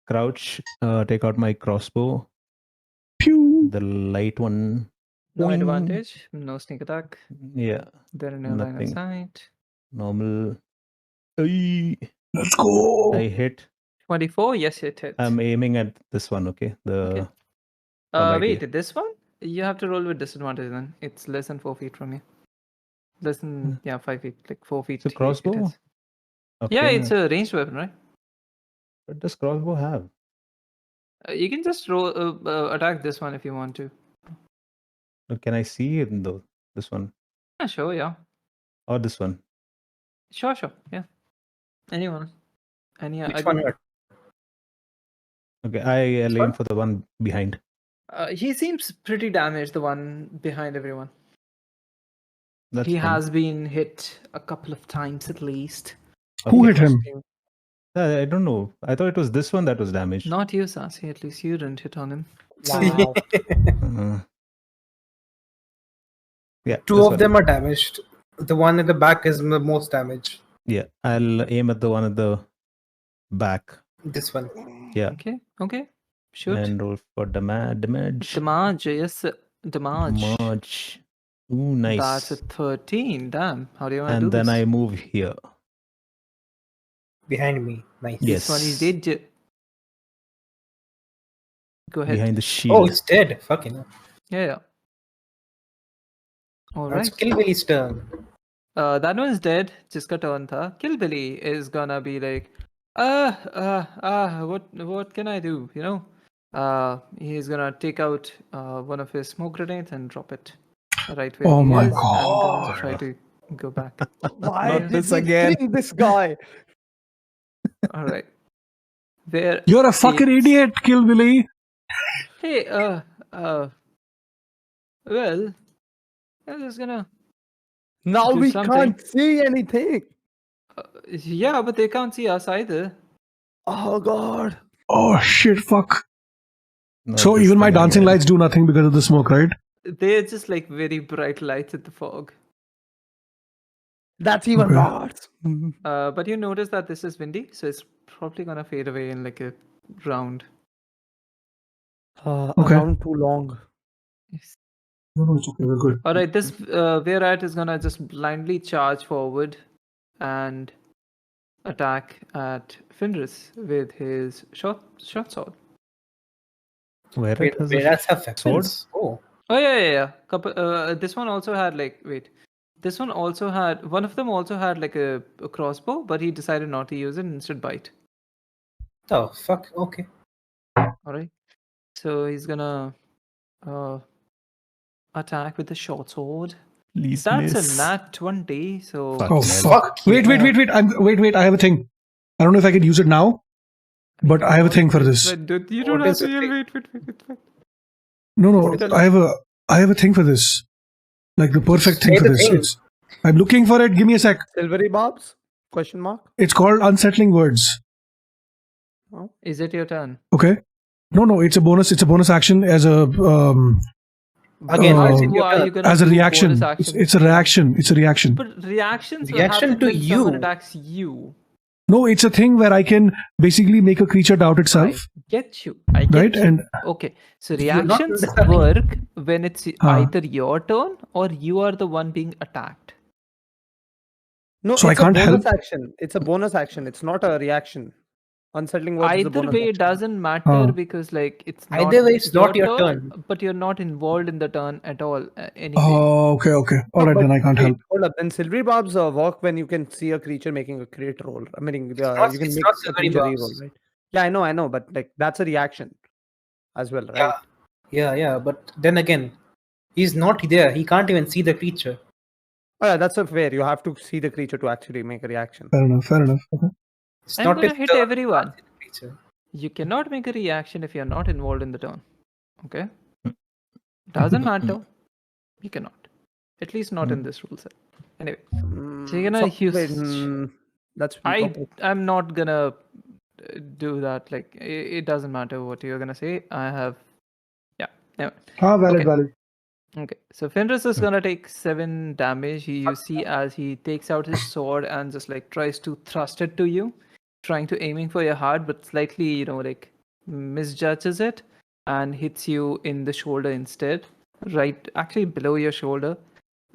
crouch, take out my crossbow, Pew. the light one. No Boing. advantage. No sneak attack. Yeah, They're in your line of Nothing. sight. normal. Oi. Let's go. I hit. 24. Yes, it hits. I'm aiming at this one, okay? Okay. right Wait, here. this one? You have to roll with disadvantage then. It's less than 4 feet from you. Less than 5 feet, like 4 feet. It's a crossbow? it is. Okay. Yeah, it's a ranged weapon, right? What does crossbow have? You can just attack this one if you want to. Can I see it though? This one Yeah, sure, yeah. or this one? Sure, yeah. Anyone. Which one? Okay, I'll aim one? for the one behind. He seems pretty damaged, the one behind everyone. That's He fine. has been hit a couple of times at least. Who hit him? I don't know. I thought it was this one that was damaged. Not you, Sassy. At least you didn't hit on him. Wow. Uh, yeah. Two this of one. them are damaged. The one at the back is the most damaged. Yeah, I'll aim at the one at the back. This one. Yeah. Okay. Shoot. And roll for damage. Damage, yes. Damage. Damage. Ooh, nice. That's a 13. Damn. How do you want to And do then this? I move here. Behind me. Nice. This one is Yes. dead. Go ahead. Behind the shield. Oh, it's dead. Fucking hell. Yeah. All That's right. Kill Billy's turn. that one's dead. Jiska turn tha. Kill Billy is gonna be like, what can I do? You know, he's gonna take out one of his smoke grenades and drop it right where Oh he my is, and God. gonna try to go back. Why Not did this we again. bring this guy? All right. Where You're a fucking it's- idiot, Kill Billy. Hey, well, I'm just gonna. Now Do we something. can't see anything. Yeah, but they can't see us either. Oh god. Oh shit, fuck. Not So this even my thing dancing again. lights do nothing because of the smoke, right? They're just like very bright lights in the fog. That's even Okay. worse. But you notice that this is windy, so it's probably gonna fade away in like a round. Okay. Around too long. No, it's okay. We're good. All right, this Whereat is gonna just blindly charge forward and attack at Fenris with his short sword. Where Wait, it has a whereas have sword? weapons. Oh, Oh yeah. This one also had like This one also had one of them also had like a crossbow, but he decided not to use it and instead bite. the fuck. Okay. All right, so he's gonna attack with the short sword. Please That's miss. a nat 20. So Fuck. Oh Hell. fuck. Wait. Wait. I have a thing. I don't know if I can use it now, but I have a thing for this. But you don't What have is to the yell. thing? Wait. No. Tell I have a thing for this. Like the perfect thing Say for the this. thing. I'm looking for it. Give me a sec. Silvery bobs? Question mark? It's called unsettling words. Is it your turn? Okay. No. It's a bonus. It's a bonus action as a Again, Uh, it's in Who your are turn. you gonna as a do reaction. bonus It's, action? it's a reaction. It's a reaction. But reactions will Reaction happen to when someone you. attacks you. No, it's a thing where I can basically make a creature doubt itself, I get you. I get right? you. And Okay, so You're not reactions understanding. work when it's Huh. either your turn or you are the one being attacked. No, So I it's a can't bonus help- action. It's a bonus action. It's not a reaction. Unsettling words is a Either bonus way, it action. doesn't matter Huh. because like it's not Either way, it's not your turn. but you're not involved in the turn at all anyway. Oh, okay. All right, but then I can't wait, help. Hold up. Then silvery bobs work when you can see a creature making a crit roll. I mean, not- you can it's make not a silvery creature bobs. reroll, right? Yeah, I know, but like that's a reaction as well, right? Yeah. But then again, he's not there. He can't even see the creature. Oh, yeah, that's a fair. You have to see the creature to actually make a reaction. Fair enough. Okay. It's I'm not gonna his hit turn. everyone. He can't see the creature. You cannot make a reaction if you're not involved in the turn. Okay? Doesn't matter. You cannot. At least not in this rule set. Anyway, so you're gonna use. That's weak. I'm not gonna do that. Like it doesn't matter what you're gonna say. I have. Yeah. Anyway. Valid, Okay. valid. Okay, so Fenris is gonna take 7 damage. You see as he takes out his sword and just like tries to thrust it to you, trying to aiming for your heart, but slightly, like misjudges it and hits you in the shoulder instead, right, actually below your shoulder.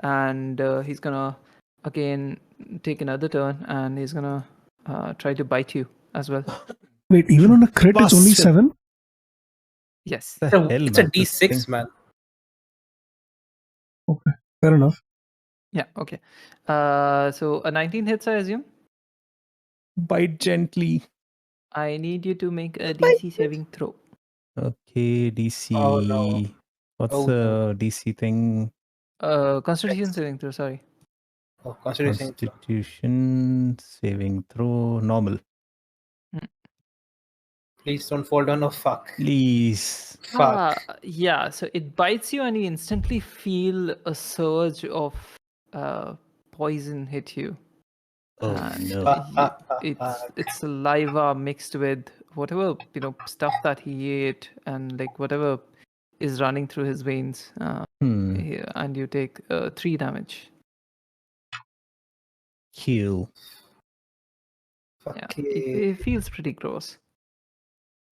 And he's gonna again take another turn and he's gonna try to bite you as well. Wait, even on a crit, it's only Bastard. 7? Yes. The It's a, hell, it's a man, this D6, thing. man. Okay, fair enough. Yeah. Okay. So a 19 hits, I assume. Bite gently. I need you to make a DC saving throw. Okay, DC. Oh, no. What's Oh, the DC thing? Constitution saving throw. Sorry. Oh, constitution. Constitution saving throw normal. Please don't fall down. Oh, fuck. Please. Fuck. Yeah. So it bites you, and you instantly feel a surge of poison hit you. Oh And no. it's saliva mixed with whatever stuff that he ate, and like whatever is running through his veins. And you take 3 damage. Kill. Yeah, Okay. it feels pretty gross.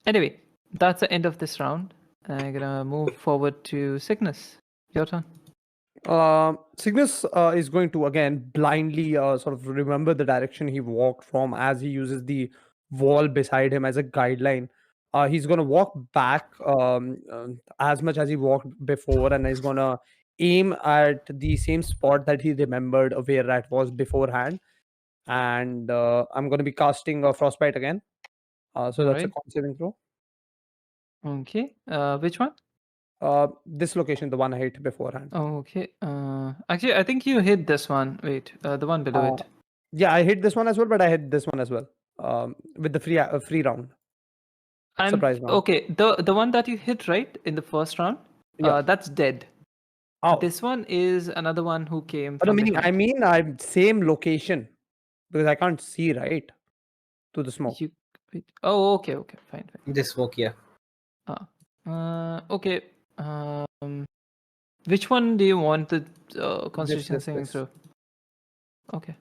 Anyway, that's the end of this round. I'm gonna move forward to Cygnus. Your turn. Cygnus is going to again blindly sort of remember the direction he walked from as he uses the wall beside him as a guideline. He's going to walk back as much as he walked before, and he's going to aim at the same spot that he remembered where that was beforehand. And I'm going to be casting a frostbite again. So that's a Alright. con saving throw. Okay. Which one? This location, the one I hit beforehand. Okay. Actually, I think you hit this one. Wait, the one below it. Yeah, I hit this one as well, but I hit this one as well. With the free round. Surprise round. Okay, the one that you hit right in the first round, Yeah. that's dead. Oh. This one is another one who came. But From I mean, I'm same location because I can't see right to the smoke. Oh, okay, fine. This smoke, yeah. Okay. Which one do you want the Constitution saving this. throw? Okay.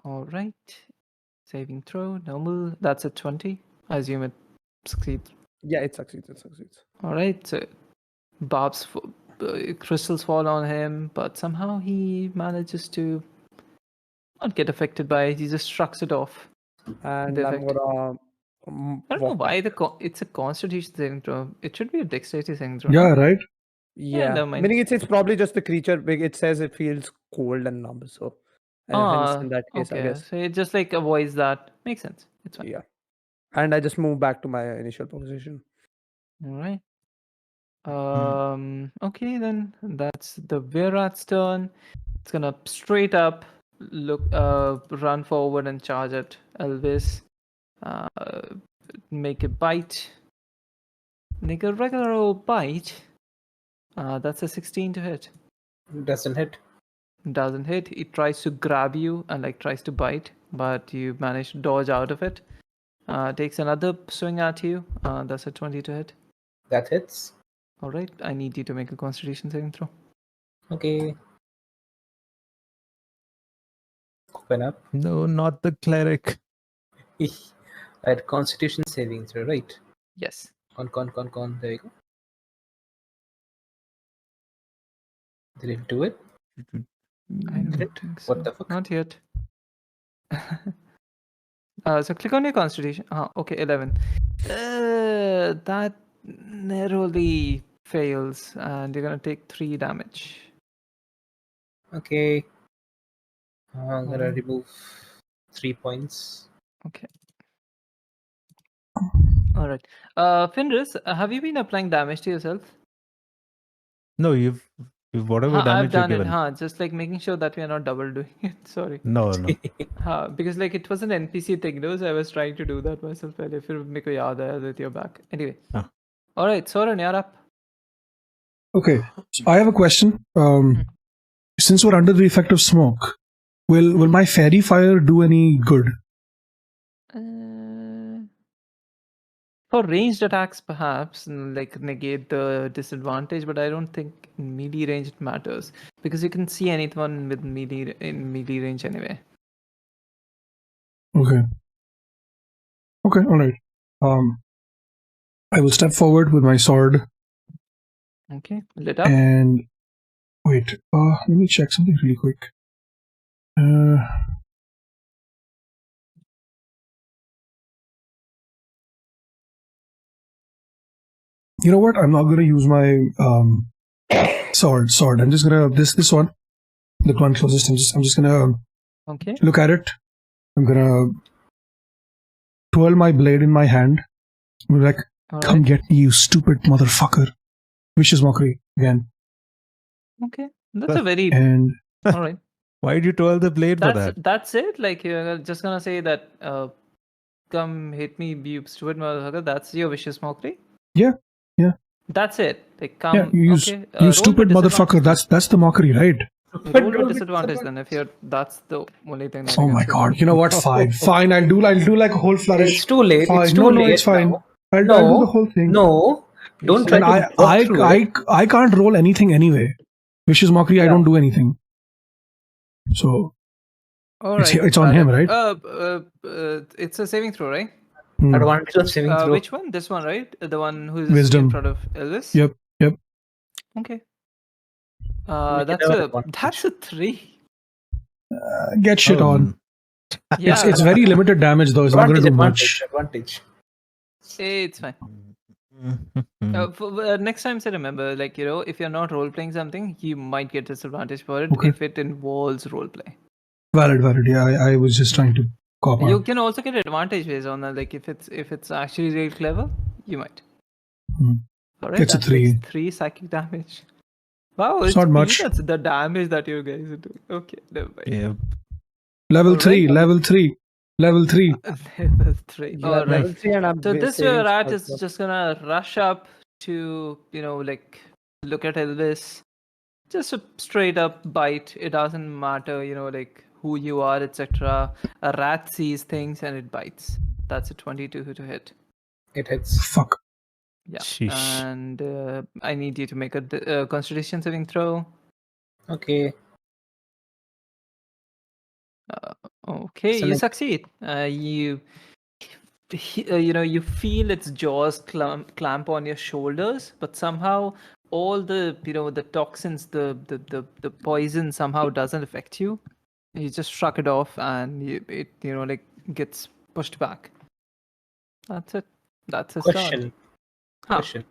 All right. Saving throw normal. That's a 20. I assume it succeeds. Yeah, it succeeds. All right. So barbs, crystals fall on him, but somehow he manages to not get affected by it. He just shrugs it off. And The I'm effect. gonna. I don't know why it's a Constitution saving throw. It should be a Dexterity saving throw. Yeah, no? right. Yeah, never mind. meaning it's probably just the creature. It says it feels cold and numb, so hence in that case, I okay. guess. So it just like avoids that. Makes sense. It's fine. Yeah, and I just move back to my initial position. All right. Okay, then that's the Virat's turn. It's gonna straight up run forward and charge at Elvis. Make a bite. Make a regular old bite. That's a 16 to hit. Doesn't hit. Doesn't hit. It tries to grab you and like tries to bite, but you manage to dodge out of it. Takes another swing at you. That's a 20 to hit. That hits. All right. I need you to make a Constitution saving throw. Okay. Open up. No, not the cleric. At Constitution saving throw, right? Yes. Con. There you go. Did it do it? I don't Did it? think so. What the fuck? Not yet. So click on your Constitution. Okay, 11. That narrowly fails, and you're gonna take 3 damage. Okay. I'm gonna Alright. remove 3 points. Okay. All right. Fenris, have you been applying damage to yourself? No, you've whatever I've damage you've done it. given. Just like making sure that we are not double doing it. Sorry. No. Because like it was an NPC thing, though, so I was trying to do that myself. Well, if you make a yada with your back. Anyway. Ah. All right, Sorren, you're up. Okay, so I have a question. Since we're under the effect of smoke, will my fairy fire do any good? For ranged attacks, perhaps, like negate the disadvantage, but I don't think in melee range it matters because you can see anyone with melee range anyway. Okay, all right. I will step forward with my sword. Okay, lit up. And wait, let me check something really quick. You know what? I'm not gonna use my sword. I'm just gonna this one, the one closest. I'm just gonna look at it. I'm gonna twirl my blade in my hand. I'm like, come get me, you stupid motherfucker! Vicious mockery again. Okay, that's a very and all right. Why did you twirl the blade for that? That's it. Like you're just gonna say that, come hit me, you stupid motherfucker. That's your vicious mockery. Yeah. That's it. Like come. Yeah, you stupid motherfucker. That's the mockery, right? Roll with disadvantage then if you're. That's the only thing. That Oh my god! You know what? Fine. I'll do like a whole flourish. It's too late. Fine. It's too late. It's fine. Now. I'll do the whole thing. No, don't try to walk through it. I can't roll anything anyway. Vicious mockery. I don't do anything. So all right. It's on him, right? It's a saving throw, right? Advantage of saving throw. Which one? This one, right? The one who's Wisdom in front of Elvis. Yep. Okay. That's a 3. Get shit on. Yeah, It's very limited damage though. It's not going to do much. Advantage. It's fine. Next time, say remember, like, if you're not role playing something, you might get disadvantage for it Okay. if it involves role play. Valid. Yeah, I was just trying to cop You out. can also get advantage based on that. Like, if it's actually really clever, you might. Hmm. All right, It's a that 3. takes 3 psychic damage. Wow, It's not much. That's the damage that you guys are doing. Okay, never mind. Yeah. Level Alright. 3. Level 3. Level 3. Level 3. Yeah, All right. level 3 and I'm So this saving rat spell is slot. just gonna rush up to, like, look at Elvis. Just a straight up bite. It doesn't matter, like who you are, etc. A rat sees things and it bites. That's a 22 to hit. It hits. Fuck. Yeah. Sheesh. And I need you to make a Constitution saving throw. Okay. Okay, So you like- succeed. You feel its jaws clamp on your shoulders, but somehow all the the toxins, the poison somehow doesn't affect you. You just shrug it off, and it like gets pushed back. That's it. That's a Question. start. Huh. Question.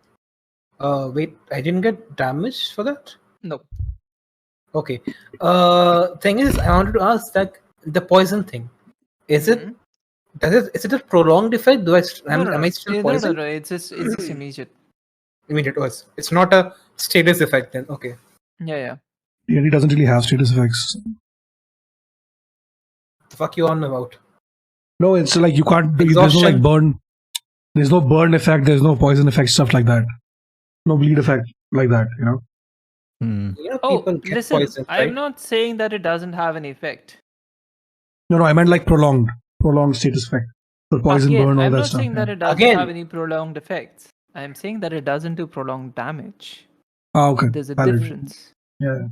Wait, I didn't get damage for that? No. Okay. Thing is, I wanted to ask that the poison thing. Is Mhm. is it a prolonged effect? Am I still No, poisoned? no. It's just immediate. Immediate was. It's not a status effect then. Okay. Yeah. Yeah, he doesn't really have status effects. The fuck you on about? No, it's like you can't. There's no like Exhaustion. burn. There's no burn effect. There's no poison effect. Stuff like that. No bleed effect like that. You know, Oh, people get listen. poisoned, I'm right? not saying that it doesn't have an effect. No. I meant like prolonged status effect. So poison, Again, burn, all I'm that not stuff. saying that yeah. it doesn't Again. have any prolonged effects. I'm saying that it doesn't do prolonged damage. Okay. There's a valid. difference. Yeah.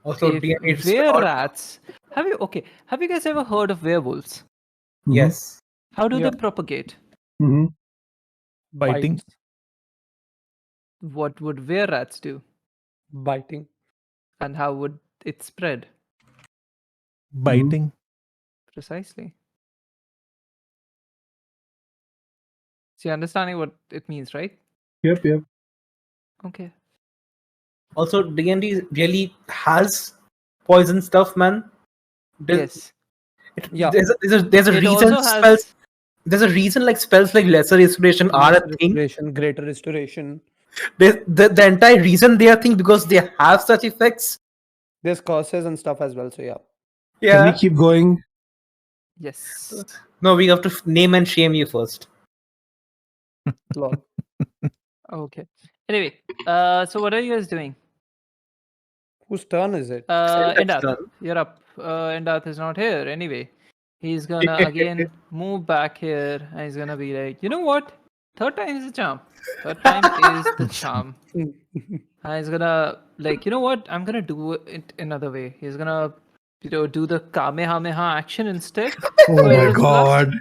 Also, If DNA is were not- rats, have you guys ever heard of werewolves? Mhm. Yes. How do Yeah. they propagate? Mm-hmm. Biting. Bites. What would were rats do? Biting. And how would it spread? Biting. Precisely. So you're understanding what it means, right? Yep. Okay. Also, D&D really has poison stuff, man. Yes. Yeah. There's a It reason also spells. has. There's a reason like spells like lesser restoration are a thing. Restoration, greater restoration. The entire reason they are a thing because they have such effects. There's curses and stuff as well. So yeah. Can we Yeah. keep going? Yes. No, we have to name and shame you first. Lol. Okay. Anyway, so what are you guys doing? Whose turn is it? Endath, turn. you're up. Endath is not here anyway. He's gonna again move back here and he's gonna be like, you know what? Third time is the charm. Third time is the charm. And he's gonna like, you know what? I'm gonna do it another way. He's gonna do the Kamehameha action instead. Oh for my his god. blast.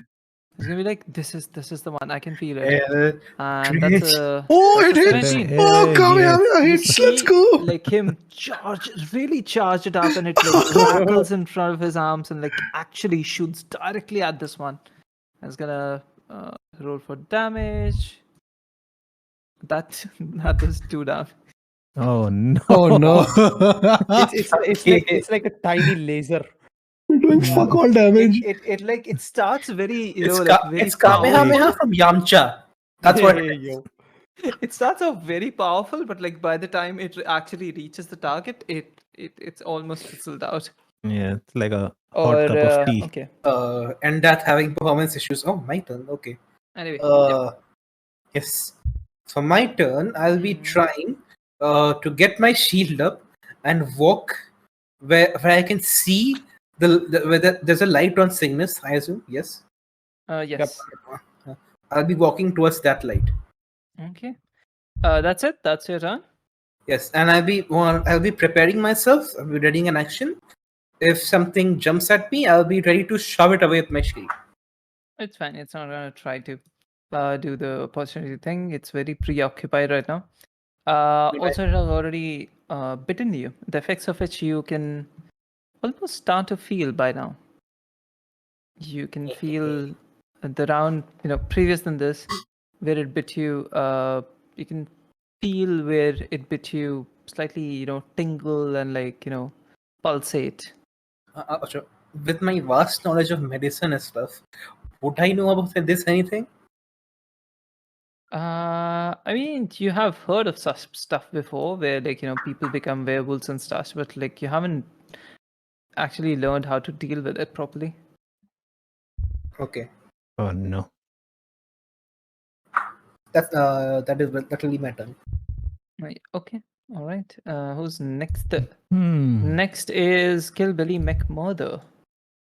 He's gonna be like, this is the one. I can feel it. Uh, And great. that's a Oh, it that's a hits. 17. Oh, come yes. here. You Hits. Let's see, go. like him really charge it up, and it like crackles in front of his arms, and like actually shoots directly at this one. It's gonna roll for damage. That was 2 down. Oh no. Oh no. It's like a tiny laser. You're doing fuck all damage. It starts very it's Kamehameha from Yamcha. That's what it is. It starts off very powerful, but like by the time it actually reaches the target, it's almost fizzled out. Yeah, it's like a hot Or cup of tea. okay. And that having performance issues. Oh, my turn. Okay. Anyway, Yes. For my turn, I'll be trying to get my shield up and walk where I can see where there's a light on Cygnus, I assume. Yes. yes. I'll be walking towards that light. Okay. That's it. That's your turn. Yes, and I'll be preparing myself. I'll be readying an action. If something jumps at me, I'll be ready to shove it away with my shield. It's fine. It's not gonna try to do the opportunity thing. It's very preoccupied right now. Also, it has already bitten you. The effects of which you can almost start to feel by now. You can feel the round, previous than this, where it bit you, you can feel where it bit you slightly, tingle and pulsate. Sure. With my vast knowledge of medicine and stuff, would I know about this anything? I mean, you have heard of such stuff before, where people become werewolves and stuff, but you haven't actually learned how to deal with it properly. Okay, Oh no. that will be my turn. Right. Okay. All right. Who's next? Hmm. Next is Kill Billy McMurder.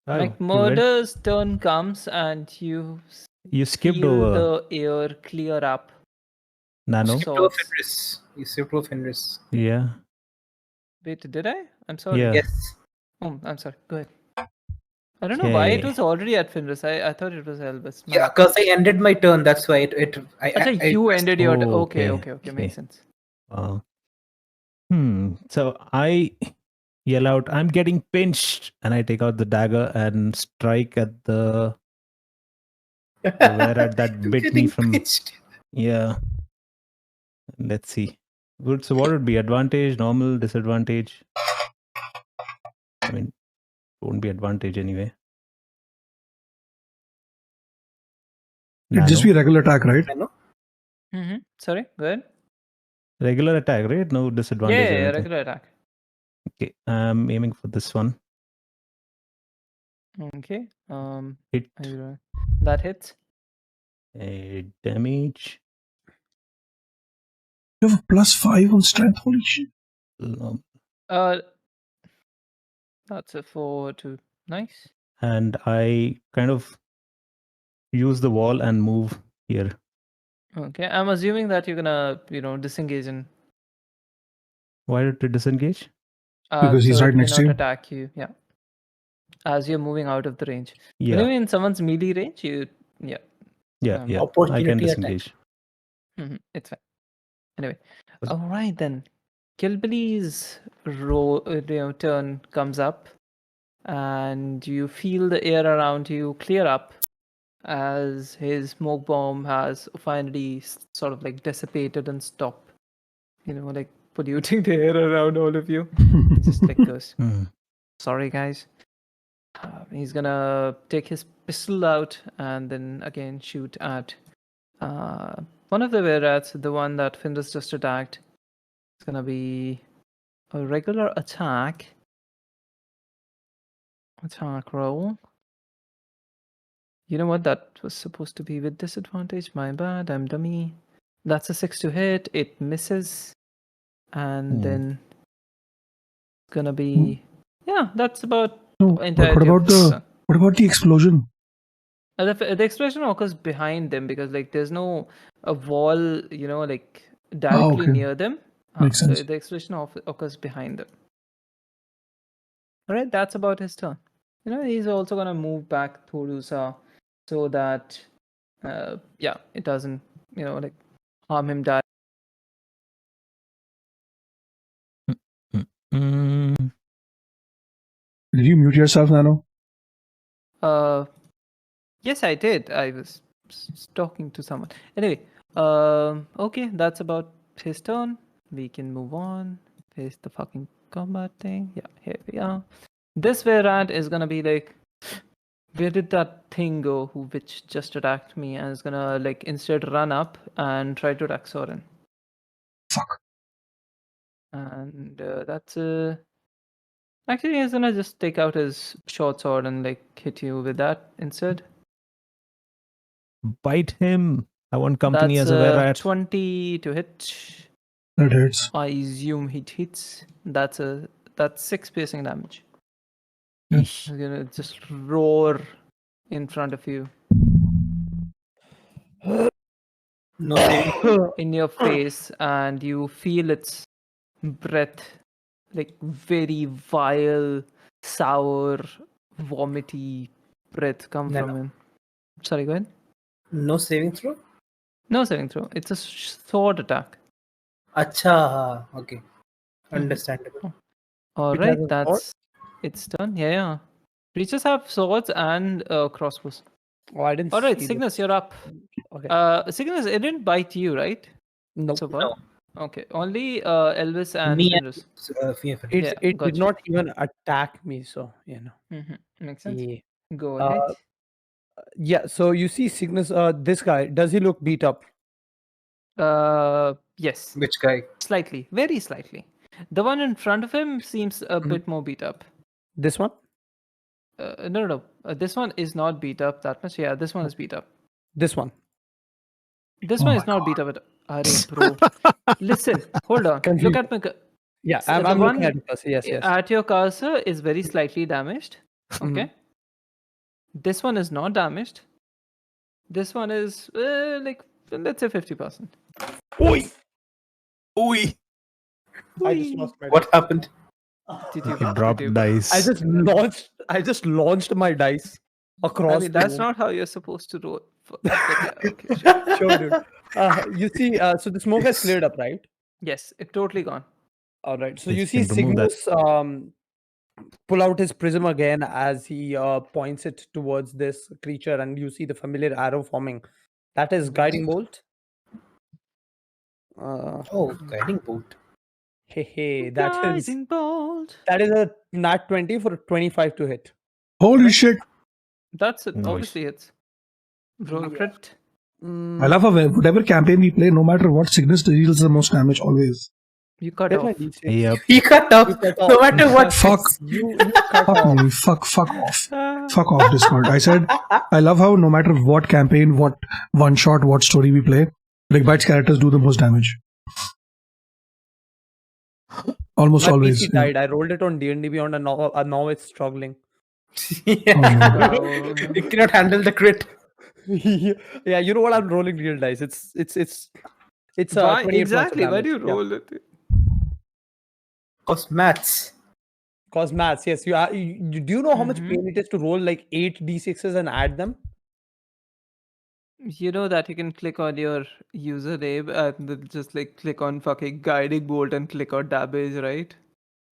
Oh, you McMurder's turn comes, and you You skipped feel over the air clear up. Nano. Skip to a Swords. Fenris. You skip to a Fenris. Yeah. Wait, did I? I'm sorry. Yeah. Yes. Oh, I'm sorry. Go ahead. I don't know why it was already at Fenris. I thought it was Elvis. Yeah, because I ended my turn. That's why You ended your. Oh, Okay. okay. Makes sense. So I yell out, "I'm getting pinched!" and I take out the dagger and strike at the where at that bit me Getting from. pitched. Yeah. Let's see. Good. So what would be advantage, normal, disadvantage? I mean, it won't be advantage anyway. It'd just be a regular attack, right? I know. Mm-hmm. Sorry. Go ahead. Regular attack, right? No disadvantage or Yeah, anything. regular attack. Okay, I'm aiming for this one. Okay. Hit That hits. a damage. You have a +5 on strength. Holy shit. That's a 4-2. Nice. And I kind of use the wall and move here. Okay. I'm assuming that you're gonna, disengage and. Why did it disengage? Because he's so right it next to cannot you. attack you. Yeah. As you're moving out of the range. Yeah, When you're in someone's melee range, yeah. yeah. I can Opportunity attack. disengage. It's fine. Anyway, Was- all right then. Kilbilly's turn comes up, and you feel the air around you clear up as his smoke bomb has finally sort of dissipated and stopped. Polluting the air around all of you. He just goes, Hmm. "Sorry, guys." He's gonna take his pistol out and then again shoot at one of the were-rats, the one that Findus just attacked. It's gonna be a regular attack. Attack roll. You know what? That was supposed to be with disadvantage. My bad. I'm dummy. That's a 6 to hit. It misses. And then it's gonna be. Yeah, that's about No, but entirety of his turn. what about the explosion? The explosion occurs behind them because there's no a wall, directly okay. near them. Makes sense. So the explosion occurs behind them. All right, that's about his turn. He's also gonna move back towards so that it doesn't harm him directly. Mm. Did you mute yourself, Nano? Yes, I did. I was talking to someone. Anyway, okay, that's about his turn. We can move on. Face the fucking combat thing. Yeah, here we are. This Verad is gonna be where did that thing go which just attacked me, and is gonna instead run up and try to attack Sorren. Fuck. And that's actually he's gonna just take out his short sword and hit you with that instead. Bite him. I want company That's as a were-rat. 20 to hit. That hurts. I assume it hits. That's 6 piercing damage. Yes. It's gonna just roar in front of you. No saving. In your face, and you feel its breath, very vile, sour, vomity breath come No, from him. Sorry, go ahead. No saving throw. No saving throw. It's a sword attack. Acha. Okay. Understandable. All It right, has a that's it's done. Yeah. Creatures have swords and crossbows. Oh, I didn't All right, see Cygnus, this. you're up. Okay. Cygnus, it didn't bite you, right? Nope. So far? No. Okay, only Elvis and Me Fenris. and me. It Yeah, it did gotcha. not even attack me, so Makes sense. Yeah. Go ahead. Yeah. So you see, Cygnus. This guy, does he look beat up? Yes, Which guy? slightly, very slightly. The one in front of him seems a bit more beat up. This one? No. This one is not beat up that much. Yeah, this one is beat up. This one? This Oh one my is not beat up at. Arey, bro. Listen, hold on. Look at my. Yeah, So I'm the looking one at it. Yes. at your cursor is very slightly damaged. Okay. This one is not damaged. This one is like, let's say 50%. Oi! I just lost my. What happened? Did you He dropped did you- dice. I just launched my dice across. I mean, the that's room. not how you're supposed to roll. But yeah, okay, sure. Sure, dude. You see, so the smoke has cleared up, right? Yes, it totally gone. All right. So Yes, you you see can remove that. Cygnus pull out his prism again as he points it towards this creature, and you see the familiar arrow forming. That is guiding bolt. Oh, guiding bolt. Hey, Guiding bolt. that is a nat 20 for a 25 to hit. Holy shit! That's it. Nice. Obviously, it's roll crit. I love how whatever campaign we play, no matter what, Cygnus deals the most damage always. You cut Where's off. my D6? Yep. He cut off. You cut No off. matter what. Fuck. You cut Fuck off. me. Fuck off. Fuck off, Discord. I said, I love how no matter what campaign, what one shot, what story we play, Rigbyte's characters do the most damage. Almost My always. PC died. I rolled it on D&D Beyond, and now it's struggling. Yeah. Wow. You cannot handle the crit. Yeah, you know what? I'm rolling real dice. It's Why, 28 exactly. Why damage. do you Yeah. roll it? Cause maths. Cause maths, yes. Do you know how much Mhm. pain it is to roll like 8 d6s and add them? You know that you can click on your username and then just like click on fucking guiding bolt and click on damage, right?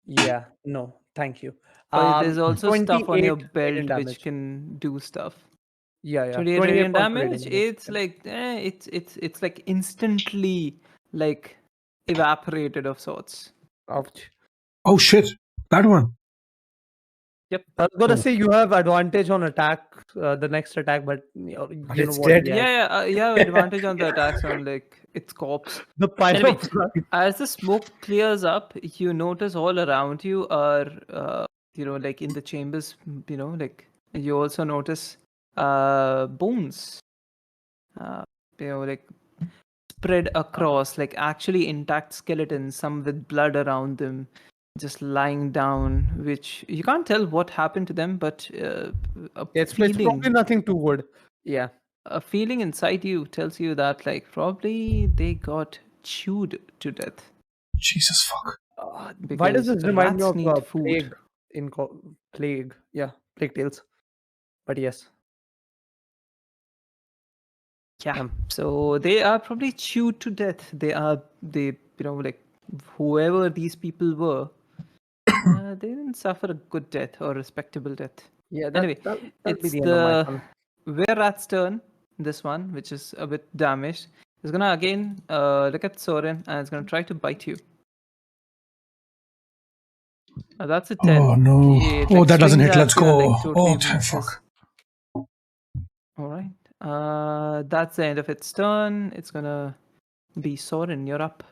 Yeah, no, thank you. Or there's also stuff on your 28 belt radiant damage. which can do stuff. Yeah, 28 28 radiant points of damage. radiant damage, It's like it's like instantly like evaporated of sorts. Ouch. Oh shit. That one. Yep. I was gonna Oh. say you have advantage on attack, the next attack, but you know it's what? dead. Yeah, you have advantage on the attacks on like its corpse. The pile Anyway, of blood. as the smoke clears up, you notice all around you are, like in the chambers, like you also notice bones, like spread across, like actually intact skeletons, some with blood around them, just lying down, which you can't tell what happened to them, but It's probably nothing too good. Yeah. a feeling inside you tells you that like probably they got chewed to death. Jesus fuck. Why does Because this remind me rats of need food. Plague in Plague? Yeah, Plague Tales. But yes. Yeah. So they are probably chewed to death. They like whoever these people were, they didn't suffer a good death or respectable death. Yeah. Anyway, that'll be it's the end of my fun. where rat's turn. This one, which is a bit damaged, is gonna again look at Sorren and it's gonna try to bite you. That's a 10. Oh no. It, Oh, like, that doesn't swings hit. at Let's you and, go. like, totally Oh, misses. fuck. All right. That's the end of its turn. It's gonna be Sorren. You're up.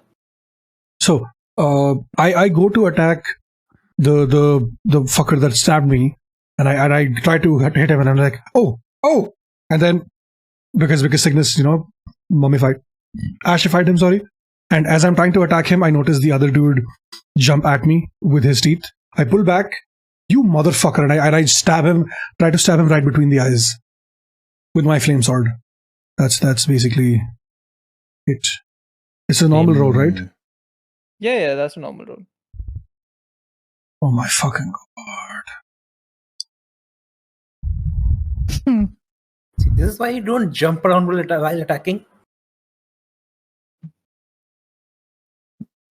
So, I go to attack the fucker that stabbed me, and I try to hit him, and I'm like, oh, and then because Cygnus, mummified, ashified him, sorry. And as I'm trying to attack him, I notice the other dude jump at me with his teeth. I pull back, you motherfucker, and I stab him, try to stab him right between the eyes with my flame sword. That's basically it. It's a normal roll, right? Yeah, that's a normal roll. Oh my fucking god. See, this is why you don't jump around while attacking.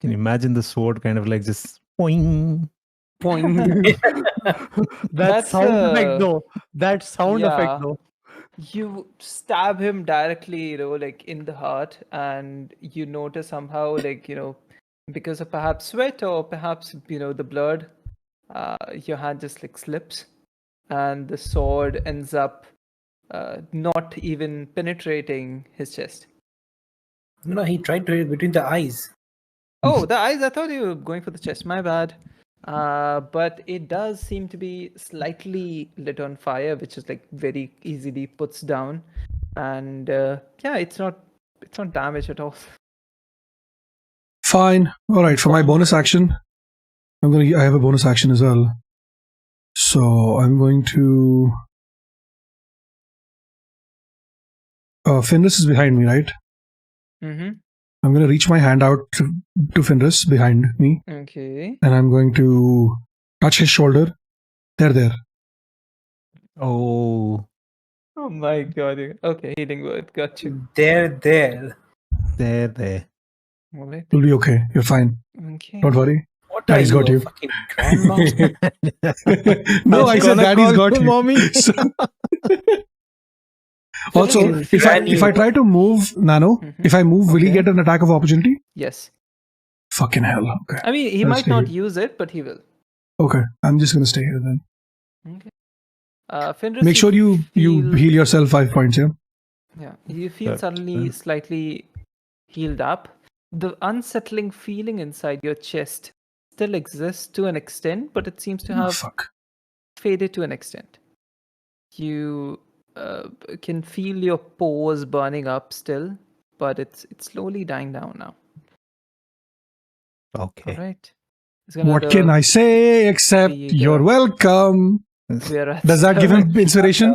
Can you imagine the sword kind of like just poing? That That's, sound effect though. That sound yeah. effect though. You stab him directly, like in the heart, and you notice somehow, like, because of perhaps sweat or perhaps, the blood, your hand just like slips, and the sword ends up not even penetrating his chest. No, he tried to hit it between the eyes. Oh, the eyes! I thought you were going for the chest. My bad. But it does seem to be slightly lit on fire, which is like very easily puts down, and yeah, it's not damaged at all. Fine. All right. For my bonus action, I have a bonus action as well. So I'm going to. Fenris is behind me, right? Mm-hmm. I'm going to reach my hand out to Fenris behind me, Okay. and I'm going to touch his shoulder. There. Oh, Oh my god. Okay, healing word. Got you. There. there. All right. You'll be okay. You're fine. Okay. Don't worry. What Daddy's are you, got a you. fucking grandma? No, I said Daddy's got you. Mommy. So- also, if I try to move Nano, if I move, will he Okay. get an attack of opportunity? Yes. Fucking hell. Okay. I mean, he I'll might stay not here. use it, but he will. Okay. I'm just gonna stay here then. Okay. Fenris, Make sure you feel- heal yourself 5 points. Yeah. Yeah, you feel Sure. suddenly slightly healed up. The unsettling feeling inside your chest still exists to an extent, but it seems to Oh, have fuck. faded to an extent. You can feel your pores burning up still, but it's slowly dying down now. Okay. All right. What can I say except be you're the- welcome? Does that give him inspiration?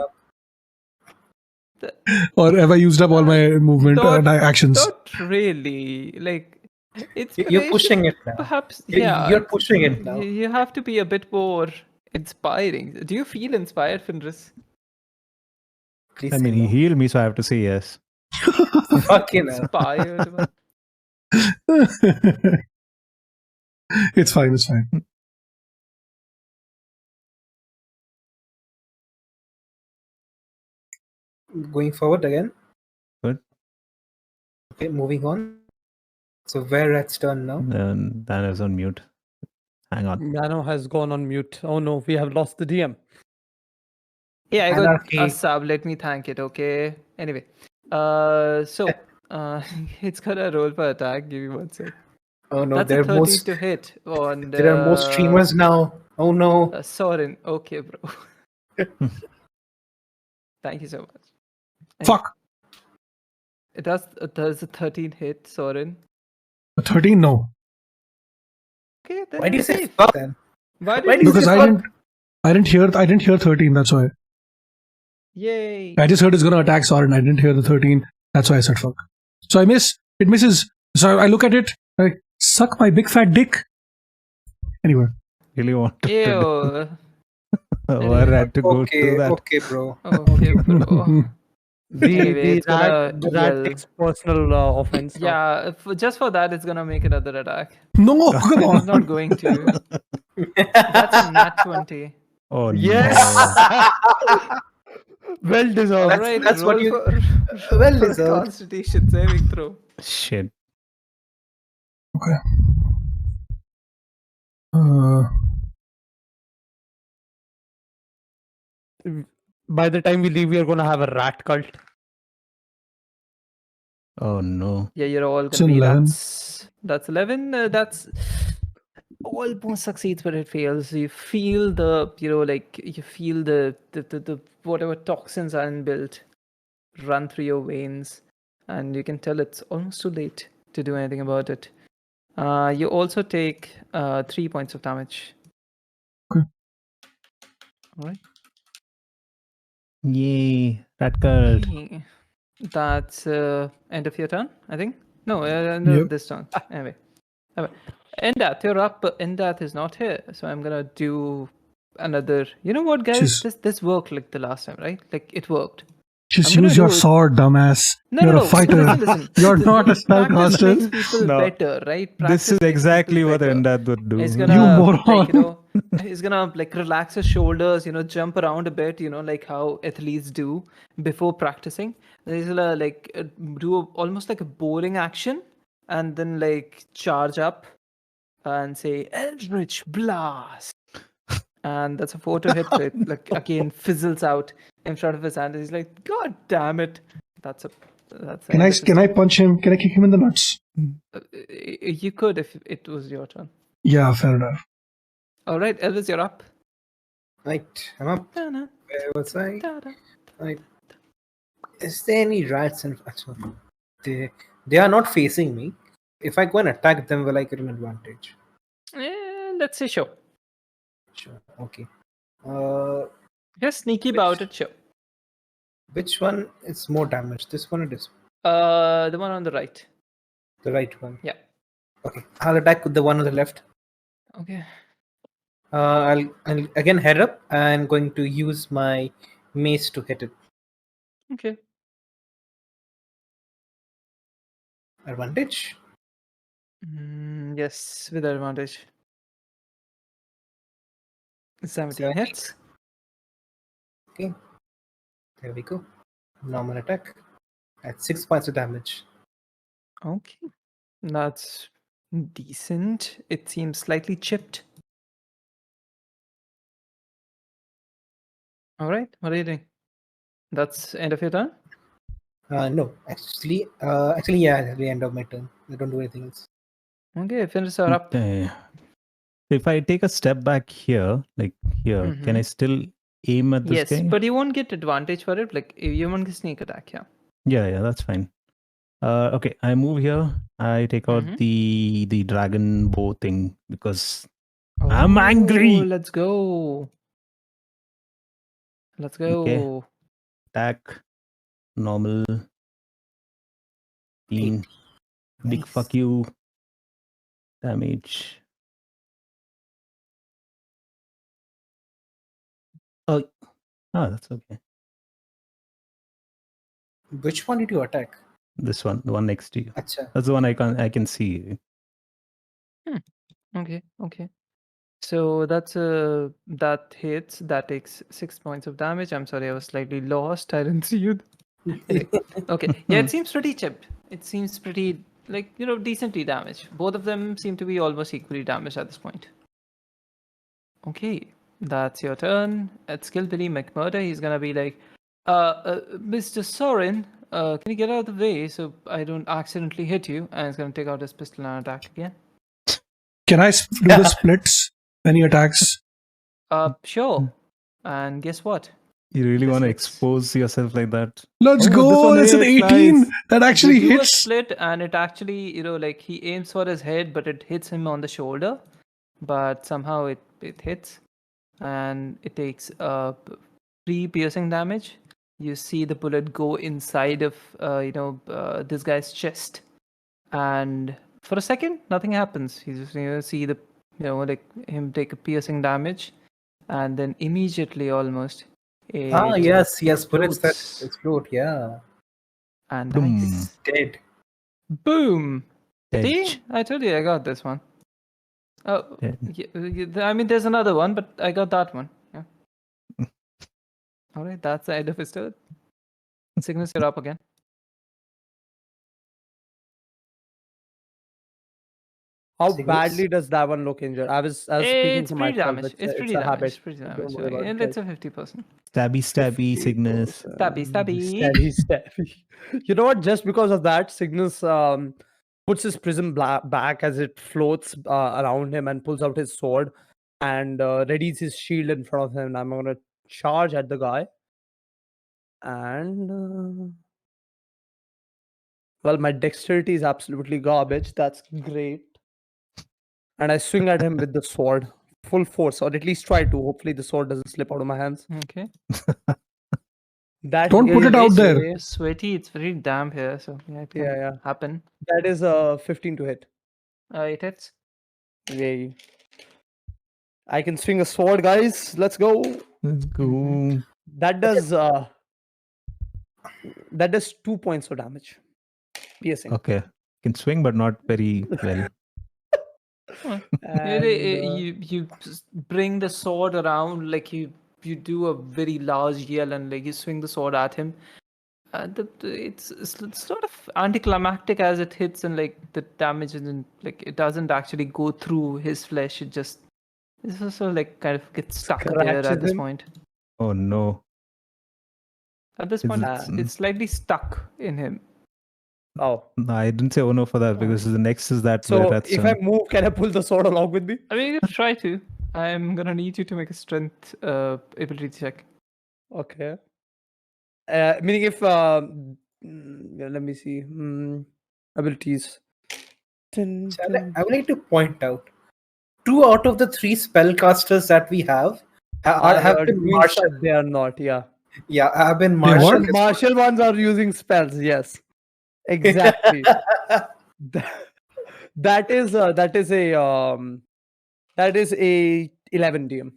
Or have I used up all my movement actions? Not really. Like, You're pushing it now. Perhaps, You're yeah. pushing it now. You have to be a bit more inspiring. Do you feel inspired, Fenris? Please I say mean, he no. healed me, so I have to say yes. Fucking hell. Inspired? It's fine. It's fine. Going forward again. Good. Okay, moving on. So where Rat's turn now? Then Dan is on mute. Hang on. Nano has gone on mute. Oh no, we have lost the DM. Yeah, I got Anarchy. a sub. Let me thank it, okay? Anyway, so it's gonna roll for attack. Give me 1 sec. Oh no, That's a there 13 are most to hit on there are more streamers now. Oh no. Sorren. Okay, bro. Thank you so much. Fuck. It does a 13 hit, Sorren. A 13? No. Okay, then Why do you you're say safe. fuck then? Why why did do you you Because say say I didn't hear 13. That's why. Yay. I just heard it's gonna attack Sorren. I didn't hear the 13. That's why I said fuck. So I miss. It misses. So I look at it. I suck my big fat dick. Anyway. Really want to Ew. Why had to go through that? Okay, bro. Okay, bro. Anyway, it's gonna The rat yell. takes personal offense. now. Yeah, just for that, it's gonna make another attack. No, come It's on. not going to. That's a nat 20. Oh Yes. no. Well deserved. Alright, that's what roll you- for, well for deserved. Constitution saving throw. Shit. Okay. By the time we leave, we are going to have a rat cult. Oh no. Yeah, you're all It's gonna be 11. that's 11. That's almost succeeds, but it fails. You feel the you feel the whatever toxins are inbuilt run through your veins, and you can tell it's almost too late to do anything about it. You also take 3 points of damage. Okay. All right. Yay. Rat cult. Okay. That's end of your turn, I think. No, end of Yep. this turn. Anyway. Endath, you're up. Endath is not here, so I'm gonna do another. You know what, guys? Just- This worked like the last time, right? Like it worked. Just I'm gonna use your do it. sword, dumbass. You're a fighter. Listen. You're not a Practice spellcaster. makes people No. better, right? This Practice is makes exactly people what better. Endath would do. It's gonna, You moron. like, He's gonna like relax his shoulders, jump around a bit, like how athletes do before practicing. Then he's gonna like almost like a bowling action, and then like charge up and say Eldritch Blast, and that's a 4 to hit. So it like again fizzles out in front of his hand. And he's like, God damn it! That's the Can end I of his can I turn. punch him? Can I kick him in the nuts? You could if it was your turn. Yeah, fair enough. All right, Elvis, you're up. Right, I'm up. Ta-da, Where was I? ta-da. Right. Is there any rats in? They are not facing me. If I go and attack them, will I get an advantage? Let's say sure. Sure. Okay. Just sneaky about it, sure. Which one is more damage? This one or this The one on the right. The right one. Yeah. Okay. I'll attack with the one on the left. Okay. I'll again head up. I'm going to use my mace to hit it. Okay. Advantage. Yes, with advantage. 17 hits. Okay. There we go. Normal attack. At 6 points of damage. Okay. That's decent. It seems slightly chipped. All right. What are you doing? That's end of your turn? No, actually, yeah, at the end of my turn. I don't do anything else. Okay, finish her up. Okay. If I take a step back here, like here, can I still aim at this Yes, guy? but you won't get advantage for it. Like, you won't get sneak attack, yeah. Yeah, that's fine. Okay, I move here. I take out the dragon bow thing because I'm angry. Let's go. Let's go. Okay. Attack. Normal. Clean. Big Nice. fuck you. Damage. Oh, that's okay. Which one did you attack? This one, the one next to you. Acha. That's the one I can see. Okay. So that hits. That takes 6 points of damage. I'm sorry, I was slightly lost. I didn't see you. Anyway, okay. Yeah, it seems pretty chipped. It seems pretty decently damaged. Both of them seem to be almost equally damaged at this point. Okay, that's your turn. At Skillbilly McMurder, he's gonna be like, Mr. Sorren, can you get out of the way so I don't accidentally hit you? And he's gonna take out his pistol and attack again. Can I do the splits when he attacks? Sure. And guess what? You really This want to hits. expose yourself like that? Let's Oh, go! this one That's an hits, 18! nice. That actually You do a hits! split, and it actually, like he aims for his head, but it hits him on the shoulder. But somehow it hits, and it takes 3 piercing damage. You see the bullet go inside of this guy's chest, and for a second nothing happens. You just see the like him take a piercing damage, and then immediately almost. Yes, bullets that explodes. explode, yeah. And Boom. nice. Dead. Boom. Dead. See? I told you I got this one. Oh, Dead. I mean, there's another one, but I got that one. Yeah. All right, that's the end of his turn. Cygnus, you're up again. How Cygnus? badly does that one look injured? I was speaking It's to pretty myself. damaged. It's, It's it's pretty a damaged. habit. It's pretty Don't damaged. worry about it, It's guys. a 50%. Stabby, Cygnus. Stabby. Stabby. You know what? Just because of that, Cygnus puts his prism back as it floats around him and pulls out his sword and readies his shield in front of him. And I'm going to charge at the guy. And well, my dexterity is absolutely garbage. That's great. And I swing at him with the sword, full force, or at least try to. Hopefully, the sword doesn't slip out of my hands. Okay. That Don't put is it out there. It's sweaty. It's very damp here, so yeah, it can happen. That is a 15 to hit. It hits. Yay. I can swing a sword, guys. Let's go. Let's go. That does 2 points of damage. Piercing. Okay. Can swing, but not very well. And, You bring the sword around, like you do a very large yell and like you swing the sword at him. It's sort of anticlimactic as it hits, and like the damage isn't like it doesn't actually go through his flesh. It's also like kind of gets stuck there Scratches at this him. point. Oh no. At this Is point, it- it's slightly stuck in him. Oh. No, I didn't say oh no for that because the next is that So that's if I move, can I pull the sword along with me? I mean, you can try to. I'm gonna need you to make a strength ability check. Okay. Meaning if yeah, let me see. Abilities. I would like to point out 2 out of the 3 spellcasters that we have have been doing martial. stuff, they are not, yeah. Yeah, have been They martial. what? Martial ones are using spells, yes. Exactly. that is a 11 DM.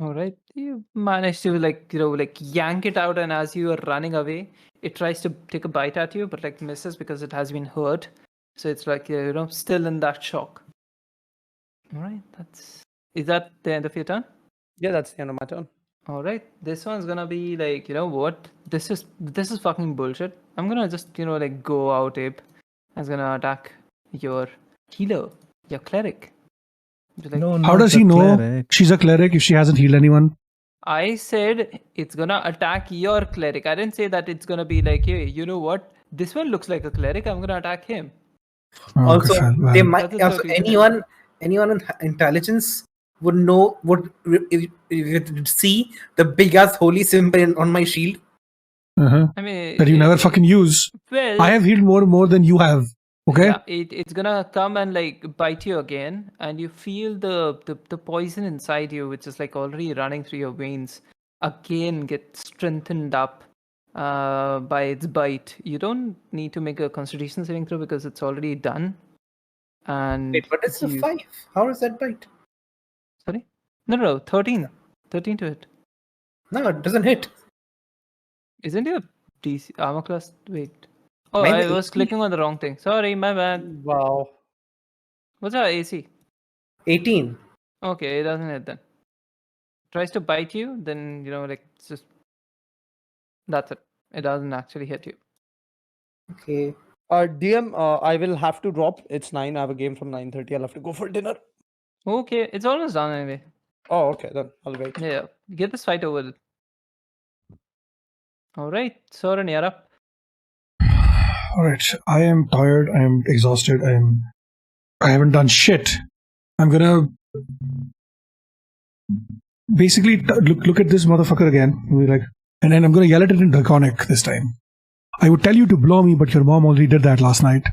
All right, you manage to like yank it out, and as you are running away, it tries to take a bite at you, but like misses because it has been hurt. So it's like still in that shock. All right, is that the end of your turn? Yeah, that's the end of my turn. All right, this one's gonna be like, you know what? This is fucking bullshit. I'm gonna just like go out, Abe. I'm gonna attack your healer, your cleric. Would you like- No, How not does the he know cleric. she's a cleric if she hasn't healed anyone? I said it's gonna attack your cleric. I didn't say that it's gonna be like, hey, you know what? This one looks like a cleric. I'm gonna attack him. Oh, Also, okay, well, they might That is also what we said. anyone in intelligence would see the big ass holy symbol on my shield. uh-huh. I mean, That you never fucking use. Well, I have healed more than you have. Okay? Yeah, it's gonna come and like bite you again, and you feel the poison inside you, which is like already running through your veins, again get strengthened up by its bite. You don't need to make a Constitution saving throw because it's already done. And Wait, but it's a you- 5. How does that bite? Sorry, no, 13 to hit. No, it doesn't hit. Isn't your DC armor class? Wait. Oh, Mine I is was 18. clicking on the wrong thing. Sorry, my bad. Wow. What's our AC? 18. Okay, it doesn't hit then. Tries to bite you, then like it's just that's it. It doesn't actually hit you. Okay. DM, I will have to drop. It's 9. I have a game from 9:30. I'll have to go for dinner. Okay, it's almost done anyway. Oh, okay, then I'll wait. Yeah, get this fight over with. All right, Sorren, you're up. Alright. I am tired. I am exhausted. I haven't done shit. I'm gonna basically look at this motherfucker again. And be like, and then I'm gonna yell at it in Draconic this time. I would tell you to blow me, but your mom already did that last night.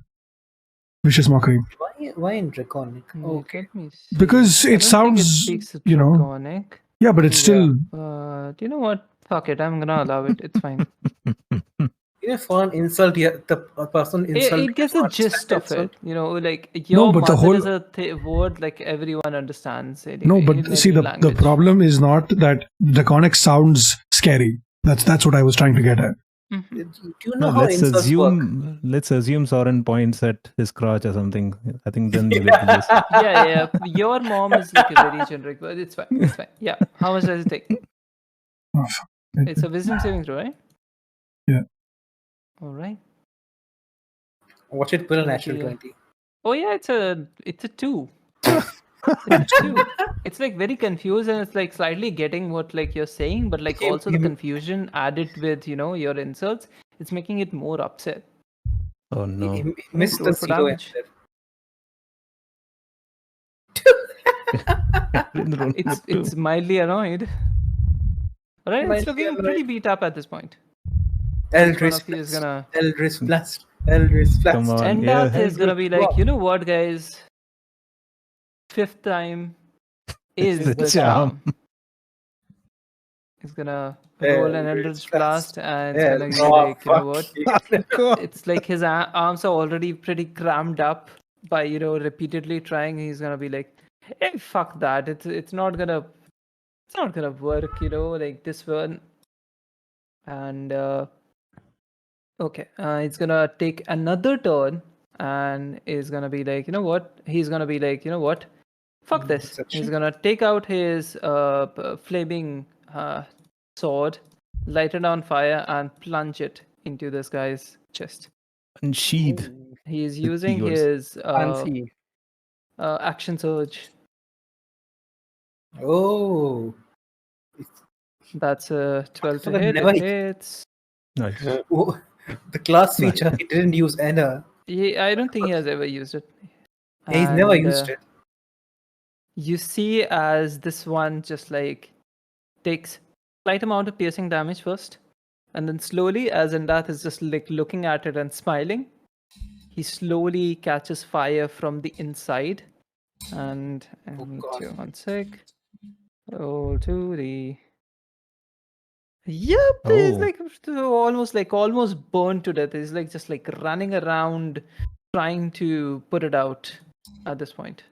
Vicious mockery. Why in Draconic? Okay. Let me see. Because I it don't think sounds, speaks you know, Draconic. yeah, but it's still. Do you know what? Fuck it. I'm gonna allow it. It's fine. For an insult, the person insulted. It gets the gist of it. Like No, your but the mother whole- is a word like everyone understands. Anyway, No, in but every see, the language. problem is not that Draconic sounds scary. That's what I was trying to get at. Mhm. Do you know No, how let's insults work? assume Sorren points at his crotch or something. I think then we'll get to this. Yeah. Your mom is like a very generic word. It's fine. It's fine. Yeah. How much does it take? Oh, fuck. It's a wisdom saving throw, right? Yeah. All right. Watch it pull a natural Yeah. 20. Oh yeah, it's a 2. It's a 2. It's like very confused, and it's like slightly getting what like you're saying, but like Okay, also the you- confusion added with your insults, it's making it more upset. Oh no. He missed roll the for 0 damage. answer. It's mildly annoyed. All right, it's Mildly looking annoyed. pretty beat up at this point. Which one Eldritch of you is Blast. gonna? Eldritch Blast. Eldritch Blast. Come on. And yeah. that is gonna be like, Drop. you know what, guys? 5th time is the the charm. charm. It's gonna roll an Eldritch Eldritch Blast, and it's Yeah, gonna be oh, like, you know fuck what? you. It's like his arms are already pretty crammed up by repeatedly trying. He's gonna be like, hey, fuck that. It's not gonna work. Like this one. And okay, it's gonna take another turn and is gonna be like, you know what? He's gonna be like, you know what? Fuck this. He's Perception. gonna take out his flaming sword, light it on fire, and plunge it into this guy's chest. Unsheath. He is With using keywords. his Fancy. action surge. Oh. That's a 12 to Fucking hit. never It hit. hits. Nice. Oh, the class Right. feature, he didn't use Anna. I don't think he has ever used it. Yeah, he's never And, used it. You see as this one just like takes slight amount of piercing damage first, and then slowly, as Indath is just like looking at it and smiling, he slowly catches fire from the inside. And God. 1 sec. Roll to the. Yep, he's Oh. like almost burned to death. He's like just like running around trying to put it out at this point.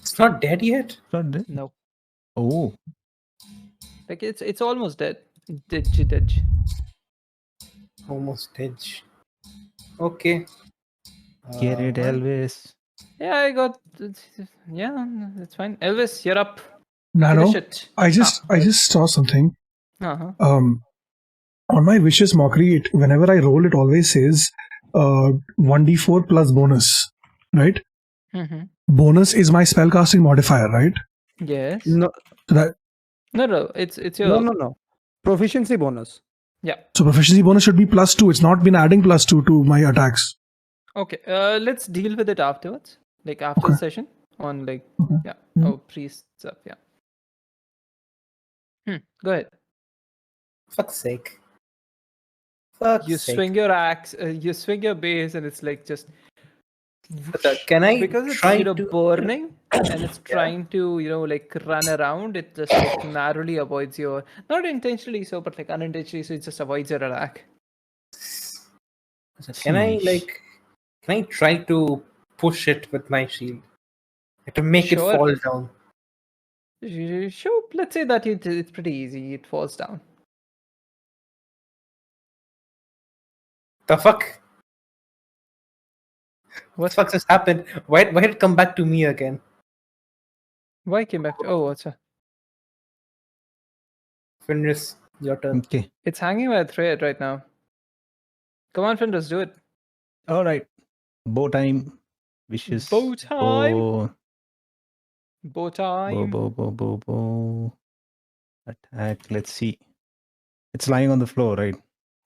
It's not dead yet. Not dead. No. Oh. Like it's almost dead. Dead. Almost dead. Okay. Get it, Elvis. Yeah, I got. Yeah, that's fine. Elvis, you're up. Nano, Finish it. I just saw something. Uh-huh. On my wishes mockery, whenever I roll, it always says 1d4 plus bonus, right? Mm-hmm. Bonus is my spellcasting modifier, right? Yes. No, So that No, it's your. no. Proficiency bonus. Yeah. so proficiency bonus should be +2. It's not been adding +2 to my attacks. Okay. Let's deal with it afterwards. Like after Okay. the session. On like Okay. yeah. Mhm. Oh, priest stuff. Yeah. Go ahead. Fuck's sake. Fuck's You sake. swing your axe. You swing your base, and it's like just. But, can I Because it's try to... burning and it's trying to like run around, it just like narrowly avoids your, not intentionally so, but like unintentionally, so it just avoids your attack. Can I Sheesh. try to push it with my shield? To make it Sure. fall down. Sure, let's say that it's pretty easy. It falls down. The fuck? What the fuck just happened? Why did it come back to me again? Why came back to? Oh, what's that? Fenris, your turn. Okay. It's hanging by a thread right now. Come on, Fenders, do it. All right. Bow time. Wishes. Bow time. Bow. Bow time. Bow. Attack. Let's see. It's lying on the floor, right?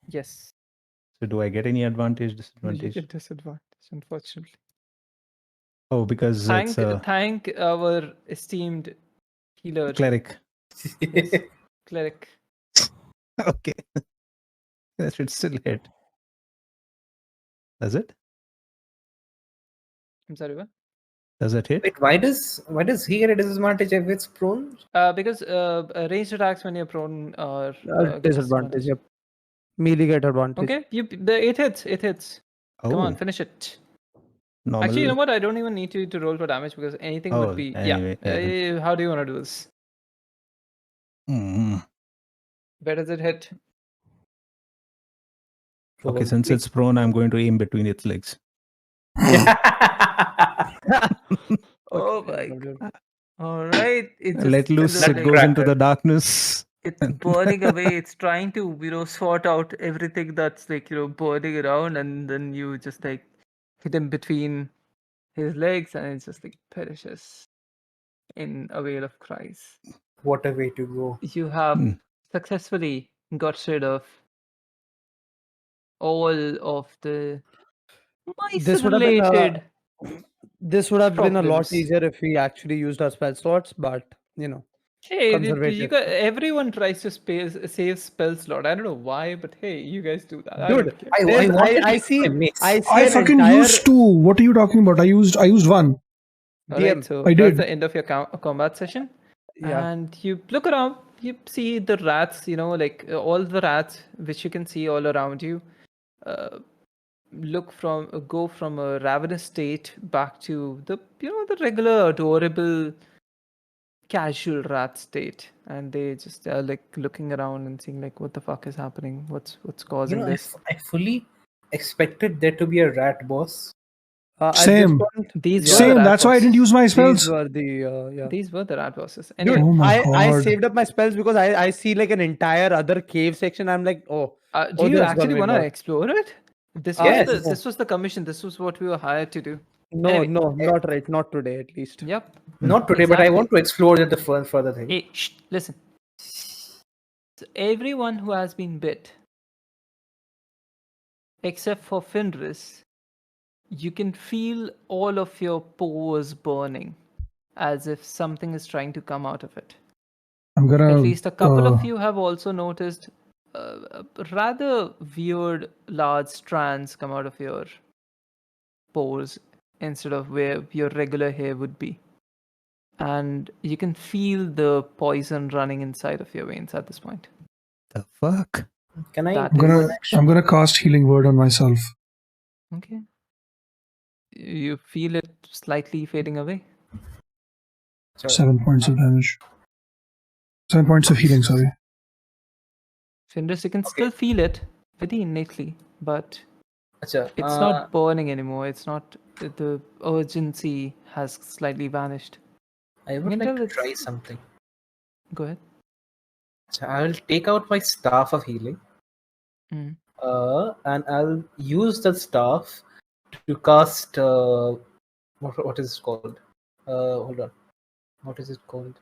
Yes. So do I get any advantage, You disadvantage? get disadvantage, unfortunately. Oh, because it's a Thank our esteemed healer, cleric. Yes. Cleric. Okay. That should still hit. Does it? I'm sorry, what? Does it hit? Wait, why does he get a disadvantage if it's prone? Because ranged attacks when you're prone are get Disadvantage. Yep. Melee get advantage. Okay, it hits. It hits. Come on, Oh, finish it. normal. Actually, you know what? I don't even need you to roll for damage because anything Oh, would be. anyway, yeah. How do you want to do this? Mm. Where does it hit? Okay, since it's prone, I'm going to aim between its legs. Oh my god! All right, it's Let loose, That it goes into the darkness. It's burning away. It's trying to, sort out everything that's like, burning around, and then you just like hit him between his legs, and it just like perishes in a wail of cries. What a way to go. You have Hmm. successfully got rid of all of the This would have been mice-related. This would have been a lot problems. easier if we actually used our spell slots, but Hey, you conservative. got, everyone tries to save spell slot. I don't know why, but hey, you guys do that. I Dude, don't care. I wanted I to see. use my mace. I see I an fucking entire used 2. What are you talking about? I used 1. Alright, DM. so I that's did. the end of your combat session. Yeah. And you look around, you see the rats, like all the rats which you can see all around you, go from a ravenous state back to the the regular adorable casual rat state, and they just are like looking around and seeing like what the fuck is happening, what's causing this. I expected there to be a rat boss. At this Same. point, These yeah, were the Same. rat That's why I didn't bosses. use my these spells. were the yeah. These were the rat bosses. Dude, Anyway, Oh my I God. saved up my spells because I see like an entire other cave section. I'm like, do oh, you there's actually gonna be want to more. explore it? This Yes. was this was the commission. This was what we were hired to do. No, Anyway. no, not right, not today at least. Yep. Not today, but I Exactly. want to explore the further thing. Hey, shh, listen. So everyone who has been bit, except for Fenris, you can feel all of your pores burning, as if something is trying to come out of it. I'm gonna. At least a couple of you have also noticed rather weird large strands come out of your pores instead of where your regular hair would be. And you can feel the poison running inside of your veins at this point. The fuck? Can I That I'm do gonna. an action? I'm gonna cast healing word on myself. Okay. You feel it slightly fading away. Sorry. 7 points of damage. 7 points of healing. Sorry. Fenris, you can still feel it very innately, but Acha, it's not burning anymore. It's not. The urgency has slightly vanished. I can would like tell to it's- try something. Go ahead. Acha, I will take out my staff of healing. Mm. And I'll use the staff to cast what is it called? Hold on. What is it called?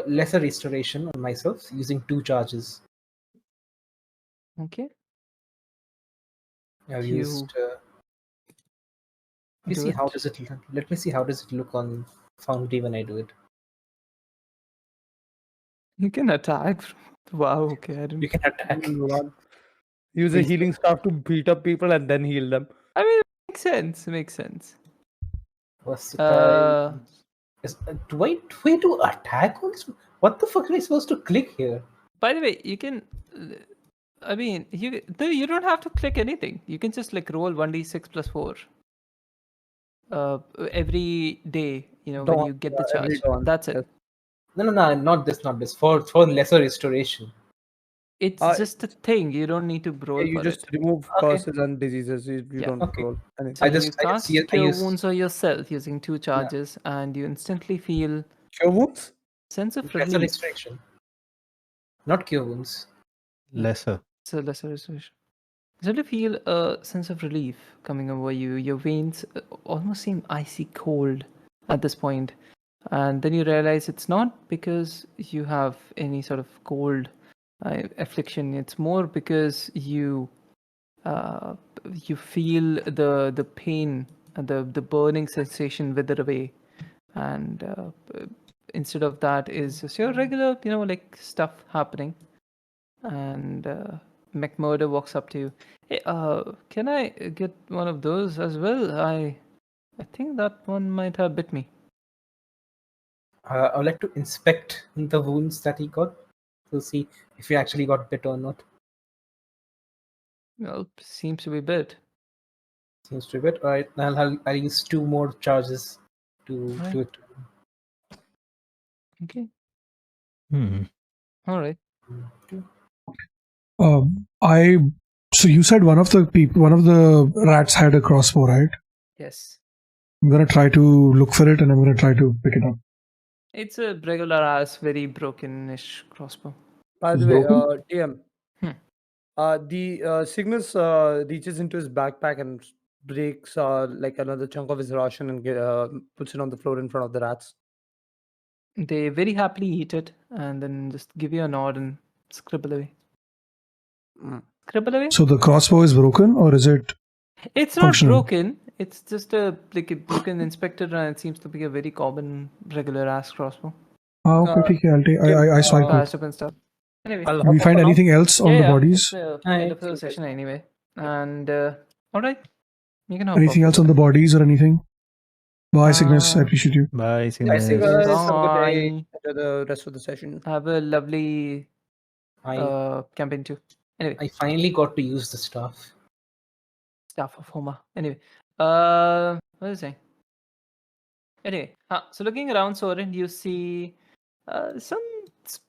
Lesser restoration on myself using 2 charges. Okay. I've You used. Let me do see how it. does it. Let me see how does it look on Foundry when I do it. You can attack. Wow. Okay. I didn't. You can attack. Use a Please. healing staff to beat up people and then heal them. I mean, it makes sense. Makes sense. Versatile. Do I do attack on this? What the fuck am I supposed to click here? By the way, you can. I mean, you don't have to click anything. You can just like roll 1d6 plus 4. Every day, when Dawn, you get the every charge. dawn, That's it. yes. No, not this. For lesser restoration. It's Uh, just a thing. You don't need to roll You for just it. remove Okay. curses and diseases. You Yeah. don't Okay. roll anything. So I you just cast see it- I Cure used- Wounds on yourself using 2 charges, and you instantly feel Cure wounds? sense of Lesser relief. restoration. Not cure wounds. Lesser. It's a lesser restoration. You suddenly feel a sense of relief coming over you. Your veins almost seem icy cold at this point. And then you realize it's not because you have any sort of cold affliction. It's more because you feel the pain, the burning sensation wither away, and instead of that is just your regular like stuff happening. And McMurder walks up to you. Hey, can I get one of those as well? I think that one might have bit me. I would like to inspect the wounds that he got to see if he actually got bit or not. Well, seems to be bit. Seems to be bit. Alright, I'll use 2 more charges to Right. do it. Okay. Hmm. All right. So you said one of the rats had a crossbow, right? Yes. I'm gonna try to look for it and I'm gonna try to pick it up. It's a regular ass, very broken-ish crossbow. By It's the way, broken? TM. Hmm. The Cygnus reaches into his backpack and breaks like another chunk of his ration and puts it on the floor in front of the rats. They very happily eat it and then just give you a nod and scribble away. Mm. Scribble away? So the crossbow is broken, or is it? It's not functional? broken. It's just you can inspect it and it seems to be a very common regular ass crossbow. Okay, ठीक है, I'll take. I swipe it. Patched up and stuff. Anyway. I'll Did we hop find up now. anything else on the bodies? It's the Hi, end of the it's session anyway. And alright. You can hop Anything off. else on the bodies or anything? Bye, Cygnus. I appreciate you. Bye, I Cygnus. see guys. Have a good day. Bye. Enjoy the rest of the session. Have a lovely I campaign too. Anyway. I finally got to use the staff. Staff of Homa. Anyway, what was I saying? Anyway, so looking around Sorren, you see some,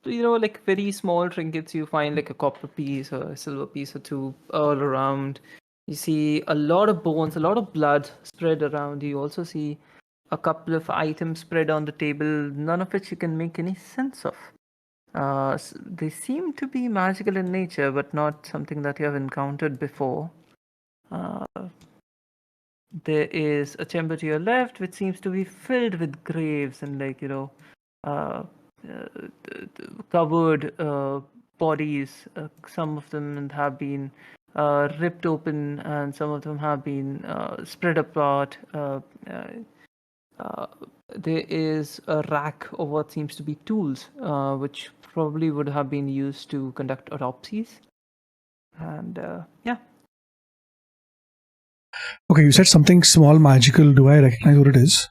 like very small trinkets. You find like a copper piece or a silver piece or 2 all around. You see a lot of bones, a lot of blood spread around. You also see a couple of items spread on the table, none of which you can make any sense of. They seem to be magical in nature, but not something that you have encountered before. There is a chamber to your left, which seems to be filled with graves and, like, covered bodies. Some of them have been ripped open, and some of them have been spread apart. There is a rack of what seems to be tools, which probably would have been used to conduct autopsies. And yeah. Okay, you said something small magical. Do I recognize what it is?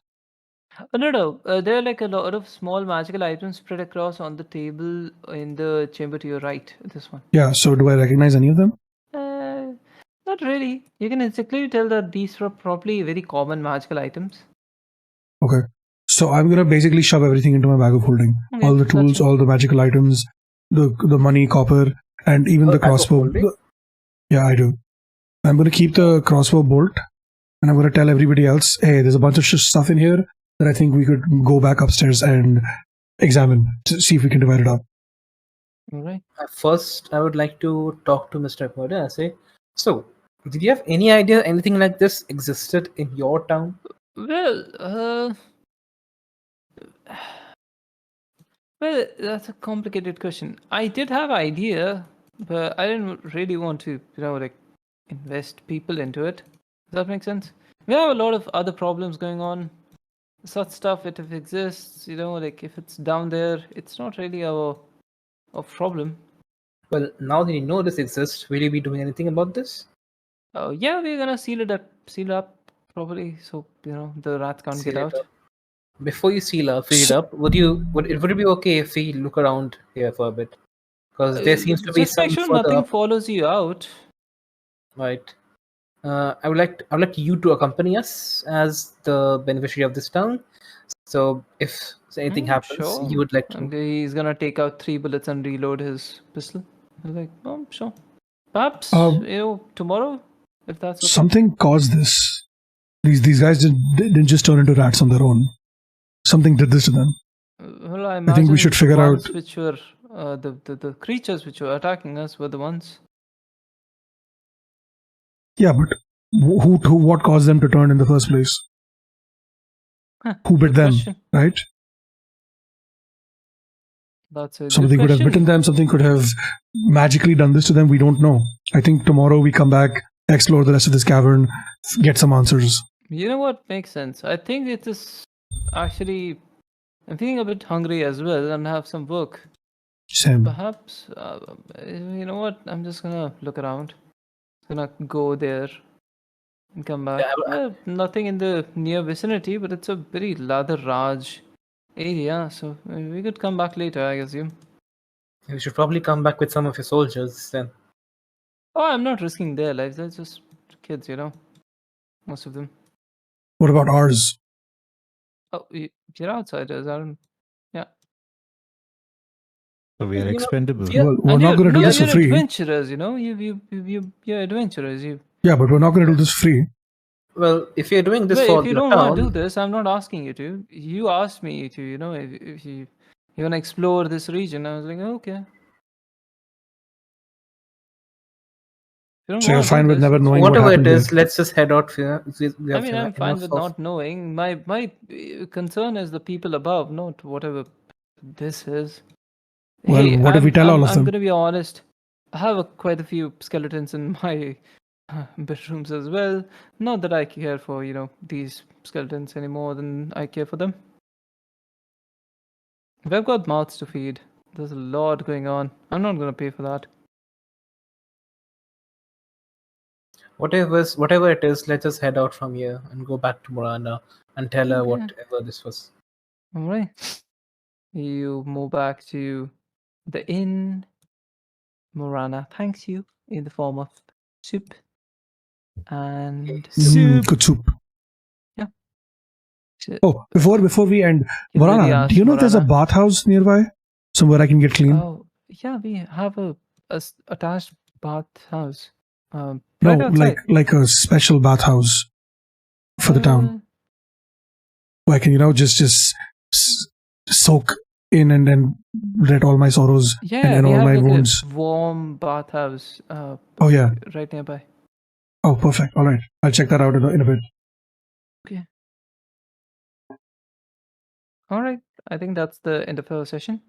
No. There are like a lot of small magical items spread across on the table in the chamber to your right. This one. Yeah, so do I recognize any of them? Not really. You can instinctively tell that these were probably very common magical items. Okay. So I'm gonna basically shove everything into my bag of holding. Okay, All the that's tools, fine. all the magical items, the money, copper, and even the bag of crossbow. holding? Yeah, I do. I'm gonna keep the crossbow bolt, and I'm gonna tell everybody else, hey, there's a bunch of stuff in here that I think we could go back upstairs and examine to see if we can divide it up. All right. First, I would like to talk to Mr. Murder and say, so, did you have any idea anything like this existed in your town? Well, that's a complicated question. I did have idea, but I didn't really want to, like, invest people into it. Does that make sense? We have a lot of other problems going on. Such stuff, if it exists, like if it's down there, it's not really a problem. Well, now that you know this exists, will you be doing anything about this? Yeah, we're gonna seal it up properly, so the rats can't Seal get it out. up. Before you seal it up, would it be okay if we look around here for a bit? Because there seems to be Just make some sure further nothing up, follows you out. right? I would like you to accompany us as the beneficiary of this town. So if anything happens, Sure. you would like to. Okay, he's gonna take out 3 bullets and reload his pistol. I was like, oh, sure. Perhaps tomorrow, if that's okay. Something caused this. These guys didn't just turn into rats on their own. Something did this to them. Well, I think we should imagine figure the out- ones which were the creatures which were attacking us were the ones. Yeah, but what caused them to turn in the first place? Who bit Good them, question. right? That's a Something good could have question. bitten them, something could have magically done this to them, we don't know. I think tomorrow we come back, explore the rest of this cavern, get some answers. You know what makes sense? I think it is actually. I'm feeling a bit hungry as well and have some work. Same. Perhaps, you know what? I'm just gonna look around. Gonna go there and come back. Yeah, Nothing in the near vicinity, but it's a very rather large area, so we could come back later, I assume. You should probably come back with some of your soldiers then. Oh, I'm not risking their lives. They're just kids, most of them. What about ours? Oh, you're outsiders, aren't? Yeah. So we are You know, expendable. yeah. Well, we're And not going to do you're this for free. adventurers, you're adventurers. Yeah, but we're not going to do this free. Well, if you're doing this Well, for if you your don't town, want to do this, I'm not asking you to. You asked me to, if you want to explore this region. I was like, okay. If you don't So you're wanna do fine with this, never it's knowing fine. whatever what it happened is, there. let's just head out here. We I have mean, I'm fine enough with of- not knowing. My concern is the people above, not whatever this is. Well, Hey, what if we tell all of I'm them? gonna be honest. I have quite a few skeletons in my bedrooms as well. Not that I care for, these skeletons any more than I care for them. We've got mouths to feed. There's a lot going on. I'm not gonna pay for that. Whatever it is, let's just head out from here and go back to Morana and tell her Okay. whatever this was. All right. You move back to the inn. Morana thanks you in the form of soup and Good soup. She- Oh, before we end, you really Morana, asked do you know there's a Morana. bathhouse nearby? Somewhere I can get clean? Oh, yeah, we have a attached bathhouse. No, Right outside. like a special bathhouse for the town, where I can just soak in and then let all my sorrows Yeah, and we all have my like wounds. a warm bathhouse. Oh yeah. Right nearby. Oh, perfect. All right, I'll check that out in a bit. Okay. All right. I think that's the end of our session.